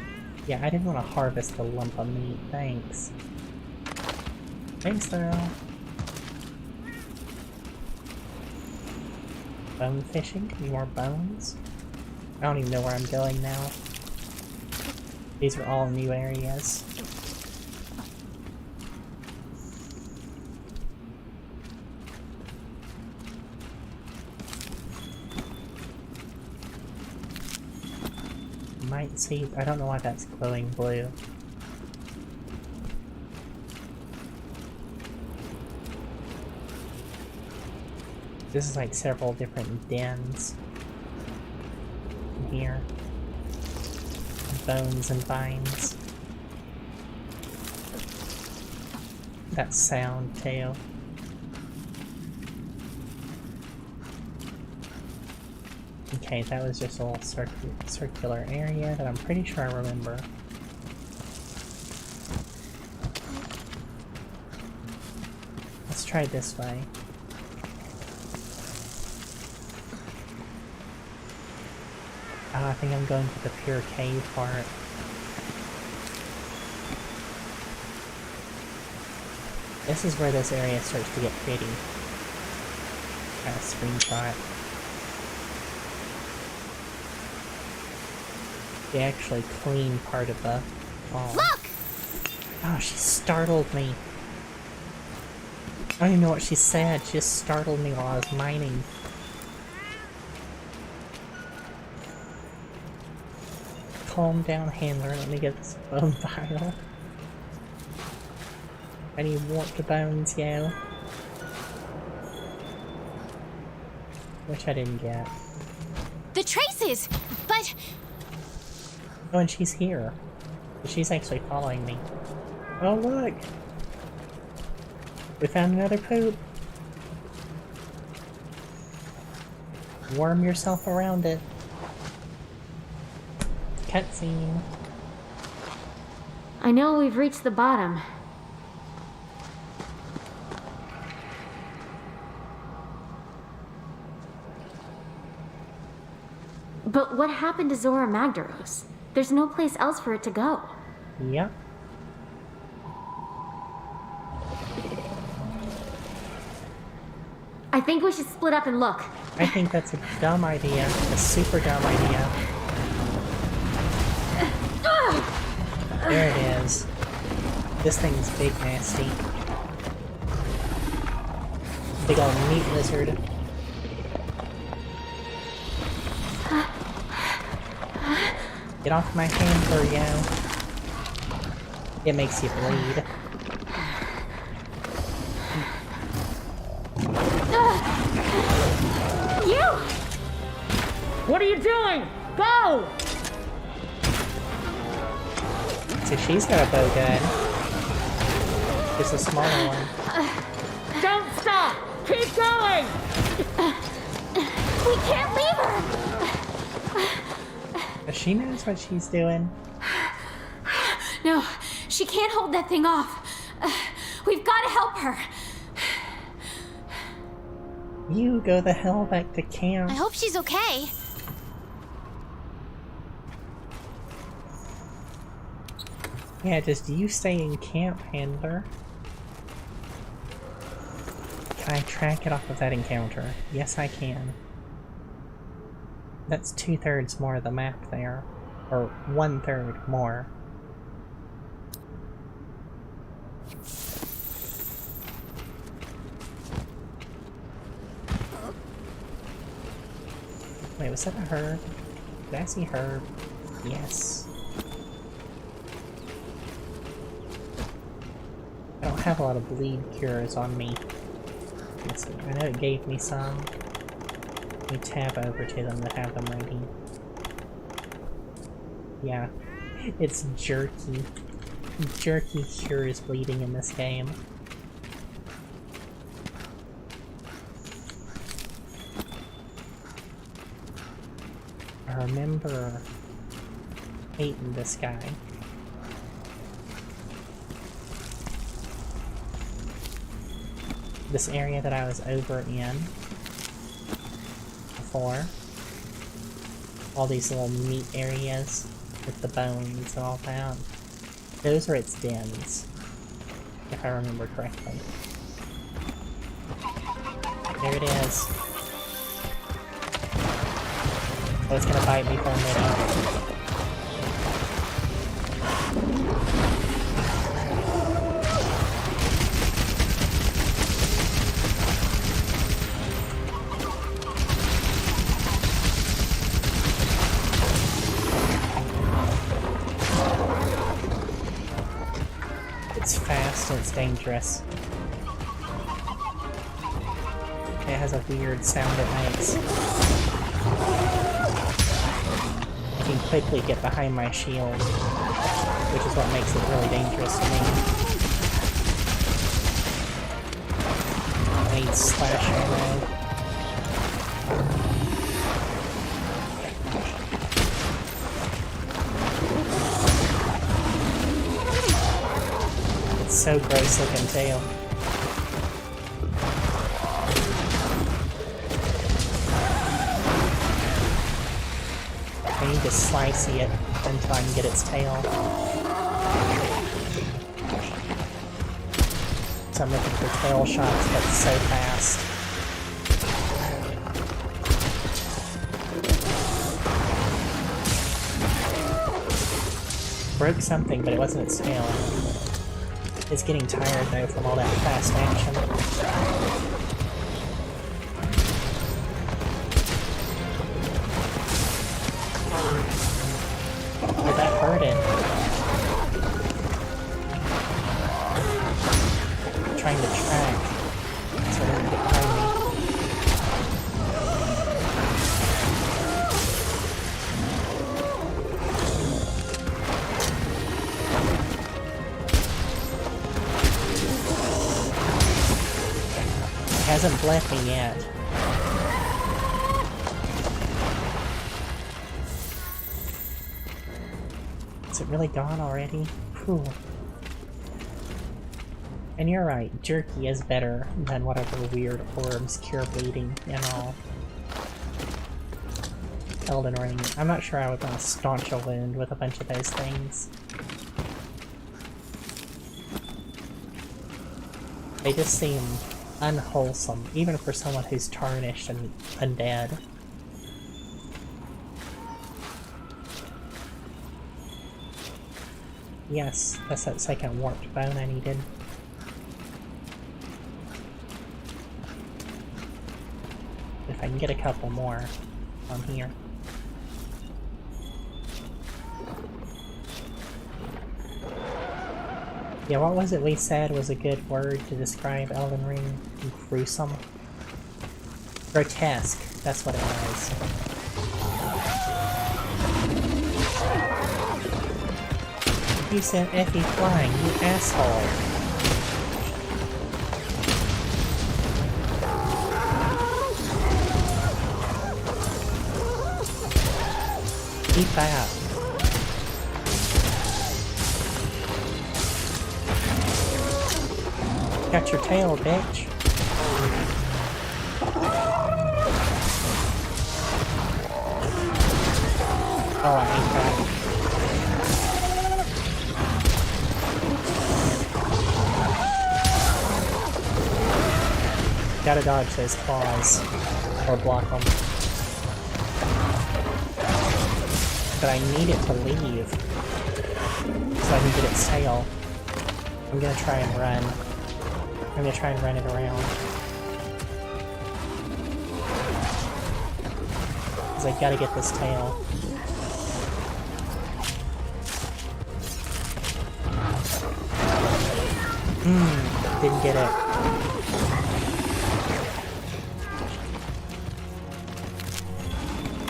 Speaker 1: Yeah, I didn't want to harvest the lump of meat. Thanks. Thanks, though. Bone fishing? Any more bones? I don't even know where I'm going now. These are all new areas. Might see. I don't know why that's glowing blue. This is like several different dens in here. Bones and vines. That sound too. Okay, that was just a little circular area that I'm pretty sure I remember. Let's try this way. I think I'm going to the pure cave part. This is where this area starts to get pretty. Got a screenshot. They actually clean part of the wall.
Speaker 2: Look!
Speaker 1: Oh, she startled me. I don't even know what she said. She just startled me while I was mining. Calm down, Handler. Let me get this bone pile. I need warped bones, yo. Which I didn't get.
Speaker 2: The traces! But...
Speaker 1: Oh, and she's here. She's actually following me. Oh, look! We found another poop! worm yourself around it. Cutscene.
Speaker 2: I know we've reached the bottom. But what happened to Zora Magdaros? There's no place else for it to go.
Speaker 1: Yep.
Speaker 2: I think we should split up and look.
Speaker 1: I think that's a dumb idea. A super dumb idea. There it is. This thing's big nasty. Big old meat lizard. Get off my hamburger, yo. It makes you bleed.
Speaker 2: You!
Speaker 5: What are you doing? Go!
Speaker 1: So she's got a bow gun. Just a smaller one.
Speaker 5: Don't stop! Keep going!
Speaker 2: We can't leave her!
Speaker 1: She knows what she's doing.
Speaker 2: No, she can't hold that thing off. We've got to help her.
Speaker 1: You go the hell back to camp.
Speaker 2: I hope she's okay.
Speaker 1: Yeah, just you stay in camp, handler. Can I track it off of that encounter? Yes, I can. That's 2/3 more of the map there. Or 1/3 more. Wait, was that a herb? Did I see herb? Yes. I don't have a lot of bleed cures on me. Let's see. I know it gave me some. Let me tab over to them to have them ready. Yeah. It's jerky. Jerky cures bleeding in this game. I remember hating this guy. This area that I was over in before. All these little meat areas with the bones and all that. Those are its dens, if I remember correctly. There it is. Oh, it's gonna bite me for a minute. It's fast and it's dangerous. It has a weird sound it makes. I can quickly get behind my shield, which is what makes it really dangerous to me. I need slash ammo. It's so gross looking too. I need to slice it until I can get its tail. So I'm looking for tail shots, but it's so fast. Broke something, but it wasn't its tail. It's getting tired though from all that fast action. Oh, that hurted. I'm trying to track so it doesn't get behind me. It hasn't bled me yet. it really gone already? Whew. And you're right, jerky is better than whatever weird orbs cure bleeding and all. Elden Ring. I'm not sure I would want to staunch a wound with a bunch of those things. They just seem unwholesome, even for someone who's tarnished and undead. Yes, that's that second warped bone I needed. If I can get a couple more on here. Yeah, what was it we said was a good word to describe Elden Ring? Gruesome? Grotesque, that's what it was. You said Effie flying, you asshole. Eat that. Got your tail, bitch. Oh, I hate that. Gotta dodge those claws. Or block them. But I need it to leave. So I can get its tail. I'm gonna try and run. I'm gonna try and run it around. Because I gotta get this tail. Didn't get it.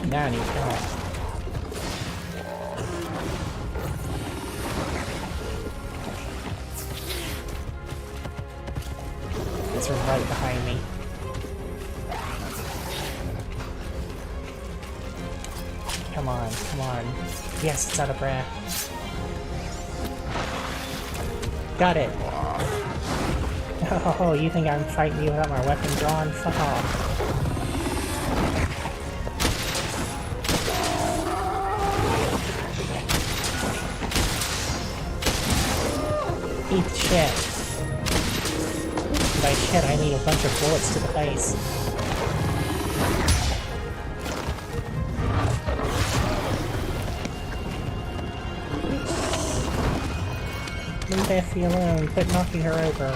Speaker 1: Now I need help. It's right behind me. Come on, come on. Yes, it's out of breath. Got it! Oh, you think I'm fighting you without my weapon drawn? Fuck off. Eat shit. By shit, I need a bunch of bullets to the face. Leave Effie alone, quit knocking her over.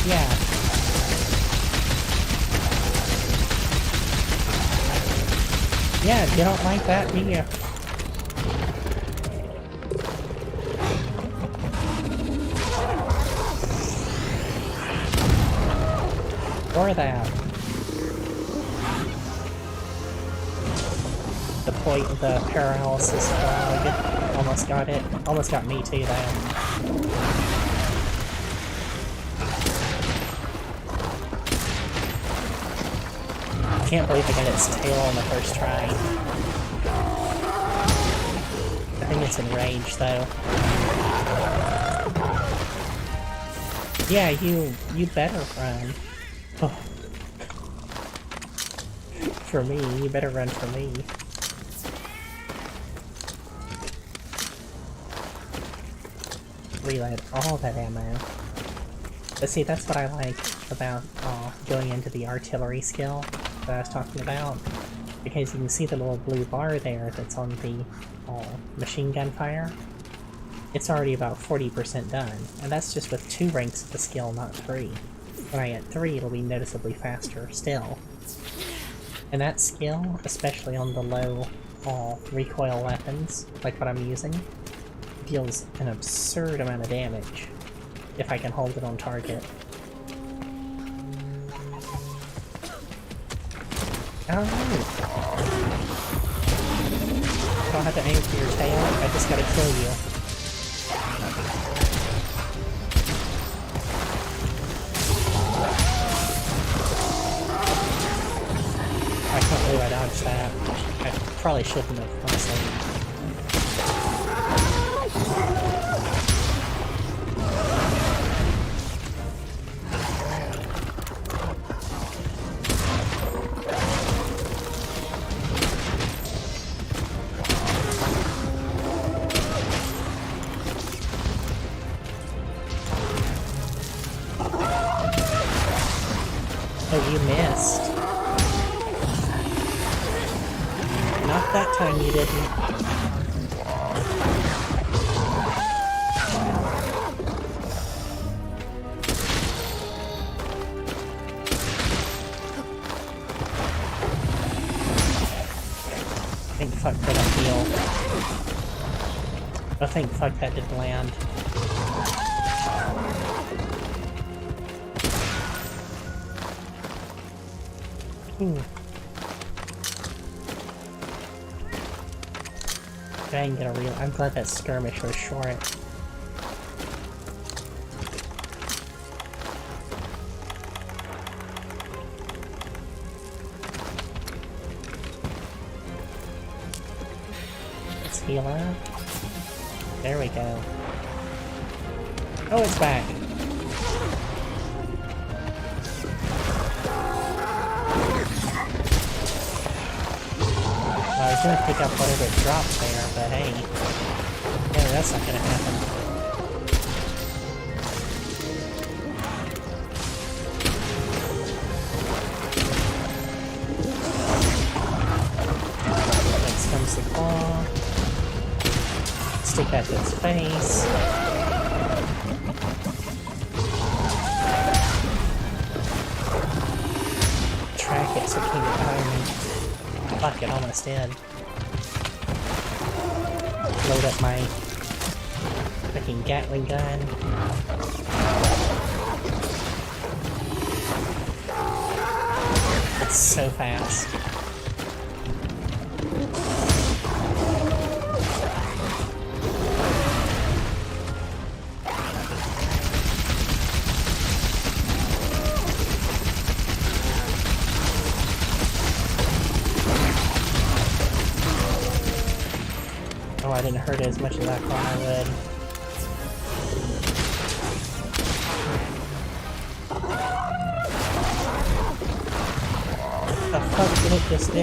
Speaker 1: Yeah. Yeah, you don't like that, do you? Or that. The paralysis dog. Almost got it. Almost got me too, though. Can't believe I got its tail on the first try. I think it's enraged, though. Yeah, you better run. Oh. For me, you better run for me. Reload all that ammo. But see, that's what I like about going into the artillery skill that I was talking about. Because you can see the little blue bar there that's on the machine gun fire. It's already about 40% done, and that's just with 2 ranks of the skill, not 3. When I get 3, it'll be noticeably faster still. And that skill, especially on the low recoil weapons, like what I'm using, deals an absurd amount of damage if I can hold it on target. Alright. I don't have to aim for your tail, I just gotta kill you. I Ooh, I dodged that. I probably shouldn't have, honestly. Oh, you missed. Not that time you didn't. I think fuck for that heal. I think fuck that didn't land. Dang, get a real. I'm glad that skirmish was short. Let's heal up. There we go. Oh, it's back. I was gonna pick up whatever it dropped there, but hey. Yeah, that's not gonna happen. Next comes the claw. Stick that to its face. Track it so it can't get behind me. Fuck, it almost did. Load up my freaking Gatling gun. It's so fast. Oh, I didn't hurt it as much as I thought I would. The fuck did it just do?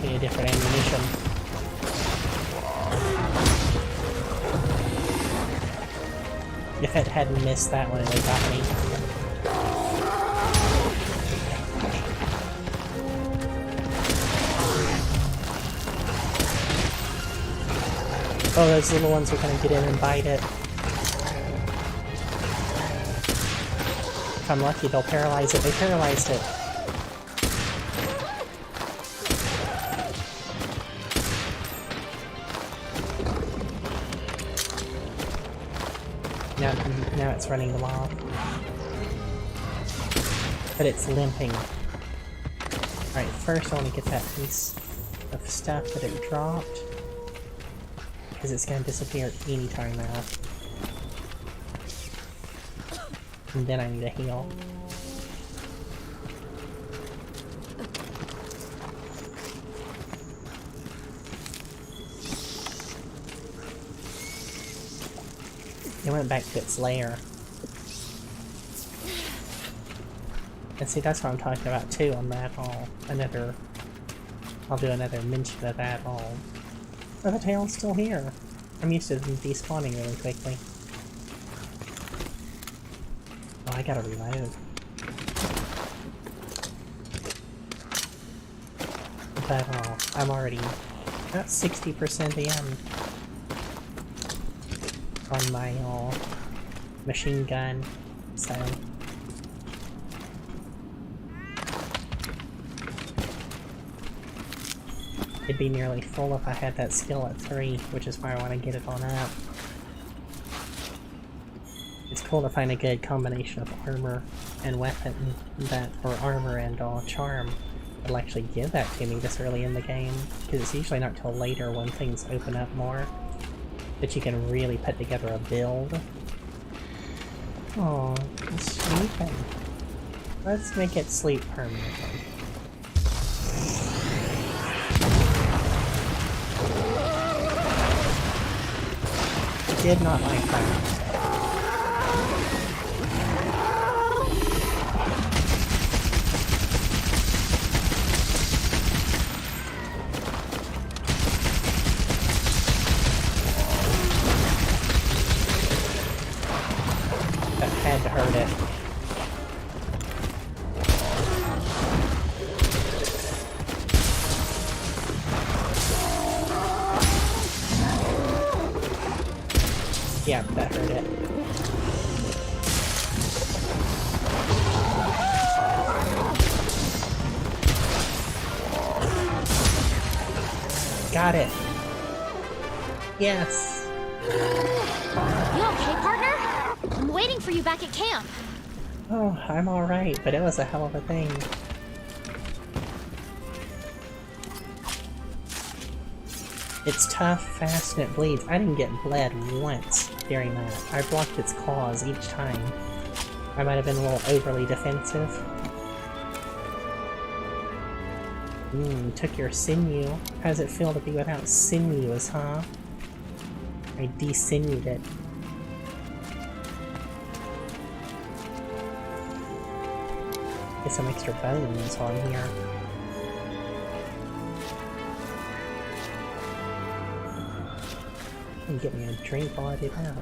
Speaker 1: Need a different ammunition. If it hadn't missed that one, it would have got me. Oh, those little ones are gonna get in and bite it. If I'm lucky, they'll paralyze it. They paralyzed it. Now it's running them off. But it's limping. Alright, first I want to get that piece of stuff that it dropped. Because it's going to disappear anytime now. And then I need a heal. It went back to its lair. And see, that's what I'm talking about too on that all. I'll do another mention of that all. Oh, the tail's still here. I'm used to them despawning really quickly. Oh, I gotta reload. But I'm already about 60% in on my machine gun, so it'd be nearly full if I had that skill at 3, which is why I want to get it on up. It's cool to find a good combination of armor and weapon or armor and charm that'll actually give that to me this early in the game, because it's usually not till later when things open up more. that you can really put together a build. Oh, it's sleeping. Let's make it sleep permanently. Did not like that. That had to hurt it. Yeah, that hurt it. Got it. Yes.
Speaker 2: You okay, partner? I'm waiting for you back at camp.
Speaker 1: Oh, I'm alright, but it was a hell of a thing. It's tough, fast, and it bleeds. I didn't get bled once during that. I blocked its claws each time. I might have been a little overly defensive. Took your sinew. How does it feel to be without sinews, huh? I de-sinewed it. Get some extra bones on here. And get me a drink while I do that.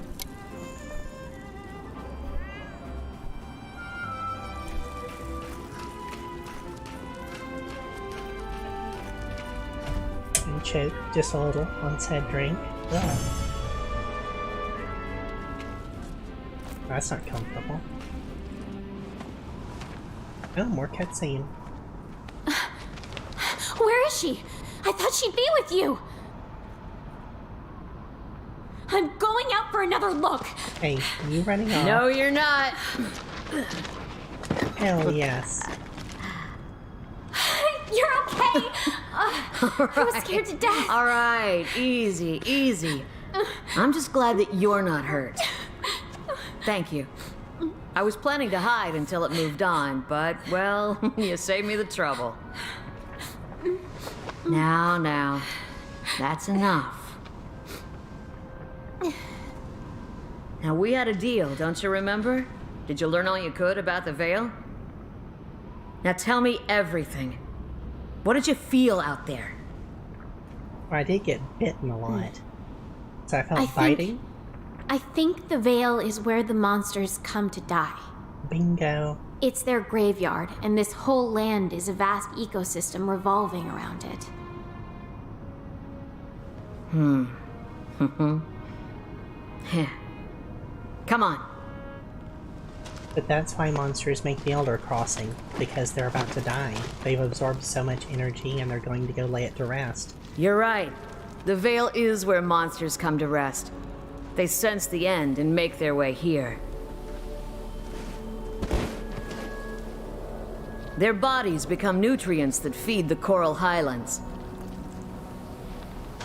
Speaker 1: And choke just a little on said drink. Ugh. That's not comfortable. Oh, more cutscene.
Speaker 2: Where is she? I thought she'd be with you. I'm going out for another look.
Speaker 1: Hey, you running off?
Speaker 5: No, you're not.
Speaker 1: Hell yes.
Speaker 2: You're okay. I was scared to death.
Speaker 5: All right, easy, easy. I'm just glad that you're not hurt. Thank you. I was planning to hide until it moved on, but, well, you saved me the trouble. Now, that's enough. Now, we had a deal, don't you remember? Did you learn all you could about the Veil? Now tell me everything. What did you feel out there?
Speaker 1: Well, I did get bitten a lot. So I felt biting.
Speaker 2: I think the Veil is where the monsters come to die.
Speaker 1: Bingo.
Speaker 2: It's their graveyard, and this whole land is a vast ecosystem revolving around it.
Speaker 5: Come on.
Speaker 1: But that's why monsters make the Elder Crossing, because they're about to die. They've absorbed so much energy and they're going to go lay it to rest.
Speaker 5: You're right. The Veil is where monsters come to rest. They sense the end and make their way here. Their bodies become nutrients that feed the coral highlands.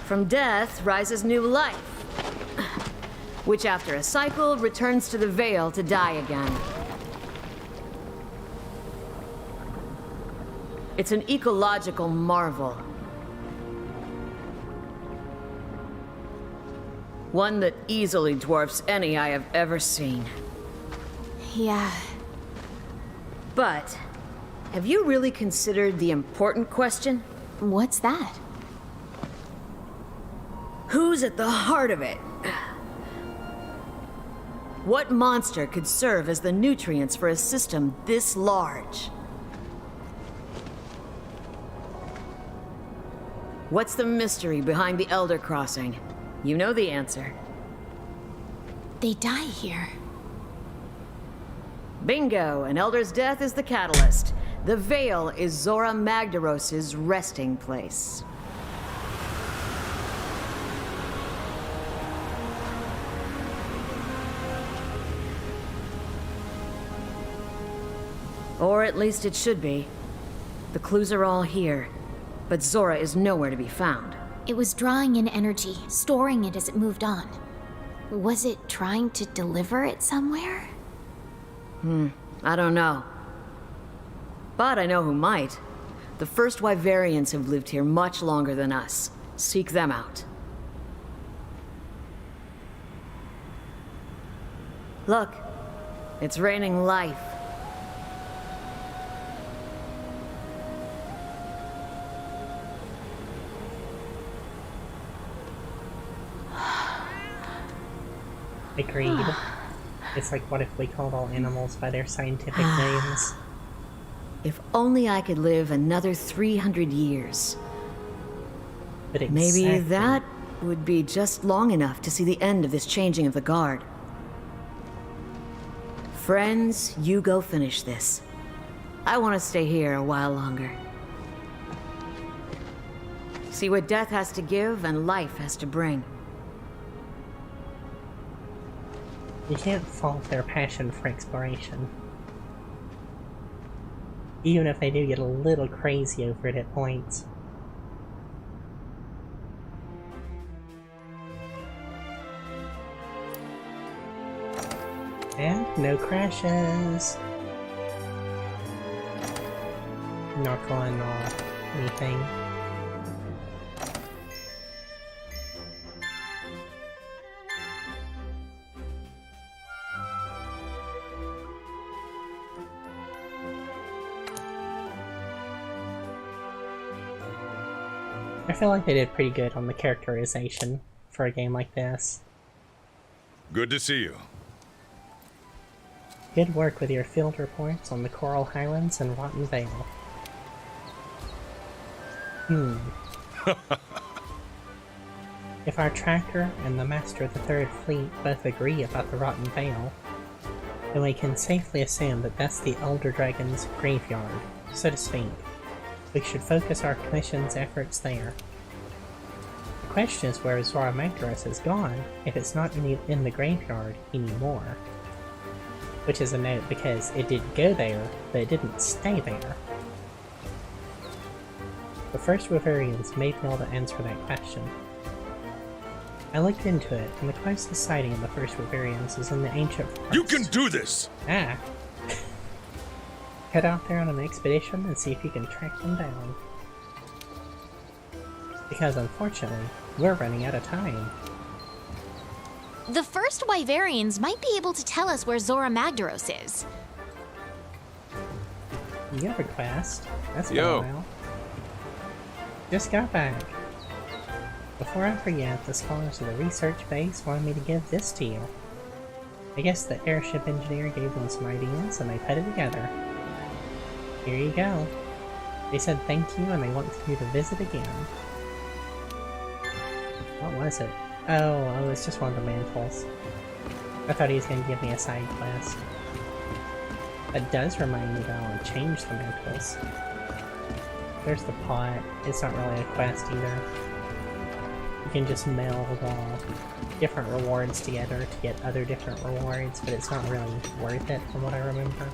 Speaker 5: From death rises new life, which after a cycle returns to the Veil to die again. It's an ecological marvel. One that easily dwarfs any I have ever seen.
Speaker 2: Yeah.
Speaker 5: But, have you really considered the important question?
Speaker 2: What's that?
Speaker 5: Who's at the heart of it? What monster could serve as the nutrients for a system this large? What's the mystery behind the Elder Crossing? You know the answer.
Speaker 2: They die here.
Speaker 5: Bingo! An Elder's death is the catalyst. The Veil is Zora Magdaros's resting place. Or at least it should be. The clues are all here, but Zora is nowhere to be found.
Speaker 2: It was drawing in energy, storing it as it moved on. Was it trying to deliver it somewhere?
Speaker 5: I don't know. But I know who might. The first Wyverians have lived here much longer than us. Seek them out. Look, it's raining life.
Speaker 1: Agreed. It's like, what if we called all animals by their scientific names?
Speaker 5: If only I could live another 300 years.
Speaker 1: But
Speaker 5: Maybe
Speaker 1: exactly.
Speaker 5: that would be just long enough to see the end of this changing of the guard. Friends, you go finish this. I want to stay here a while longer. See what death has to give and life has to bring.
Speaker 1: You can't fault their passion for exploration. Even if they do get a little crazy over it at points. And no crashes. Not going off anything. I feel like they did pretty good on the characterization for a game like this.
Speaker 3: Good to see you.
Speaker 1: Good work with your field reports on the Coral Highlands and Rotten Vale. If our tracker and the Master of the Third Fleet both agree about the Rotten Vale, then we can safely assume that that's the Elder Dragon's graveyard, so to speak. We should focus our Commission's efforts there. The question is where Zora Magdaros has gone, if it's not in the graveyard anymore. Which is a note because it did go there, but it didn't stay there. The first Wyverians may be able to answer that question. I looked into it, and the closest sighting of the first Wyverians is in the ancient forest.
Speaker 3: You can do this!
Speaker 1: Ah! Head out there on an expedition and see if you can track them down. Because unfortunately, we're running out of time.
Speaker 2: The first Wyverians might be able to tell us where Zora Magdaros is.
Speaker 1: You have a quest. That's been
Speaker 3: Yo.
Speaker 1: a while. Just got back. Before I forget, the scholars of the research base wanted me to give this to you. I guess the airship engineer gave them some ideas and they put it together. Here you go. They said thank you and they want you to visit again. What was it? Oh, it's just one of the mantles. I thought he was going to give me a side quest. That does remind me that I want to change the mantles. There's the pot. It's not really a quest either. You can just meld different rewards together to get other different rewards, but it's not really worth it from what I remember.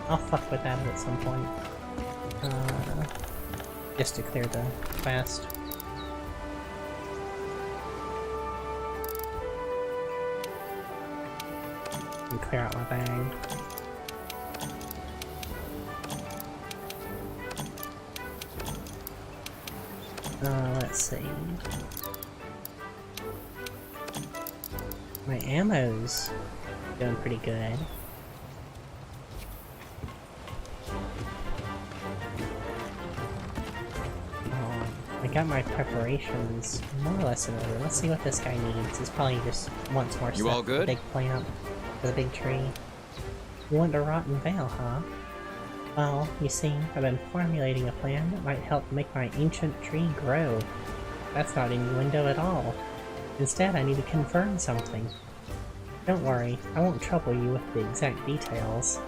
Speaker 1: I'll fuck with that at some point. Just to clear the quest. And clear out my bag. Let's see. My ammo's doing pretty good. I got my preparations more or less in order. Let's see what this guy needs. He's probably just wants more stuff
Speaker 6: all
Speaker 1: for the
Speaker 6: good?
Speaker 1: big plant, for the big tree. You want a Rotten Vale, huh? Well, you see, I've been formulating a plan that might help make my ancient tree grow. That's not innuendo at all. Instead, I need to confirm something. Don't worry, I won't trouble you with the exact details.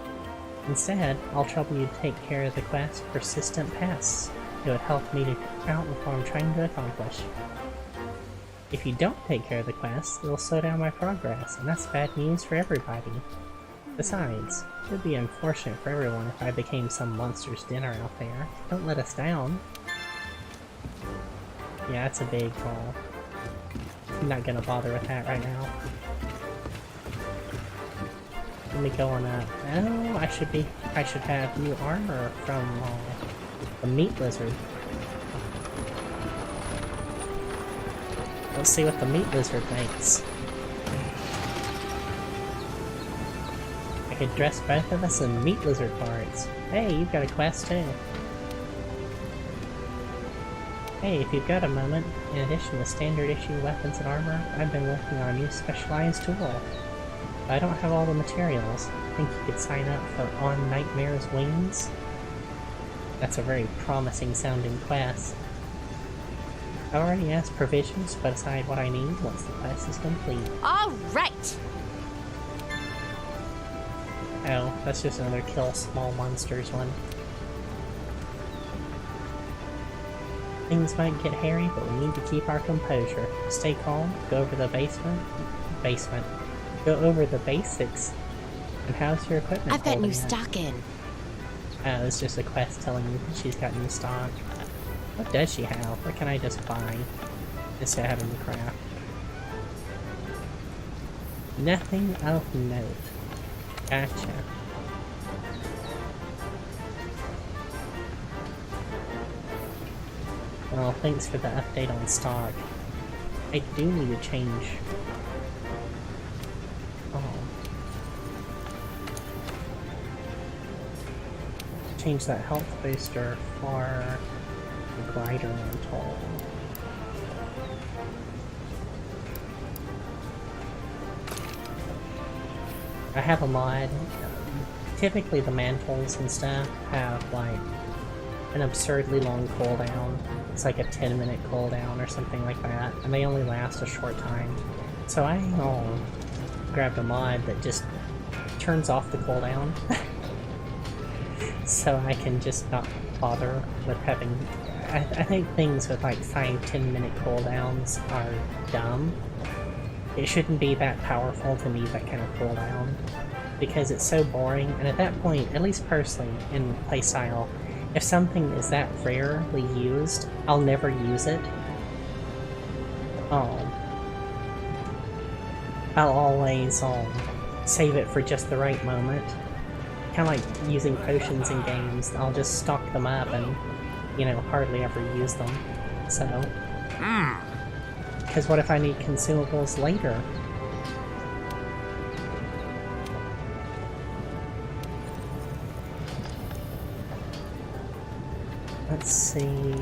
Speaker 1: Instead, I'll trouble you to take care of the quest Persistent Pests. It would help me to out with what I'm trying to accomplish. If you don't take care of the quest, it'll slow down my progress, and that's bad news for everybody. Besides, it would be unfortunate for everyone if I became some monster's dinner out there. Don't let us down. Yeah, it's a big hole. I'm not gonna bother with that right now. Let me go on up. Oh, I should have new armor from the meat lizard. Let's see what the meat lizard makes. I could dress both of us in meat lizard parts. Hey, you've got a quest too. Hey, if you've got a moment, in addition to standard issue weapons and armor, I've been working on a new specialized tool. I don't have all the materials. Think you could sign up for On Nightmare's Wings? That's a very promising sounding quest. I already asked provisions to put aside what I need once the quest is complete.
Speaker 2: All right.
Speaker 1: Oh, that's just another kill small monsters one. Things might get hairy, but we need to keep our composure. Stay calm, go over the basement. Go over the basics. And how's your equipment?
Speaker 2: I've got new
Speaker 1: up?
Speaker 2: stock in.
Speaker 1: Oh, it's just a quest telling you that she's got new stock. What does she have? What can I just buy? Instead of having to craft. Nothing of note. Gotcha. Well, thanks for the update on stock. I do need to change. Change that health booster for the glider mantle. I have a mod. Typically the mantles and stuff have like an absurdly long cooldown. It's like a 10-minute cooldown or something like that, and they only last a short time. So I grabbed a mod that just turns off the cooldown. So I can just not bother with having... I think things with like 5-10 minute cooldowns are dumb. It shouldn't be that powerful to need that kind of cooldown, because it's so boring, and at that point, at least personally, in playstyle, if something is that rarely used, I'll never use it. I'll always save it for just the right moment. Kind of like using potions in games. I'll just stock them up and, you know, hardly ever use them. So... Because what if I need consumables later? Let's see...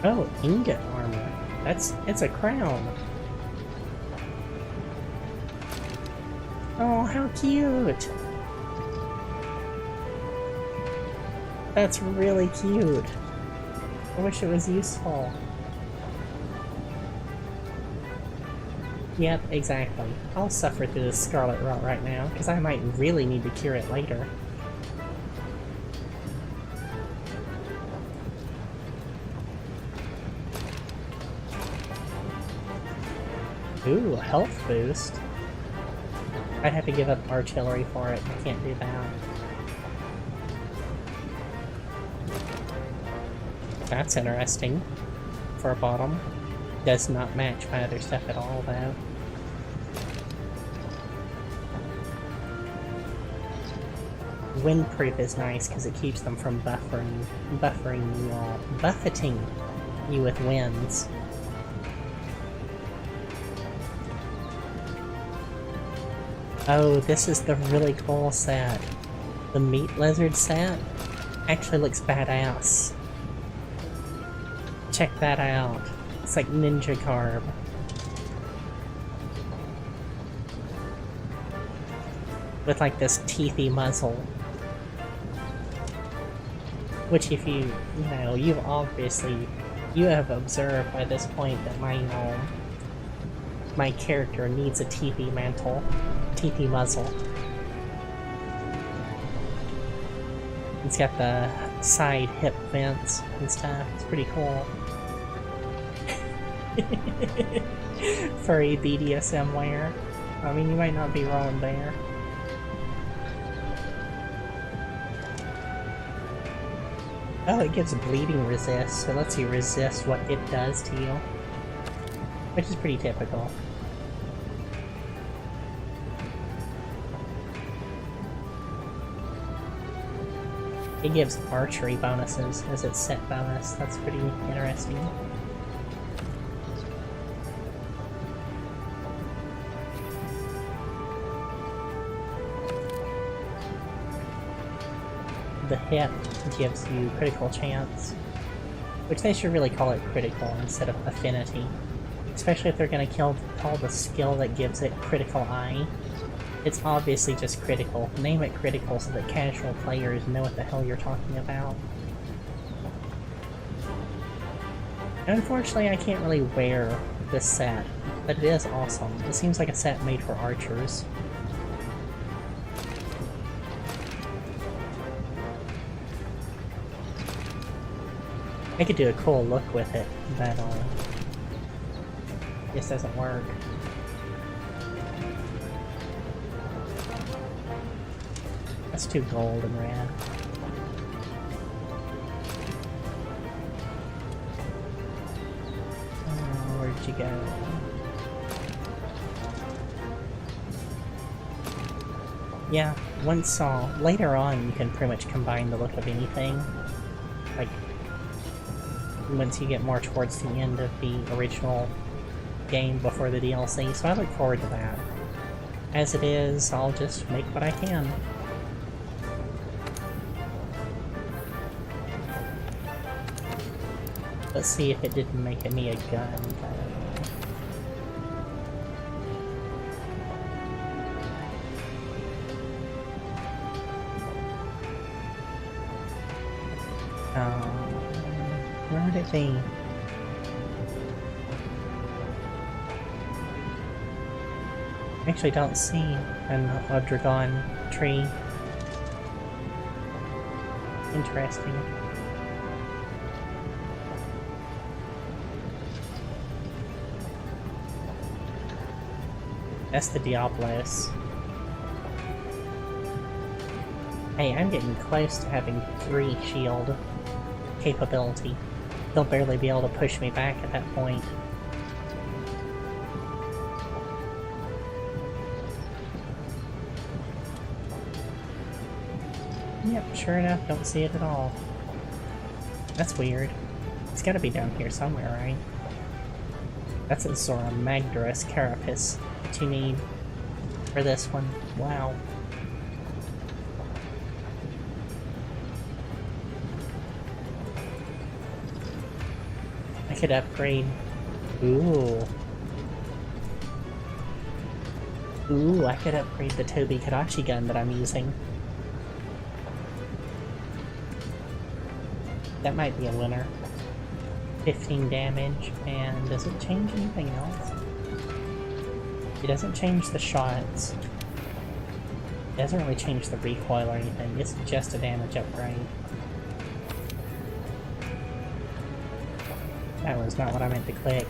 Speaker 1: Oh, ingot armor. It's a crown. Oh, how cute! That's really cute. I wish it was useful. Yep, exactly. I'll suffer through this scarlet rot right now, because I might really need to cure it later. Ooh, a health boost. I'd have to give up artillery for it. I can't do that. That's interesting. For a bottom. Does not match my other stuff at all, though. Windproof is nice because it keeps them from buffeting you all. Buffeting you with winds. Oh, this is the really cool set. The meat lizard set actually looks badass. Check that out. It's like ninja carb. With like this teethy muzzle. Which if you know, you have observed by this point that my character needs a teethy muzzle. It's got the side hip vents and stuff. It's pretty cool. Furry BDSM wear. I mean, you might not be wrong there. Oh, it gives bleeding resist, so it lets you resist what it does to you. Which is pretty typical. It gives archery bonuses as its set bonus. That's pretty interesting. The hit gives you critical chance, which they should really call it critical instead of affinity, especially if they're going to call the skill that gives it critical eye. It's obviously just critical. Name it critical so that casual players know what the hell you're talking about. Unfortunately, I can't really wear this set, but it is awesome. It seems like a set made for archers. I could do a cool look with it, but this doesn't work. That's too gold and red. Oh, where'd you go? Yeah, later on you can pretty much combine the look of anything. Like, once you get more towards the end of the original game before the DLC, so I look forward to that. As it is, I'll just make what I can. Let's see if it didn't make me a gun. Where would it be? I actually don't see a dragon tree. Interesting. That's the Diablos. Hey, I'm getting close to having 3 shield capability. They'll barely be able to push me back at that point. Yep, sure enough, don't see it at all. That's weird. It's gotta be down here somewhere, right? That's a Zora Magdaros carapace that you need for this one. Wow. I could upgrade. Ooh. Ooh, I could upgrade the Toby Kadachi gun that I'm using. That might be a winner. 15 damage, and does it change anything else? It doesn't change the shots. It doesn't really change the recoil or anything, it's just a damage upgrade. That was not what I meant to click.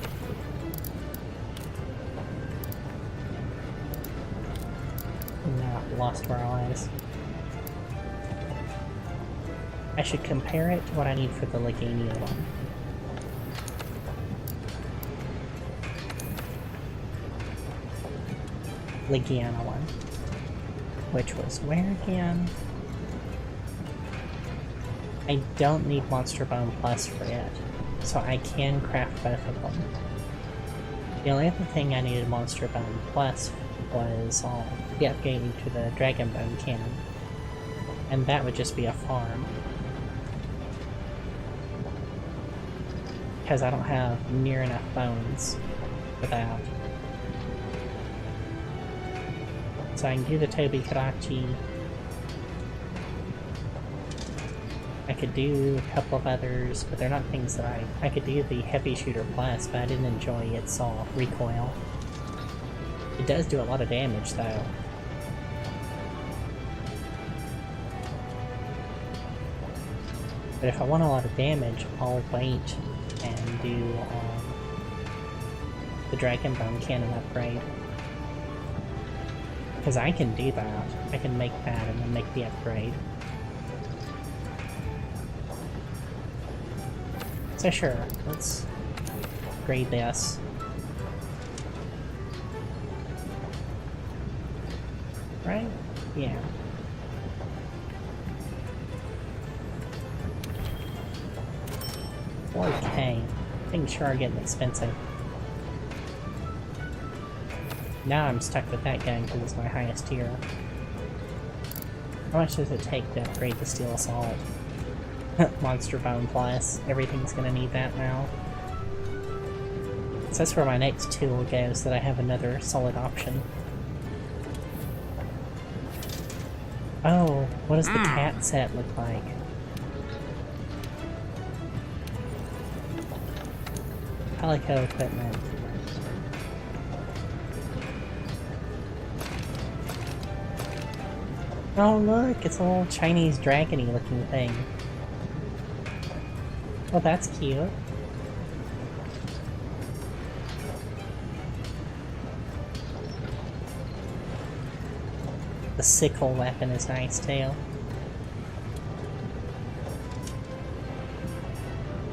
Speaker 1: No, lost where I was. I should compare it to what I need for the Legania one. Legiana one. Which was where again? I don't need Monster Bone Plus for it, so I can craft both of them. The only other thing I needed Monster Bone Plus was the upgrading to the Dragon Bone Cannon. And that would just be a farm. Because I don't have near enough bones for that. So I can do the Toby Kadachi. I could do a couple of others, but they're not things that I could do the Heavy Shooter Plus, but I didn't enjoy its recoil. It does do a lot of damage though. But if I want a lot of damage, I'll wait and do the Dragon Bone Cannon upgrade. Because I can do that. I can make that and then make the upgrade. So sure, let's grade this. Right? Yeah. $4K. Things sure are getting expensive. Now I'm stuck with that gun because it's my highest tier. How much does it take to upgrade the Steel Assault? Monster Bone Plus. Everything's gonna need that now. So that's where my next tool goes, that I have another solid option. Oh, what does the cat set look like? Calico equipment. Oh look, it's a little Chinese dragony looking thing. Well, that's cute. The sickle weapon is nice too.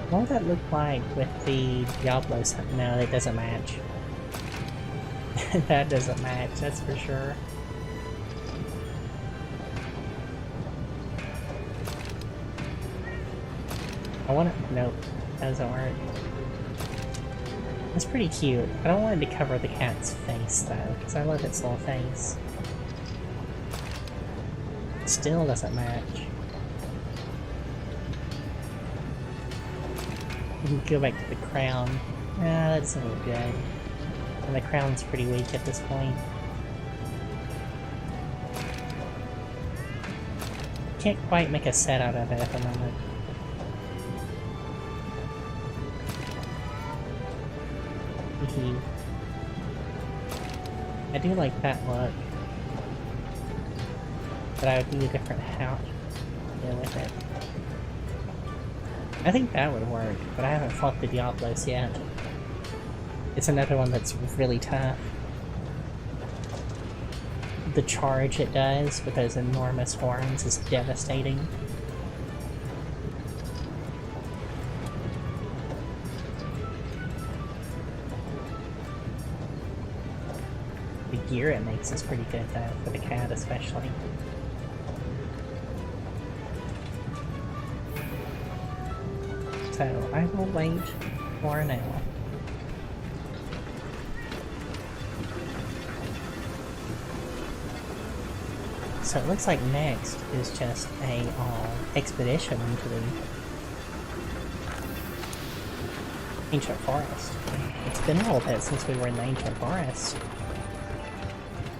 Speaker 1: What would that look like with the Diablo set? No, that doesn't match. That doesn't match, that's for sure. I want it. Nope, that doesn't work. It's pretty cute. I don't want it to cover the cat's face though, because I love its little face. It still doesn't match. We can go back to the crown. Ah, that doesn't look good. And the crown's pretty weak at this point. Can't quite make a set out of it at the moment. I do like that look, but I would need a different hat to go with it. I think that would work, but I haven't fought the Diablos yet. It's another one that's really tough. The charge it does with those enormous horns is devastating. The gear it makes is pretty good though, for the cat especially. So I will wait for now. So it looks like next is just a expedition into the ancient forest. It's been a little bit since we were in the ancient forest.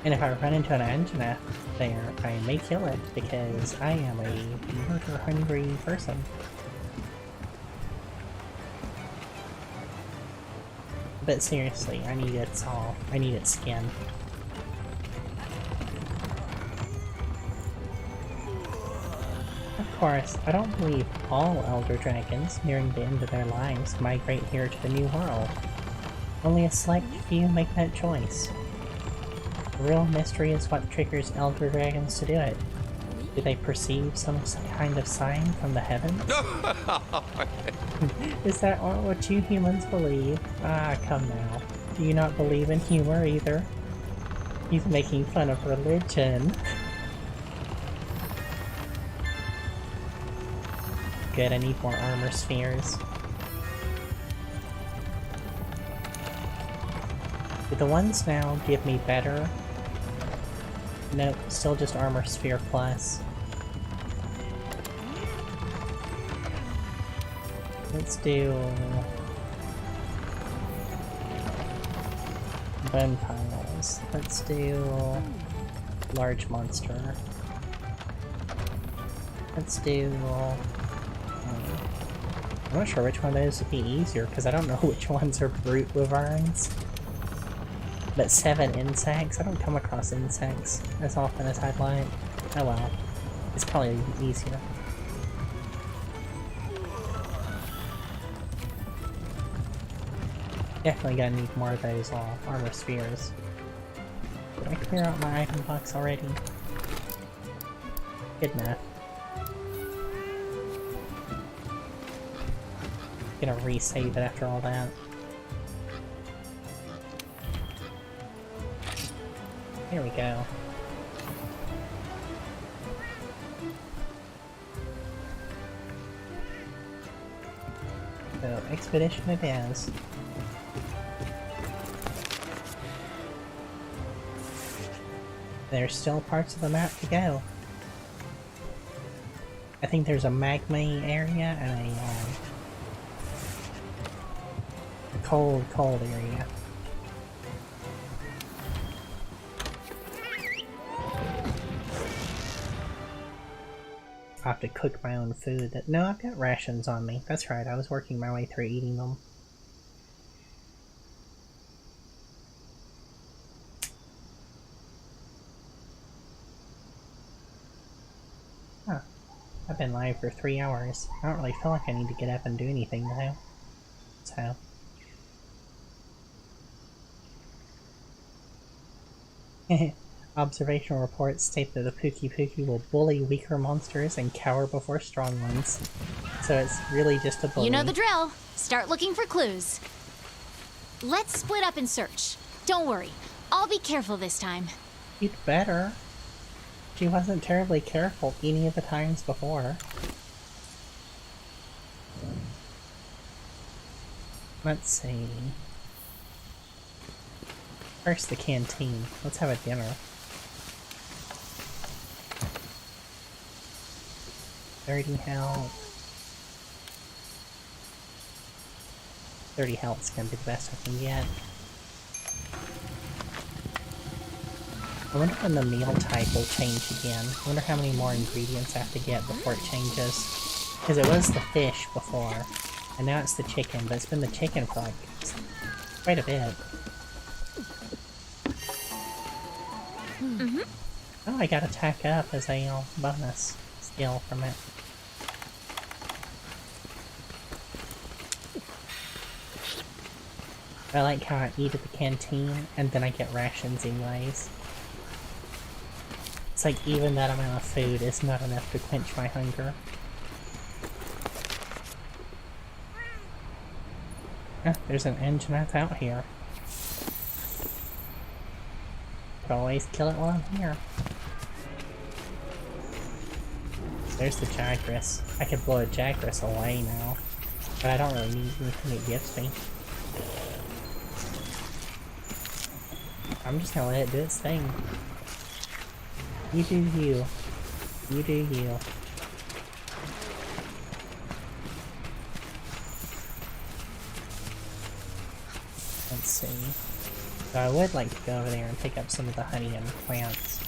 Speaker 1: And if I run into an Anjanath there, I may kill it because I am a murder-hungry person. But seriously, I need its I need its skin. Of course, I don't believe all Elder Dragons nearing the end of their lives migrate here to the New World. Only a select few make that choice. The real mystery is what triggers Elder Dragons to do it. Do they perceive some kind of sign from the heavens? Is that what you humans believe? Ah, come now. Do you not believe in humor either? He's making fun of religion. Good, I need more armor spheres. Do the ones now give me better? Nope, still just armor sphere plus. Let's do bone piles. Let's do large monster. Let's do I'm not sure which one of those would be easier because I don't know which ones are brute wyverns. But 7 insects? I don't come across insects as often as I'd like. Oh well. It's probably easier. Definitely gonna need more of those armor spheres. Did I clear out my item box already? Good enough. Gonna resave it after all that. There we go. So, expedition it is. There's still parts of the map to go. I think there's a magma area and a cold area. I have to cook my own food. No, I've got rations on me. That's right, I was working my way through eating them. Huh. I've been live for 3 hours. I don't really feel like I need to get up and do anything though. So... Observational reports state that the Pookie will bully weaker monsters and cower before strong ones. So it's really just a bully.
Speaker 2: You know the drill. Start looking for clues. Let's split up and search. Don't worry. I'll be careful this time.
Speaker 1: You'd better. She wasn't terribly careful any of the times before. Let's see. First the canteen. Let's have a dinner. 30 health. 30 health's gonna be the best I can get. I wonder when the meal type will change again. I wonder how many more ingredients I have to get before it changes. Because it was the fish before, and now it's the chicken, but it's been the chicken for like quite a bit. Oh, I got a tack up as a bonus skill from it. I like how I eat at the canteen, and then I get rations anyways. It's like even that amount of food is not enough to quench my hunger. Ah, there's an engineer out here. Could always kill it while I'm here. There's the Jagras. I could blow a Jagras away now, but I don't really need anything it gives me. I'm just gonna let it do its thing. You do you. You do you. Let's see. So I would like to go over there and pick up some of the honey and plants.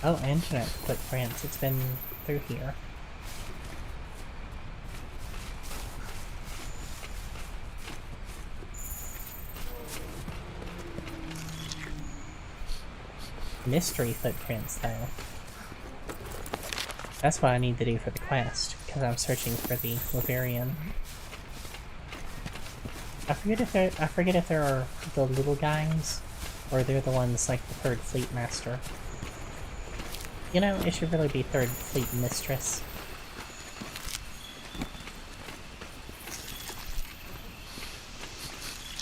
Speaker 1: Oh, internet footprints. It's been through here. Mystery footprints, though. That's what I need to do for the quest, because I'm searching for the Laverian. I forget if there are the little guys, or they're the ones like the Third Fleet Master. You know, it should really be Third Fleet Mistress.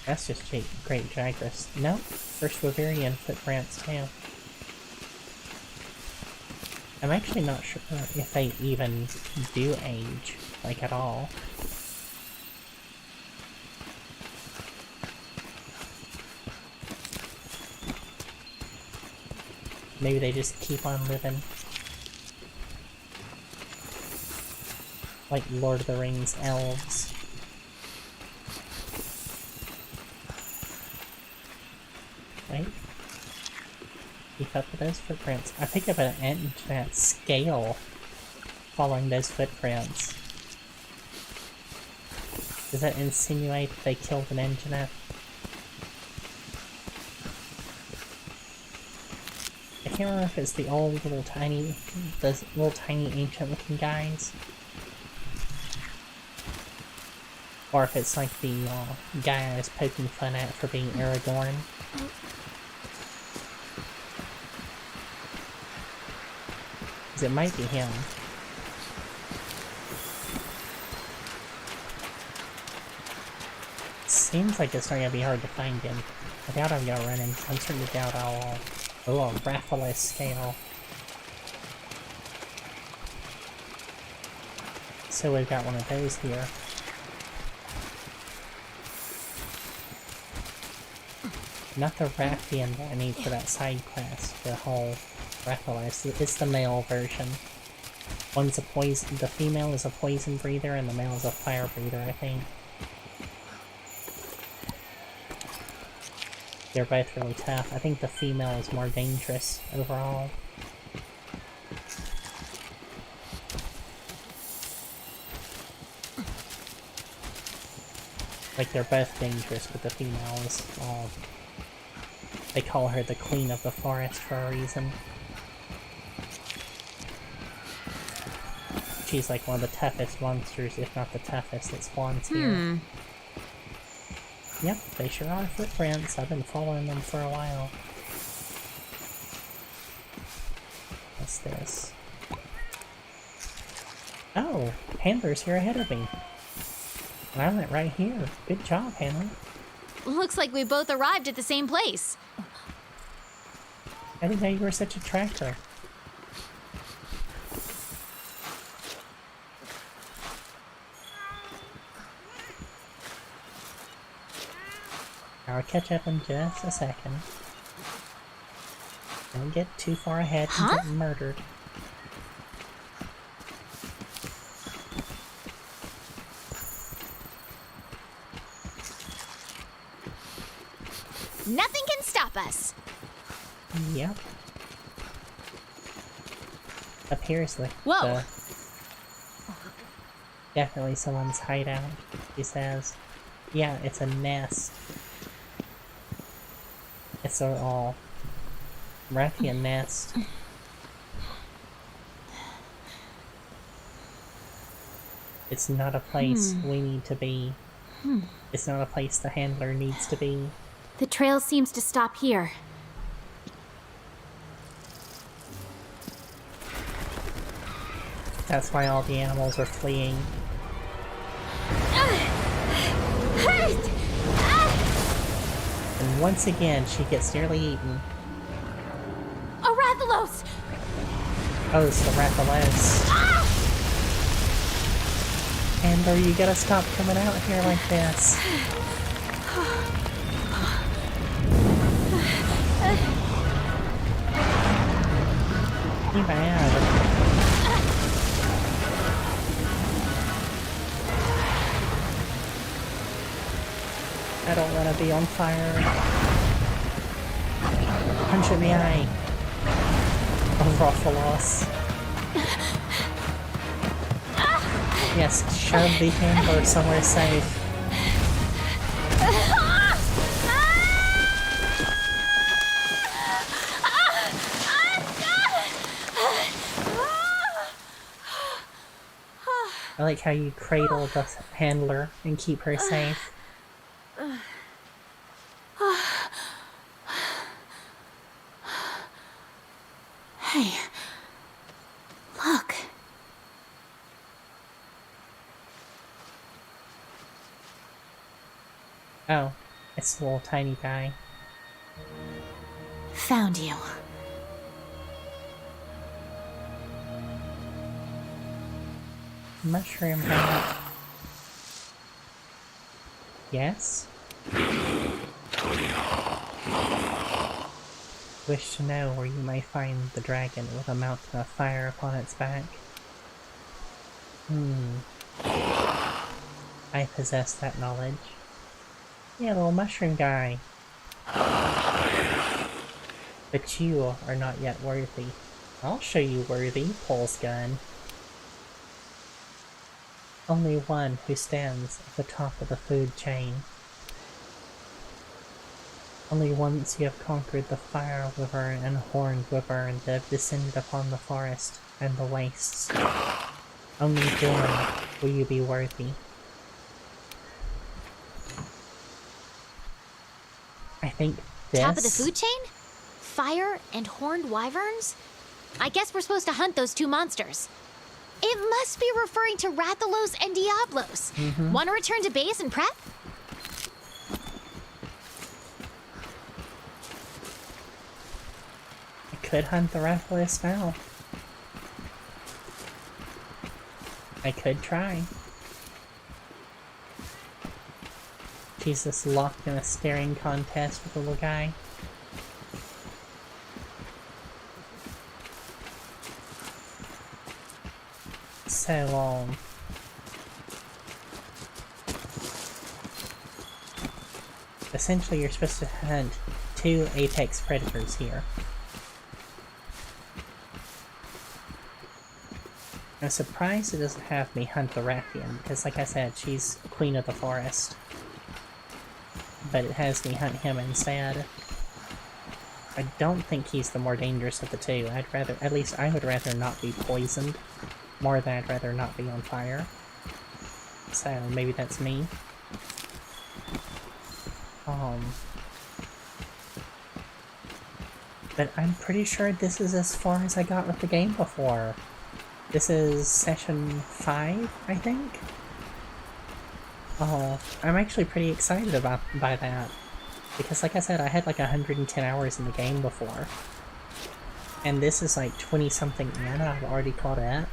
Speaker 1: That's just great Jagras. Nope, first Laverian footprints too. I'm actually not sure if they even do age, like at all. Maybe they just keep on living. Like Lord of the Rings elves. Wait. Keep up with those footprints. I picked up an internet scale following those footprints. Does that insinuate that they killed an engineer? I can't remember if it's the old those little tiny ancient looking guys. Or if it's like the guy I was poking fun at for being Aragorn. 'Cause it might be him. Seems like it's not gonna be hard to find him. I doubt I'm gonna run him. I'm starting to doubt I'll... Oh, a Rathalos scale. So we've got one of those here. Not the Rathian that I need for that side class, the whole Rathalos. It's the male version. One's a poison... The female is a poison breather and the male is a fire breather, I think. They're both really tough. I think the female is more dangerous overall. Like, they're both dangerous, but the female is all... They call her the Queen of the Forest for a reason. She's like one of the toughest monsters, if not the toughest, that spawns here. Yep, they sure are footprints. I've been following them for a while. What's this? Oh, Handler's here ahead of me. And I went right here. Good job, Handler.
Speaker 2: Looks like we both arrived at the same place.
Speaker 1: I didn't know you were such a tracker. I'll catch up in just a second. Don't get too far ahead and get murdered.
Speaker 2: Nothing can stop us.
Speaker 1: Yep. Appears like
Speaker 2: Whoa.
Speaker 1: Definitely someone's hideout, he says. Yeah, it's a nest. It's a all Rathian nest. It's not a place we need to be. It's not a place the Handler needs to be.
Speaker 2: The trail seems to stop here.
Speaker 1: That's why all the animals are fleeing. And once again, she gets nearly eaten.
Speaker 2: A Rathalos!
Speaker 1: Oh, it's the Rathalos. Amber, you gotta stop coming out here like this. Too bad. I don't want to be on fire. Punch in the eye. Oh, Rathalos. Yes, shove the Handler somewhere safe. I like how you cradle the Handler and keep her safe.
Speaker 2: Hey, look.
Speaker 1: Oh, it's the little tiny guy.
Speaker 2: Found you.
Speaker 1: Mushroom hat. Yes? Wish to know where you may find the dragon with a mountain of fire upon its back. I possess that knowledge. Yeah, little mushroom guy. But you are not yet worthy. I'll show you worthy, pulls gun. Only one who stands at the top of the food chain. Only once you have conquered the fire wyvern and horned wyvern that have descended upon the forest and the wastes. Only then will you be worthy. think this...
Speaker 2: Top of the food chain? Fire and horned wyverns? I guess we're supposed to hunt those two monsters. It must be referring to Rathalos and Diablos. Want to return to base and prep?
Speaker 1: I could hunt the Rathalos now. I could try. She's just locked in a staring contest with the little guy. So, essentially you're supposed to hunt 2 apex predators here. I'm surprised it doesn't have me hunt the Rathian, because like I said, she's queen of the forest. But it has me hunt him instead. I don't think he's the more dangerous of the two. At least I would rather not be poisoned, more than I'd rather not be on fire. So maybe that's me. But I'm pretty sure this is as far as I got with the game before. This is session 5, I think? I'm actually pretty excited by that. Because like I said, I had like 110 hours in the game before. And this is like 20-something in, and I've already caught up.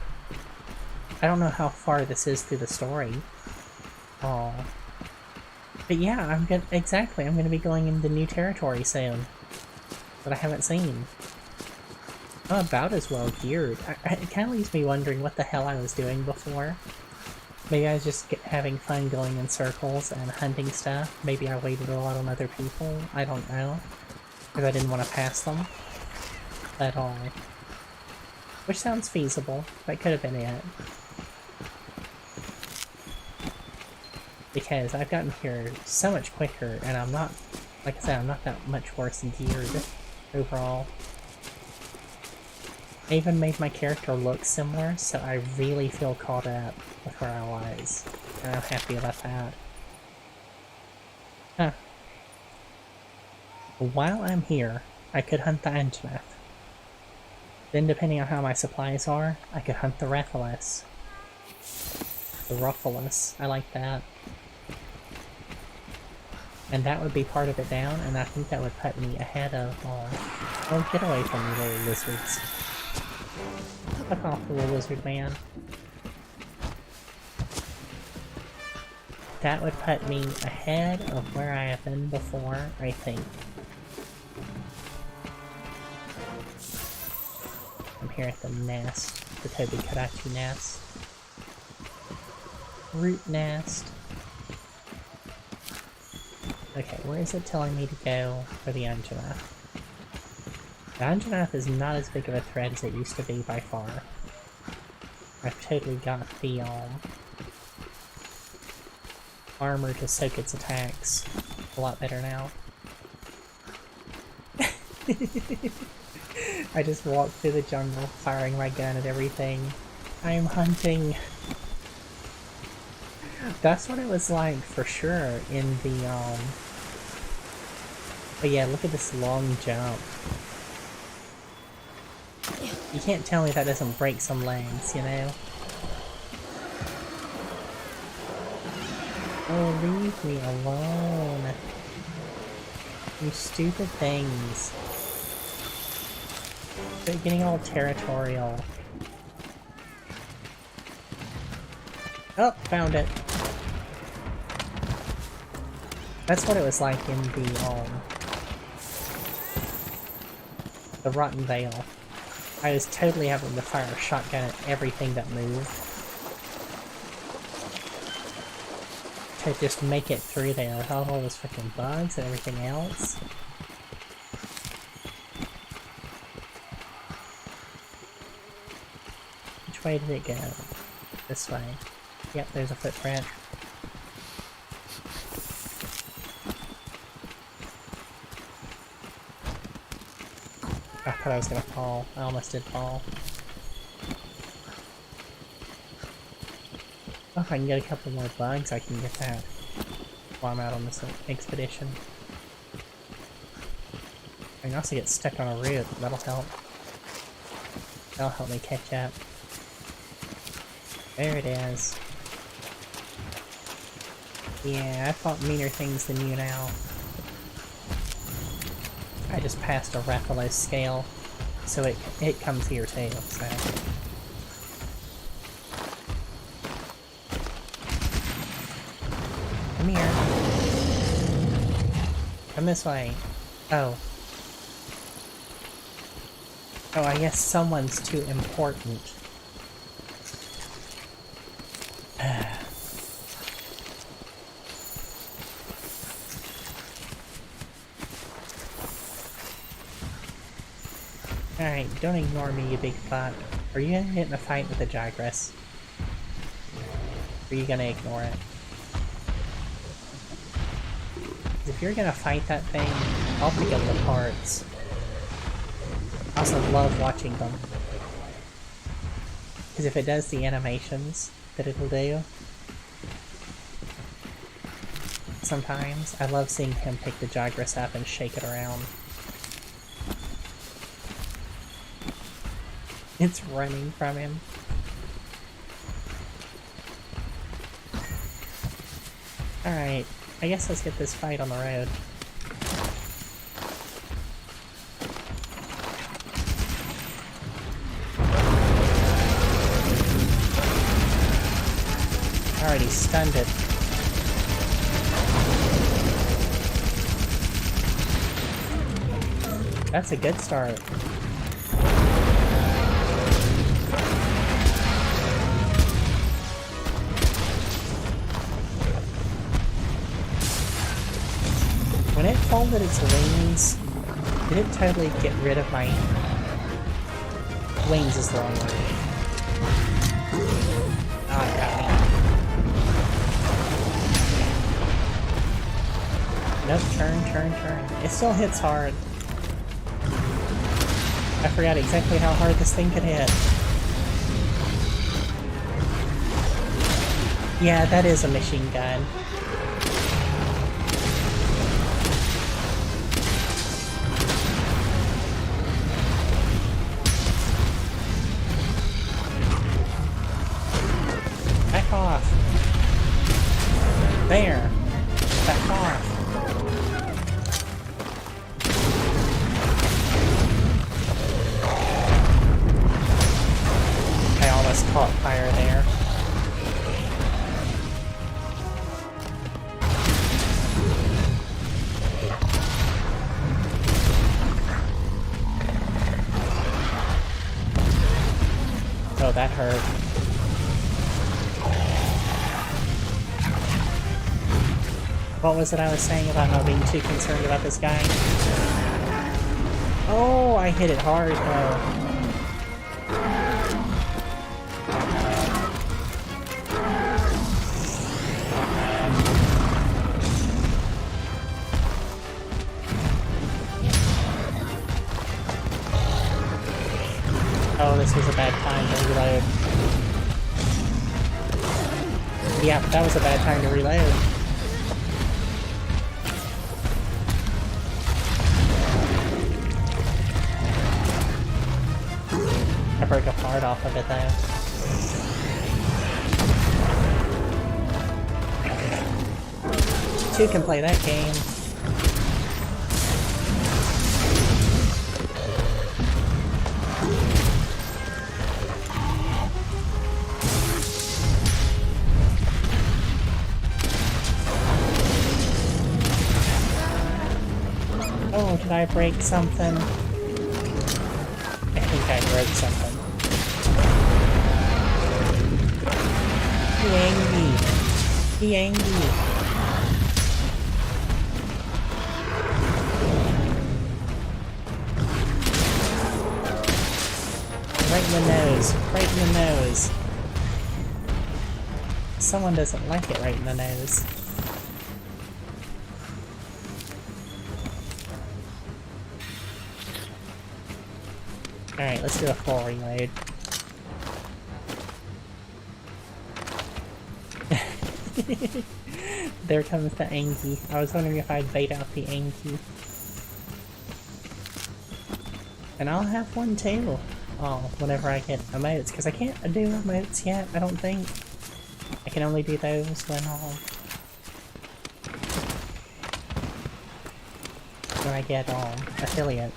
Speaker 1: I don't know how far this is through the story. But yeah, I'm gonna be going into new territory soon. That I haven't seen. I'm about as well geared. It kind of leaves me wondering what the hell I was doing before. Maybe I was just having fun going in circles and hunting stuff. Maybe I waited a lot on other people. I don't know. Because I didn't want to pass them. At all. Which sounds feasible. That could have been it. Because I've gotten here so much quicker, and I'm not, like I said, I'm not that much worse geared overall. I even made my character look similar, so I really feel caught up with where I was. And I'm happy about that. Huh. While I'm here, I could hunt the Anjanath. Then depending on how my supplies are, I could hunt the Rathalos. The Ruffalus. I like that. And that would be part of it down, and I think that would put me ahead of... Oh, get away from me, little lizards. Fuck off, little lizard man. That would put me ahead of where I have been before, I think. I'm here at the nest, the Toby Karachi nest. Root nest. Okay, where is it telling me to go for the Anjanath? The Anjanath is not as big of a threat as it used to be by far. I've totally got the armor to soak its attacks a lot better now. I just walked through the jungle, firing my gun at everything. I'm hunting. That's what it was like for sure in the But yeah, look at this long jump. You can't tell me that doesn't break some legs, you know? Oh, leave me alone. You stupid things. They're getting all territorial. Oh, found it. That's what it was like in the Rotten Vale. I was totally having to fire a shotgun at everything that moved. To just make it through there with all those freaking bugs and everything else. Which way did it go? This way. Yep, there's a footprint. I thought I was gonna fall. I almost did fall. Oh, if I can get a couple more bugs, I can get that while I'm out on this expedition. I can also get stuck on a root. That'll help. That'll help me catch up. There it is. Yeah, I fought meaner things than you now. I just passed a Rathalos scale, so it comes here too, so... Come here. Come this way. Oh. Oh, I guess someone's too important. Alright, don't ignore me, you big fuck. Are you gonna get in a fight with the Jagress? Or are you gonna ignore it? If you're gonna fight that thing, I'll pick up the parts. I also love watching them. Because if it does the animations that it'll do, sometimes, I love seeing him pick the Jagress up and shake it around. It's running from him. Alright, I guess let's get this fight on the road. Already stunned it. That's a good start. When it folded its wings, did it totally get rid of my... Wings is the wrong word. Oh, it got me. Nope, turn. It still hits hard. I forgot exactly how hard this thing could hit. Yeah, that is a machine gun. Back off. There. Back off. I almost caught fire there. Oh, that hurt. What was it I was saying about not being too concerned about this guy? Oh, I hit it hard though. Oh, this was a bad time to reload. Yeah, that was a bad time to reload. I broke a part off of it though. Two can play that game. Oh, did I break something? I think I broke something. He angry. He angry. Right in the nose. Right in the nose. Someone doesn't like it right in the nose. Alright, let's do a full reload. There comes the Anki. I was wondering if I'd bait out the Anki. And I'll have one too. Oh, whenever I get emotes, because I can't do emotes yet, I don't think. I can only do those when I get affiliate.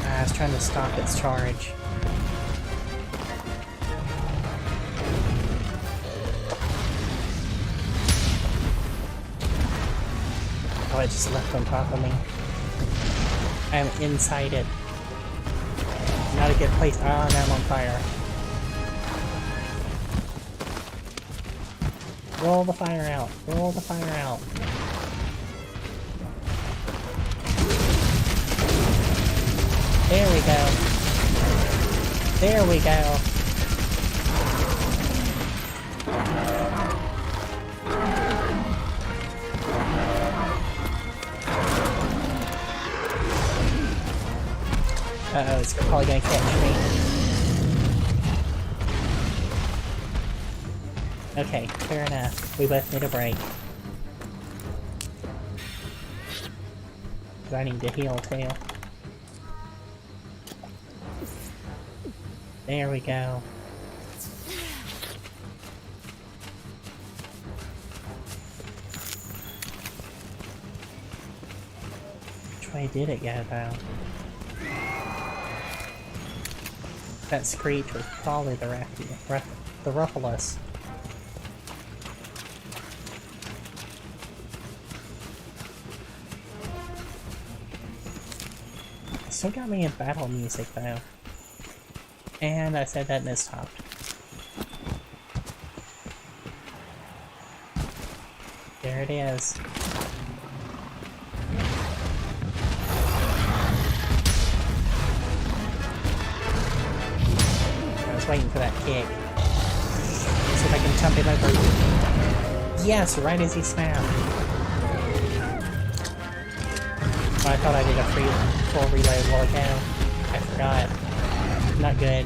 Speaker 1: I was trying to stop its charge. Oh, it just left on top of me. I'm inside it. Not a good place. Oh, now I'm on fire. Roll the fire out. Roll the fire out. There we go. There we go. Uh-oh, it's probably gonna catch me. Okay, fair enough. We both need a break. But I need to heal too. There we go. Which way did it go though? That screech was probably the Ruffalus. Still got me in battle music though. And I said that and it stopped. There it is. I was waiting for that kick. Let's see if I can jump him over. Yes, right as he snapped. Oh, I thought I did a full reload while ago. I forgot. Not good.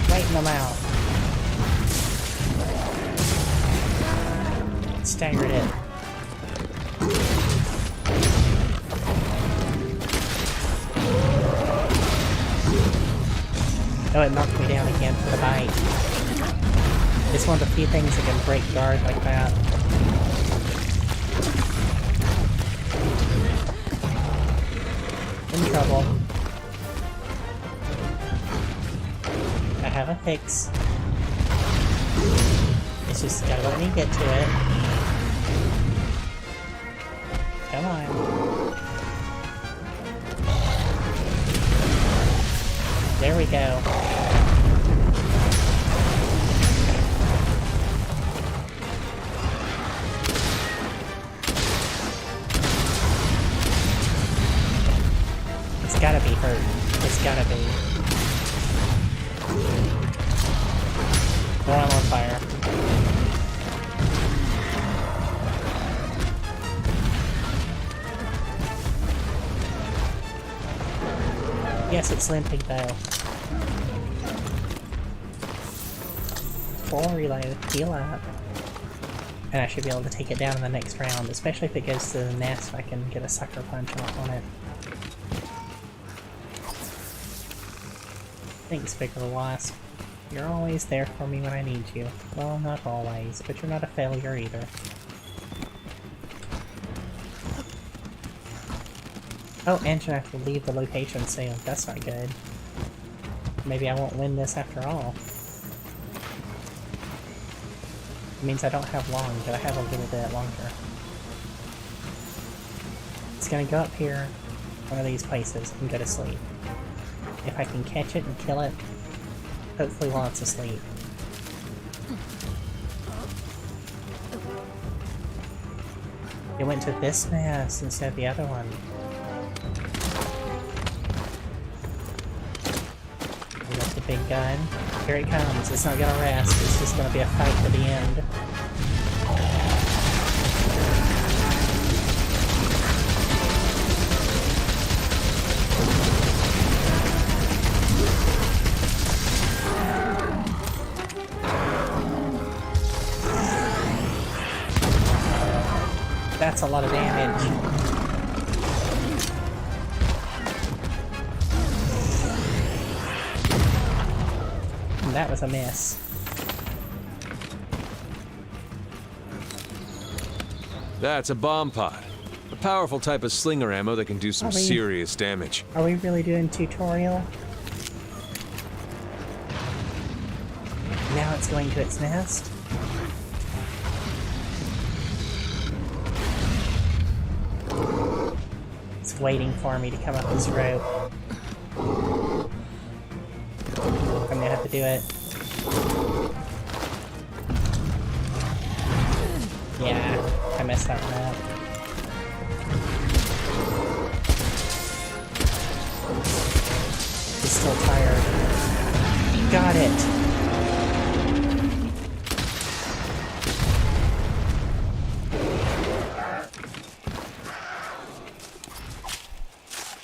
Speaker 1: Waiting them out. Staggered it. Oh, it knocked me down again for the bite. It's one of the few things that can break guard like that. In trouble. I have a fix. It's just gotta let me get to it. Come on. There we go. It's gotta be hurt. It's gotta be. Oh, I'm on fire. Yes, it's limping though. Full reload, heal up. And I should be able to take it down in the next round, especially if it goes to the nest, I can get a sucker punch off on it. Thanks, Bigger Wasp. You're always there for me when I need you. Well, not always, but you're not a failure either. Oh, and you have to leave the location soon. That's not good. Maybe I won't win this after all. It means I don't have long, but I have a little bit longer. It's gonna go up here, one of these places, and go to sleep. If I can catch it and kill it, hopefully while it's asleep. It went to this nest instead of the other one. We got the big gun. Here it comes. It's not gonna rest. It's just gonna be a fight to the end. That's a lot of damage. And that was a miss.
Speaker 6: That's a bomb pod. A powerful type of slinger ammo that can do some serious damage.
Speaker 1: Are we really doing tutorial? Now it's going to its nest. It's waiting for me to come up this rope. I'm gonna have to do it. Yeah, I messed that one up. He's still tired. Got it!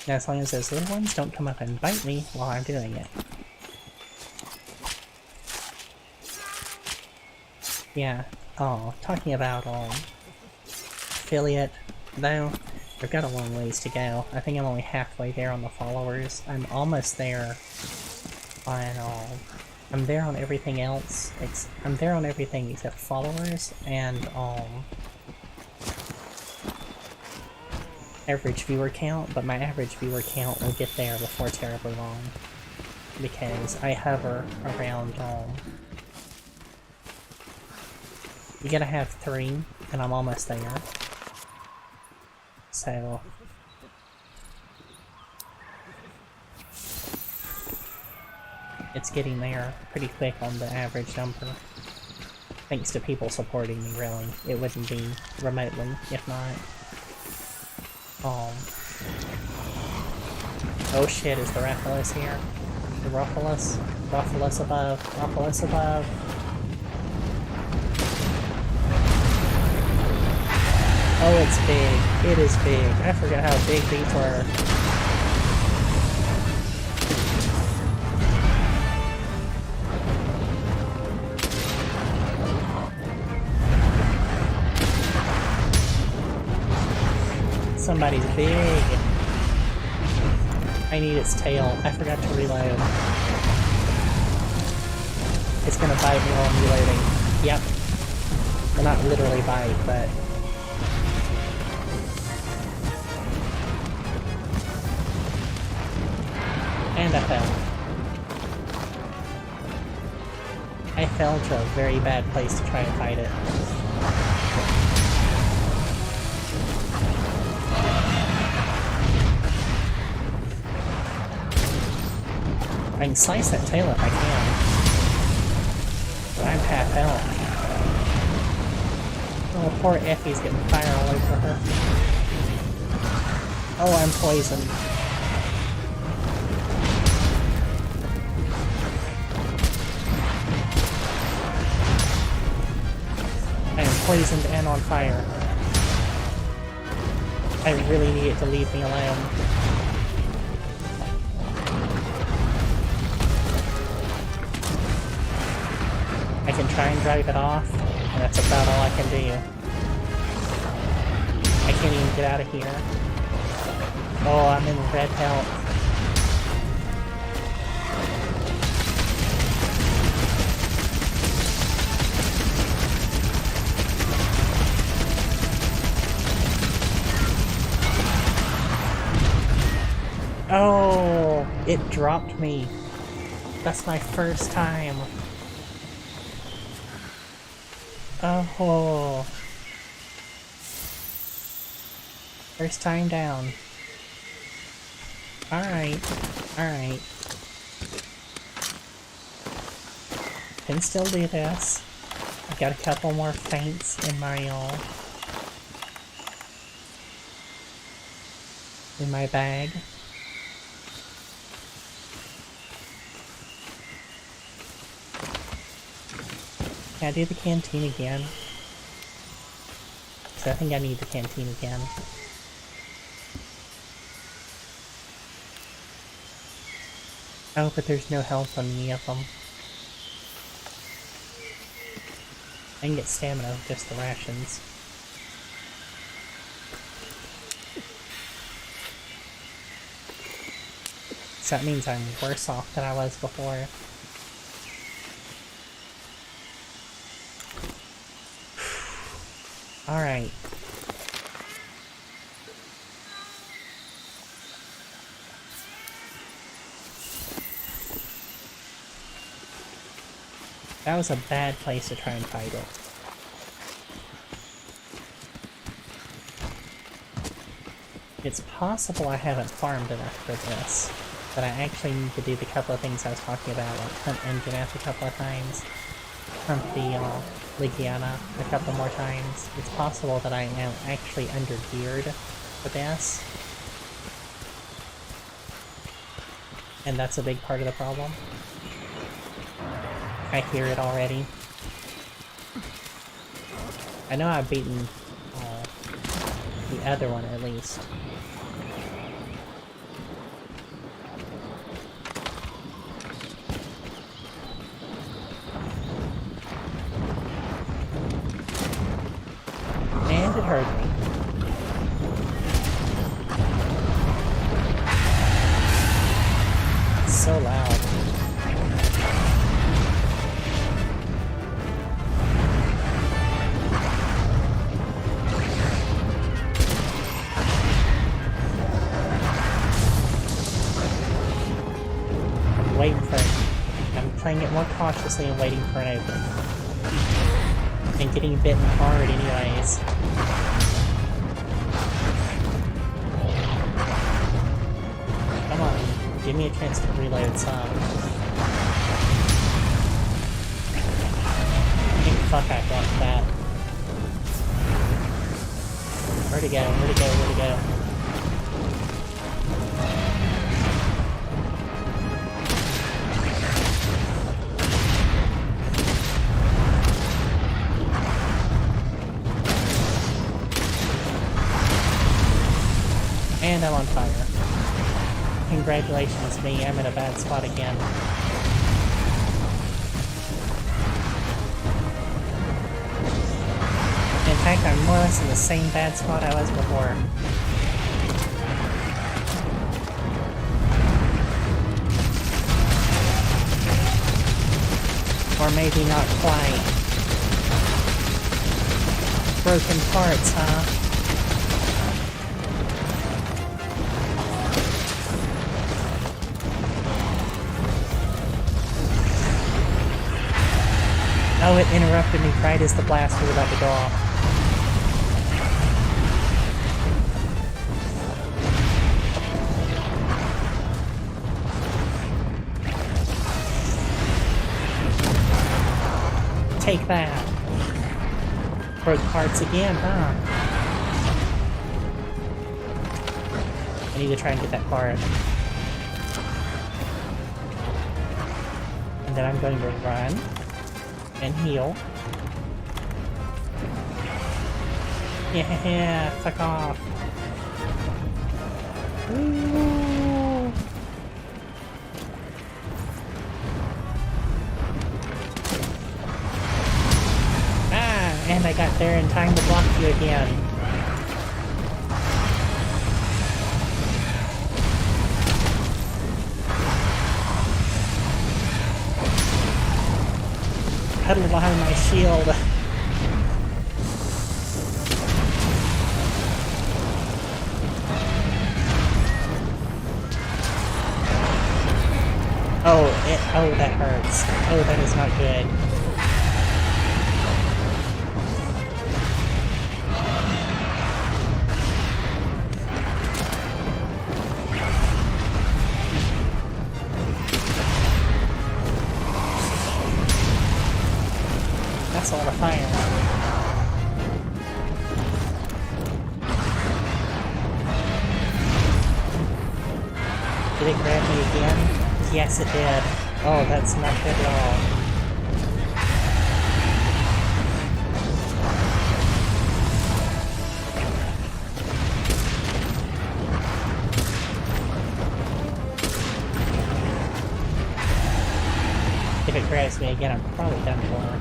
Speaker 1: Now, as long as those little ones don't come up and bite me while I'm doing it. Yeah. Oh, talking about affiliate, though, I've got a long ways to go. I think I'm only halfway there on the followers. I'm almost there on I'm there on everything else. I'm there on everything except followers and average viewer count, but my average viewer count will get there before terribly long. Because I hover around you gotta have 3, and I'm almost there. So it's getting there pretty quick on the average number. Thanks to people supporting me, really. It wouldn't be remotely, if not. Oh shit, is the Rathalos here? The Rathalos? Rathalos above. Rathalos above. Oh, it's big. It is big. I forgot how big these were. Somebody's big. I need its tail. I forgot to reload. It's gonna bite me while I'm reloading. Yep. Well, not literally bite, but... And I fell. I fell to a very bad place to try and fight it. I can slice that tail if I can. But I'm half health. Oh, poor Effie's getting fire all over her. Oh, I'm poisoned. I am poisoned and on fire. I really need it to leave me alone. I can try and drive it off, and that's about all I can do. I can't even get out of here. Oh, I'm in red health. Oh, it dropped me. That's my first time. Oh. First time down. Alright. Alright. Can still do this. I've got a couple more feints in my bag. Can I do the canteen again? So I think I need the canteen again. Oh, but there's no health on any of them. I can get stamina with just the rations. So that means I'm worse off than I was before. Alright. That was a bad place to try and fight it. It's possible I haven't farmed enough for this, but I actually need to do the couple of things I was talking about, like hunt Engineer a couple of times, hunt the Legiana a couple more times. It's possible that I am actually under-geared for this. And that's a big part of the problem. I hear it already. I know I've beaten the other one at least. And it hurt me. It's so loud. Waiting for it. I'm playing it more cautiously and waiting for an open. And getting bitten hard anyways. Come on, give me a chance to reload some. Fuck, I got that. Where'd it go? Where'd it go? Where'd it go? And I'm on fire. Congratulations me, I'm in a bad spot again. In fact, I'm more or less in the same bad spot I was before. Or maybe not quite. Broken parts, huh? Oh, it interrupted me right as the blast was about to go off. Take that. Broke parts again, huh? I need to try and get that part. And then I'm going to run. And heal. Yeah, fuck off. Ooh. Ah, and I got there in time to block you again. Huddle behind my shield. Oh, that hurts. Oh, that is not good. That's a lot of fire. Did it grab me again? Yes, it did. Oh, that's not good at all. If it grabs me again, I'm probably done for.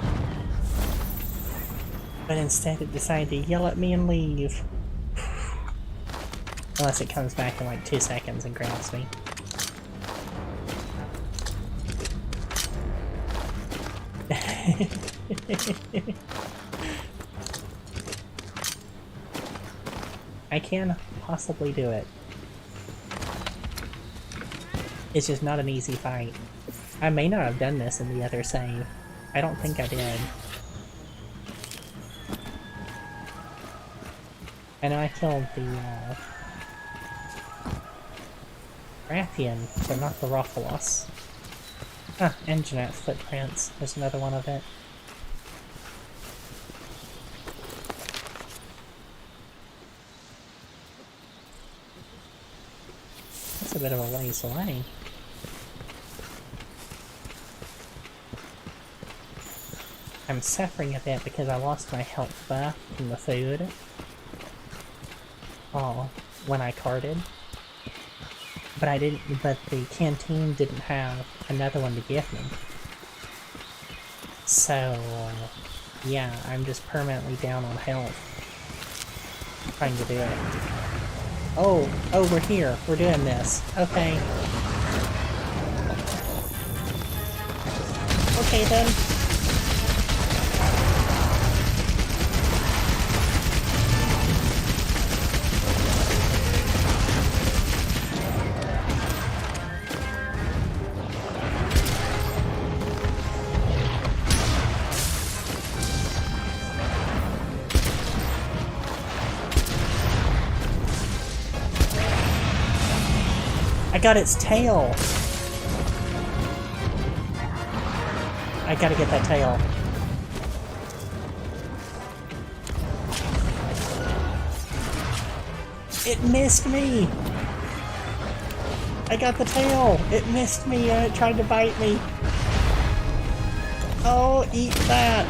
Speaker 1: But instead it decided to yell at me and leave. Unless it comes back in like 2 seconds and grabs me. I can possibly do it. It's just not an easy fight. I may not have done this in the other save. I don't think I did. I know I killed the, Rathian, but not the Rothalos. Ah, Enginat's footprints. There's another one of it. That's a bit of a ways away. I'm suffering a bit because I lost my health buff from the food. Oh, when I carted. But the canteen didn't have another one to give me. So, yeah, I'm just permanently down on health. Trying to do it. Oh, we're here. We're doing this. Okay. Okay then. I got its tail! I gotta get that tail. It missed me! I got the tail! It missed me and it tried to bite me. Oh, eat that!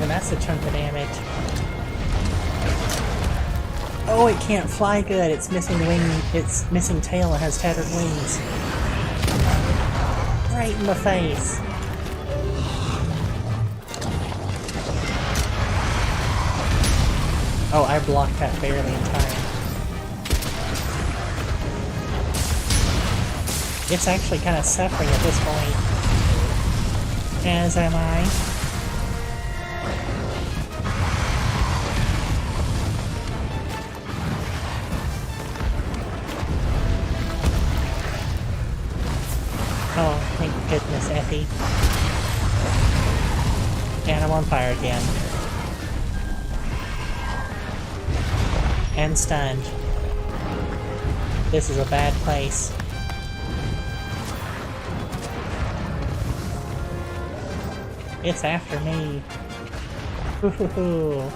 Speaker 1: That's a chunk of damage. Oh, it can't fly good. It's missing wing. It's missing tail. It has tattered wings. Right in the face. Oh, I blocked that barely in time. It's actually kind of suffering at this point. As am I. Oh, thank goodness, Effie. And I'm on fire again. And stunned. This is a bad place. It's after me. Hoo-hoo-hoo.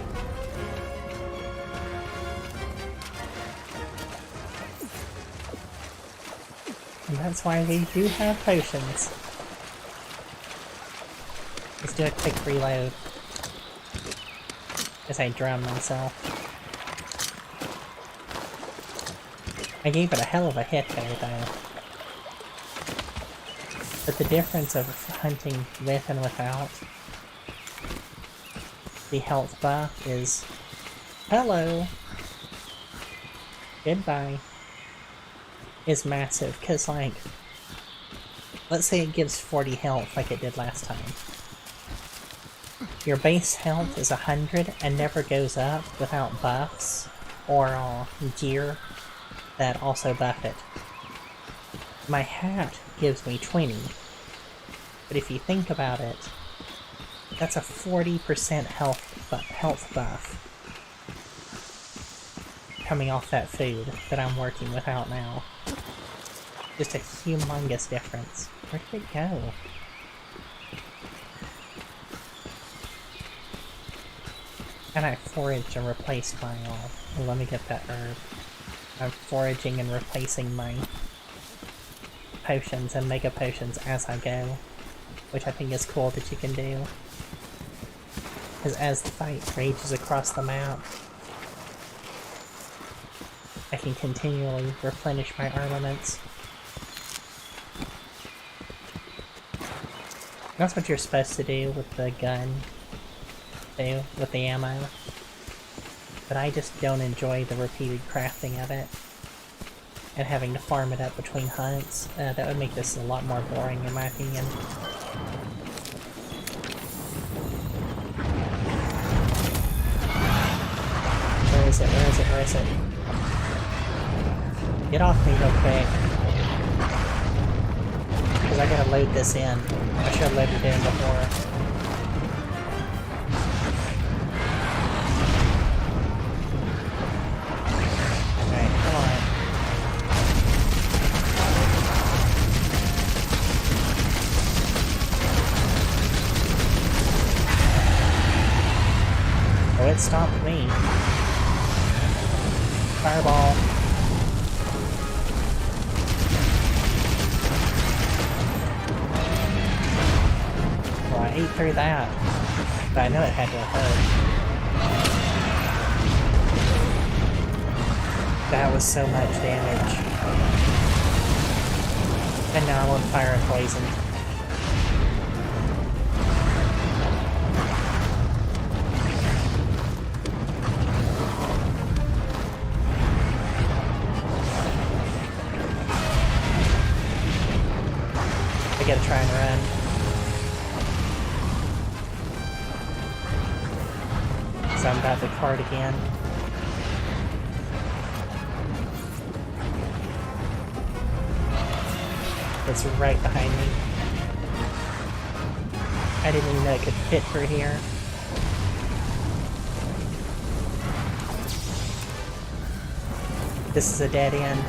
Speaker 1: And that's why we do have potions. Let's do a quick reload. As I drown myself. I gave it a hell of a hit there, though. But the difference of hunting with and without the health buff is... Hello! Goodbye. Is massive, because, like, let's say it gives 40 health like it did last time. Your base health is 100 and never goes up without buffs or gear that also buff it. My hat gives me 20, but if you think about it, that's a 40% health buff coming off that food that I'm working without now. Just a humongous difference. Where did it go? And I foraged and replaced my, well, let me get that herb. I'm foraging and replacing my potions and mega potions as I go. Which I think is cool that you can do. Because as the fight rages across the map, I can continually replenish my armaments. That's what you're supposed to do with the gun, too, with the ammo. But I just don't enjoy the repeated crafting of it. And having to farm it up between hunts. That would make this a lot more boring in my opinion. Where is it? Where is it? Where is it? Get off me real quick. Because I gotta load this in. I should have loaded it in before. Alright, come on. Oh, it stopped me. Fireball. Well, I ate through that, but I know it had to hurt. That was so much damage. And now I'm on fire and poison. I gotta try and run. So I'm about to cart again. It's right behind me. I didn't even know it could fit through here. This is a dead end.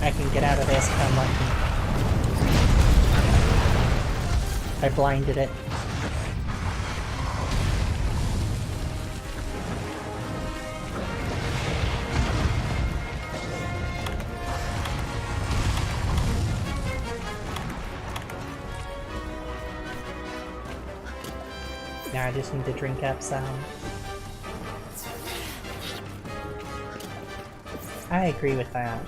Speaker 1: I can get out of this if I'm lucky. I blinded it. Now I just need to drink up some. I agree with that.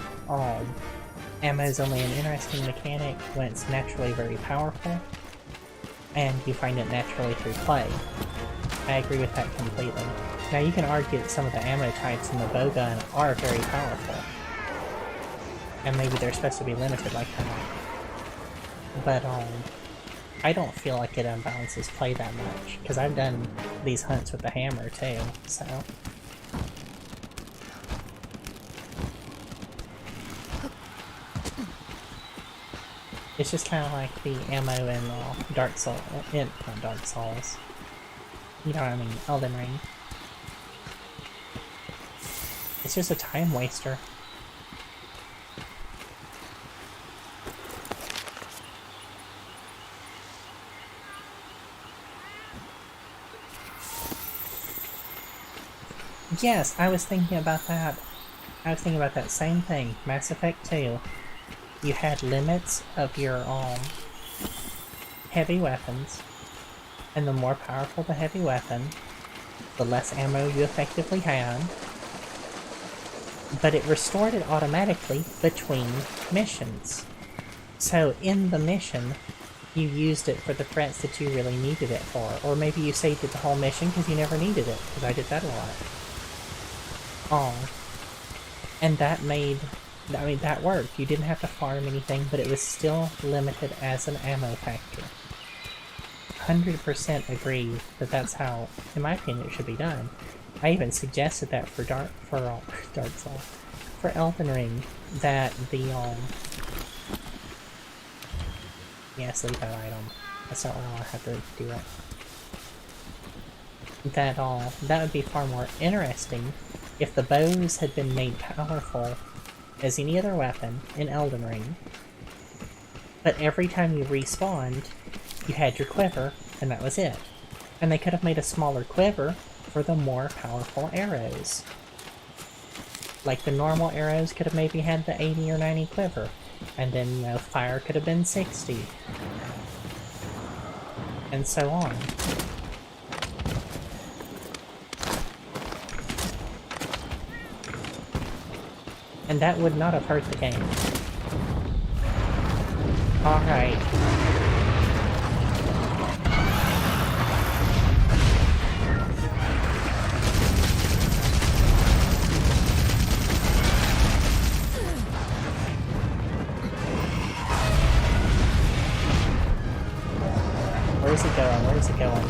Speaker 1: Ammo is only an interesting mechanic when it's naturally very powerful, and you find it naturally through play. I agree with that completely. Now you can argue that some of the ammo types in the bowgun are very powerful, and maybe they're supposed to be limited like that. But I don't feel like it unbalances play that much, because I've done these hunts with the hammer too, so... It's just kind of like the ammo in Dark Souls, not Dark Souls. You know what I mean, Elden Ring. It's just a time waster. Yes, I was thinking about that. I was thinking about that same thing. Mass Effect 2. You had limits of your heavy weapons, and the more powerful the heavy weapon, the less ammo you effectively had, but it restored it automatically between missions. So in the mission, you used it for the threats that you really needed it for, or maybe you saved it the whole mission because you never needed it, because I did that a lot. And that made... I mean, that worked. You didn't have to farm anything, but it was still limited as an ammo factor. 100% agree that that's how, in my opinion, it should be done. I even suggested that for Dark Souls, for Elden Ring, that the yes, leave that item. That's not why I have to do it. That would be far more interesting if the bows had been made powerful as any other weapon in Elden Ring, but every time you respawned, you had your quiver, and that was it. And they could have made a smaller quiver for the more powerful arrows. Like the normal arrows could have maybe had the 80 or 90 quiver, and then, you know, fire could have been 60. And so on. And that would not have hurt the game. Alright. Where's it going? Where's it going?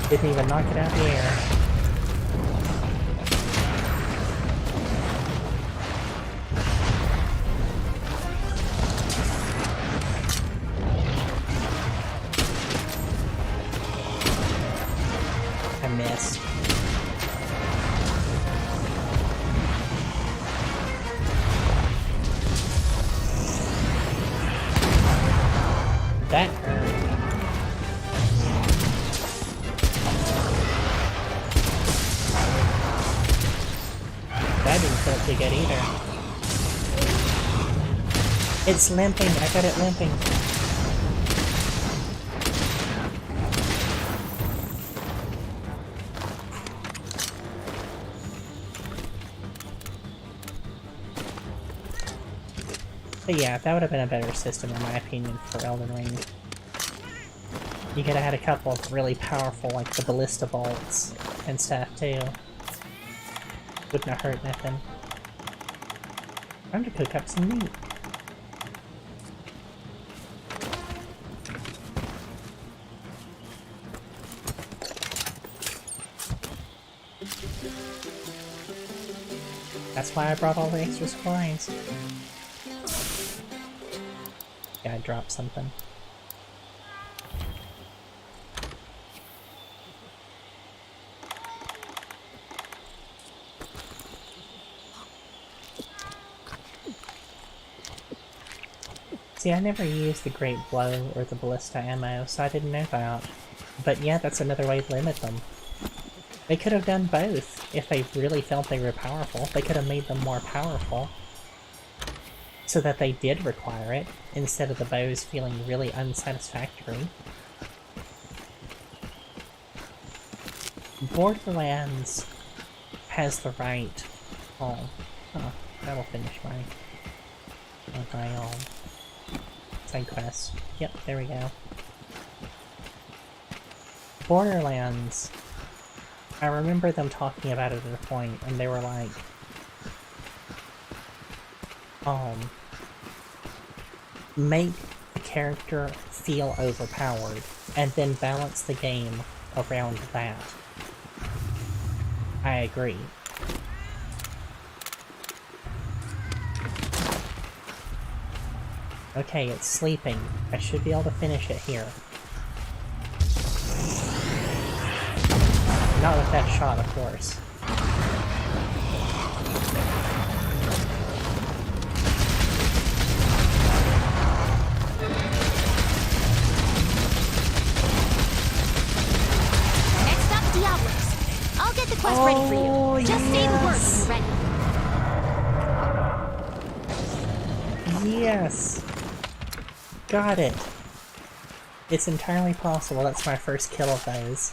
Speaker 1: Didn't even knock it out of the air. I missed. That hurt. That didn't feel too good either. It's limping. I got it limping. But yeah, that would have been a better system in my opinion for Elden Ring. You could have had a couple of really powerful, like the ballista bolts and stuff too. Wouldn't have hurt nothing. Time to cook up some meat. That's why I brought all the extra supplies. Yeah, I dropped something. See, I never used the Great Blow or the Ballista ammo, so I didn't know that. But yeah, that's another way to limit them. They could have done both if they really felt they were powerful. They could have made them more powerful so that they did require it, instead of the bows feeling really unsatisfactory. Borderlands has the right... Oh, that'll finish my side quest. Yep, there we go. Borderlands, I remember them talking about it at a point, and they were like, make the character feel overpowered, and then balance the game around that. I agree. Okay, it's sleeping. I should be able to finish it here. Not with that shot, of course.
Speaker 2: Next up, Diablos. I'll get the quest ready for you. Just say the word when you're ready.
Speaker 1: Yes! Got it! It's entirely possible that's my first kill of those.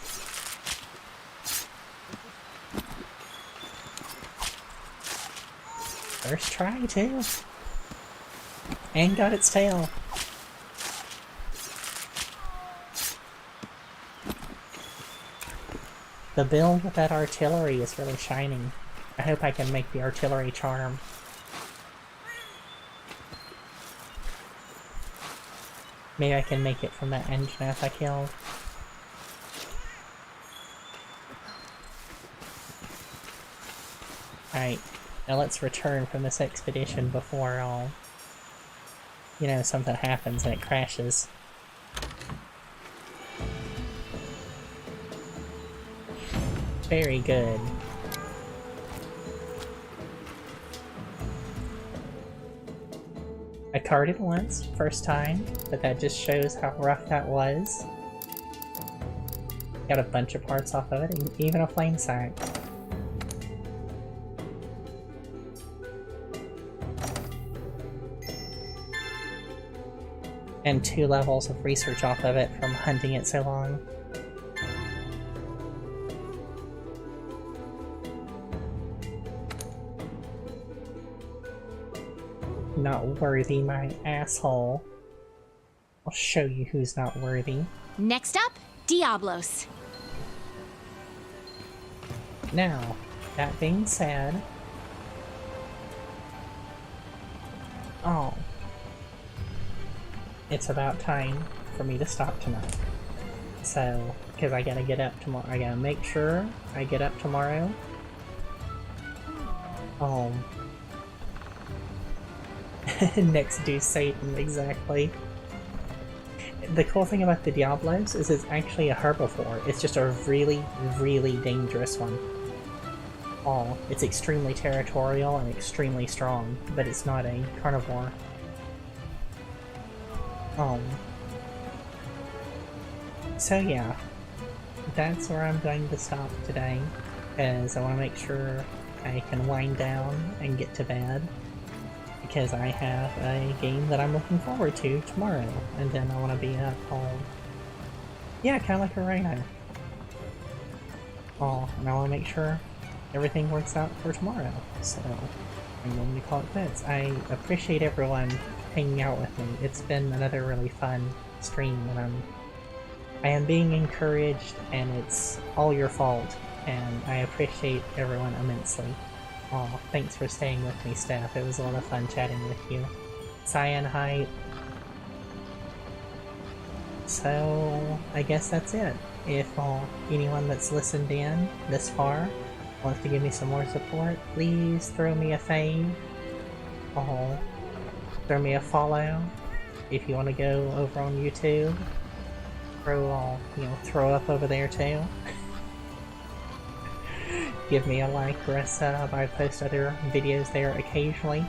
Speaker 1: First try, too. And got its tail. The build with that artillery is really shining. I hope I can make the artillery charm. Maybe I can make it from that engineer I killed. Alright, now let's return from this expedition before you know, something happens and it crashes. Very good. I carded once, first time, but that just shows how rough that was. Got a bunch of parts off of it, and even a flame sack. And 2 levels of research off of it from hunting it so long. not worthy, my asshole. I'll show you who's not worthy.
Speaker 2: Next up, Diablos.
Speaker 1: Now, that being said... Oh. It's about time for me to stop tonight. So, because I gotta get up tomorrow. I gotta make sure I get up tomorrow. Next to Satan, exactly. The cool thing about the Diablos is it's actually a herbivore. It's just a really, really dangerous one. It's extremely territorial and extremely strong, but it's not a carnivore. So yeah, that's where I'm going to stop today, as I want to make sure I can wind down and get to bed, because I have a game that I'm looking forward to tomorrow, and then I want to be up all... Yeah, kind of like a rhino. And I want to make sure everything works out for tomorrow, so I'm going to call it quits. I appreciate everyone hanging out with me. It's been another really fun stream, and I am being encouraged, and it's all your fault, and I appreciate everyone immensely. Thanks for staying with me, Steph. It was a lot of fun chatting with you. Cyan Hype. So, I guess that's it. If anyone that's listened in this far wants to give me some more support, please throw me a fave. Throw me a follow. If you want to go over on YouTube, throw up over there too. Give me a like or a sub. I post other videos there occasionally,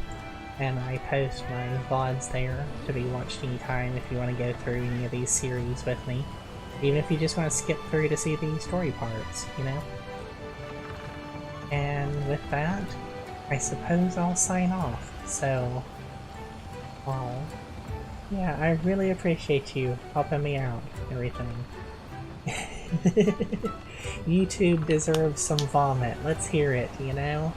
Speaker 1: and I post my VODs there to be watched anytime if you want to go through any of these series with me. Even if you just want to skip through to see the story parts, you know? And with that, I suppose I'll sign off. So, yeah, I really appreciate you helping me out, everything. YouTube deserves some vomit. Let's hear it, you know?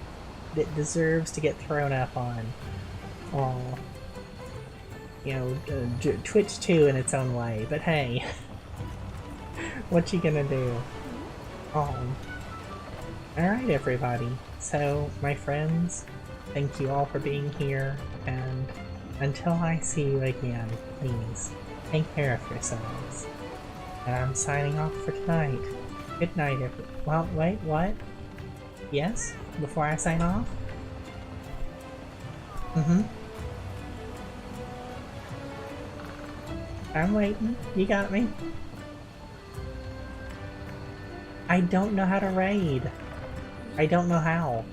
Speaker 1: It deserves to get thrown up on. Twitch too in its own way, but hey. What you gonna do? Alright everybody, so my friends, thank you all for being here, and until I see you again, please, take care of yourselves. And I'm signing off for tonight. Good night, well, wait, what? Yes? Before I sign off? I'm waiting. You got me. I don't know how to raid. I don't know how.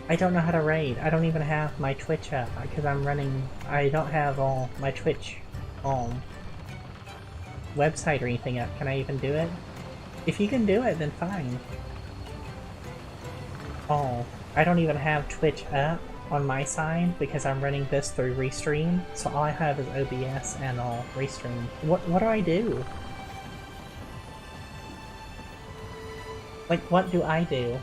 Speaker 1: I don't know how to raid. I don't even have my Twitch up because I'm running... I don't have all my Twitch website or anything up. Can I even do it? If you can do it, then fine. I don't even have Twitch up on my side because I'm running this through Restream, so all I have is OBS and Restream. What do I do? Like, what do I do?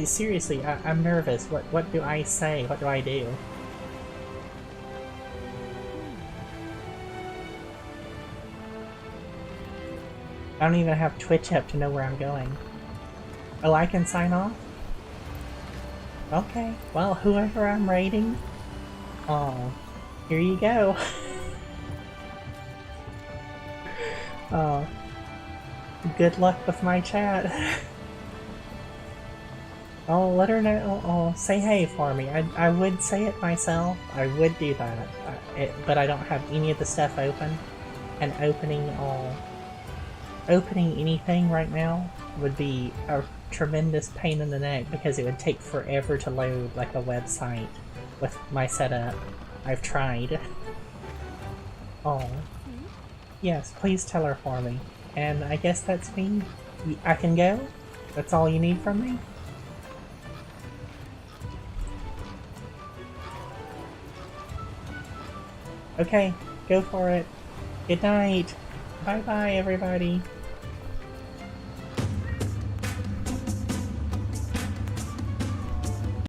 Speaker 1: Seriously, I'm nervous. What do I say? What do I do? I don't even have Twitch up to know where I'm going. Oh, I can sign off? Okay, well, whoever I'm raiding... here you go. Good luck with my chat. Let her know. Say hey for me. I would say it myself. I would do that. But I don't have any of the stuff open. And opening anything right now would be a tremendous pain in the neck because it would take forever to load like a website with my setup. I've tried. Yes, please tell her for me. And I guess that's me. I can go? That's all you need from me? Okay, go for it. Good night. Bye-bye, everybody.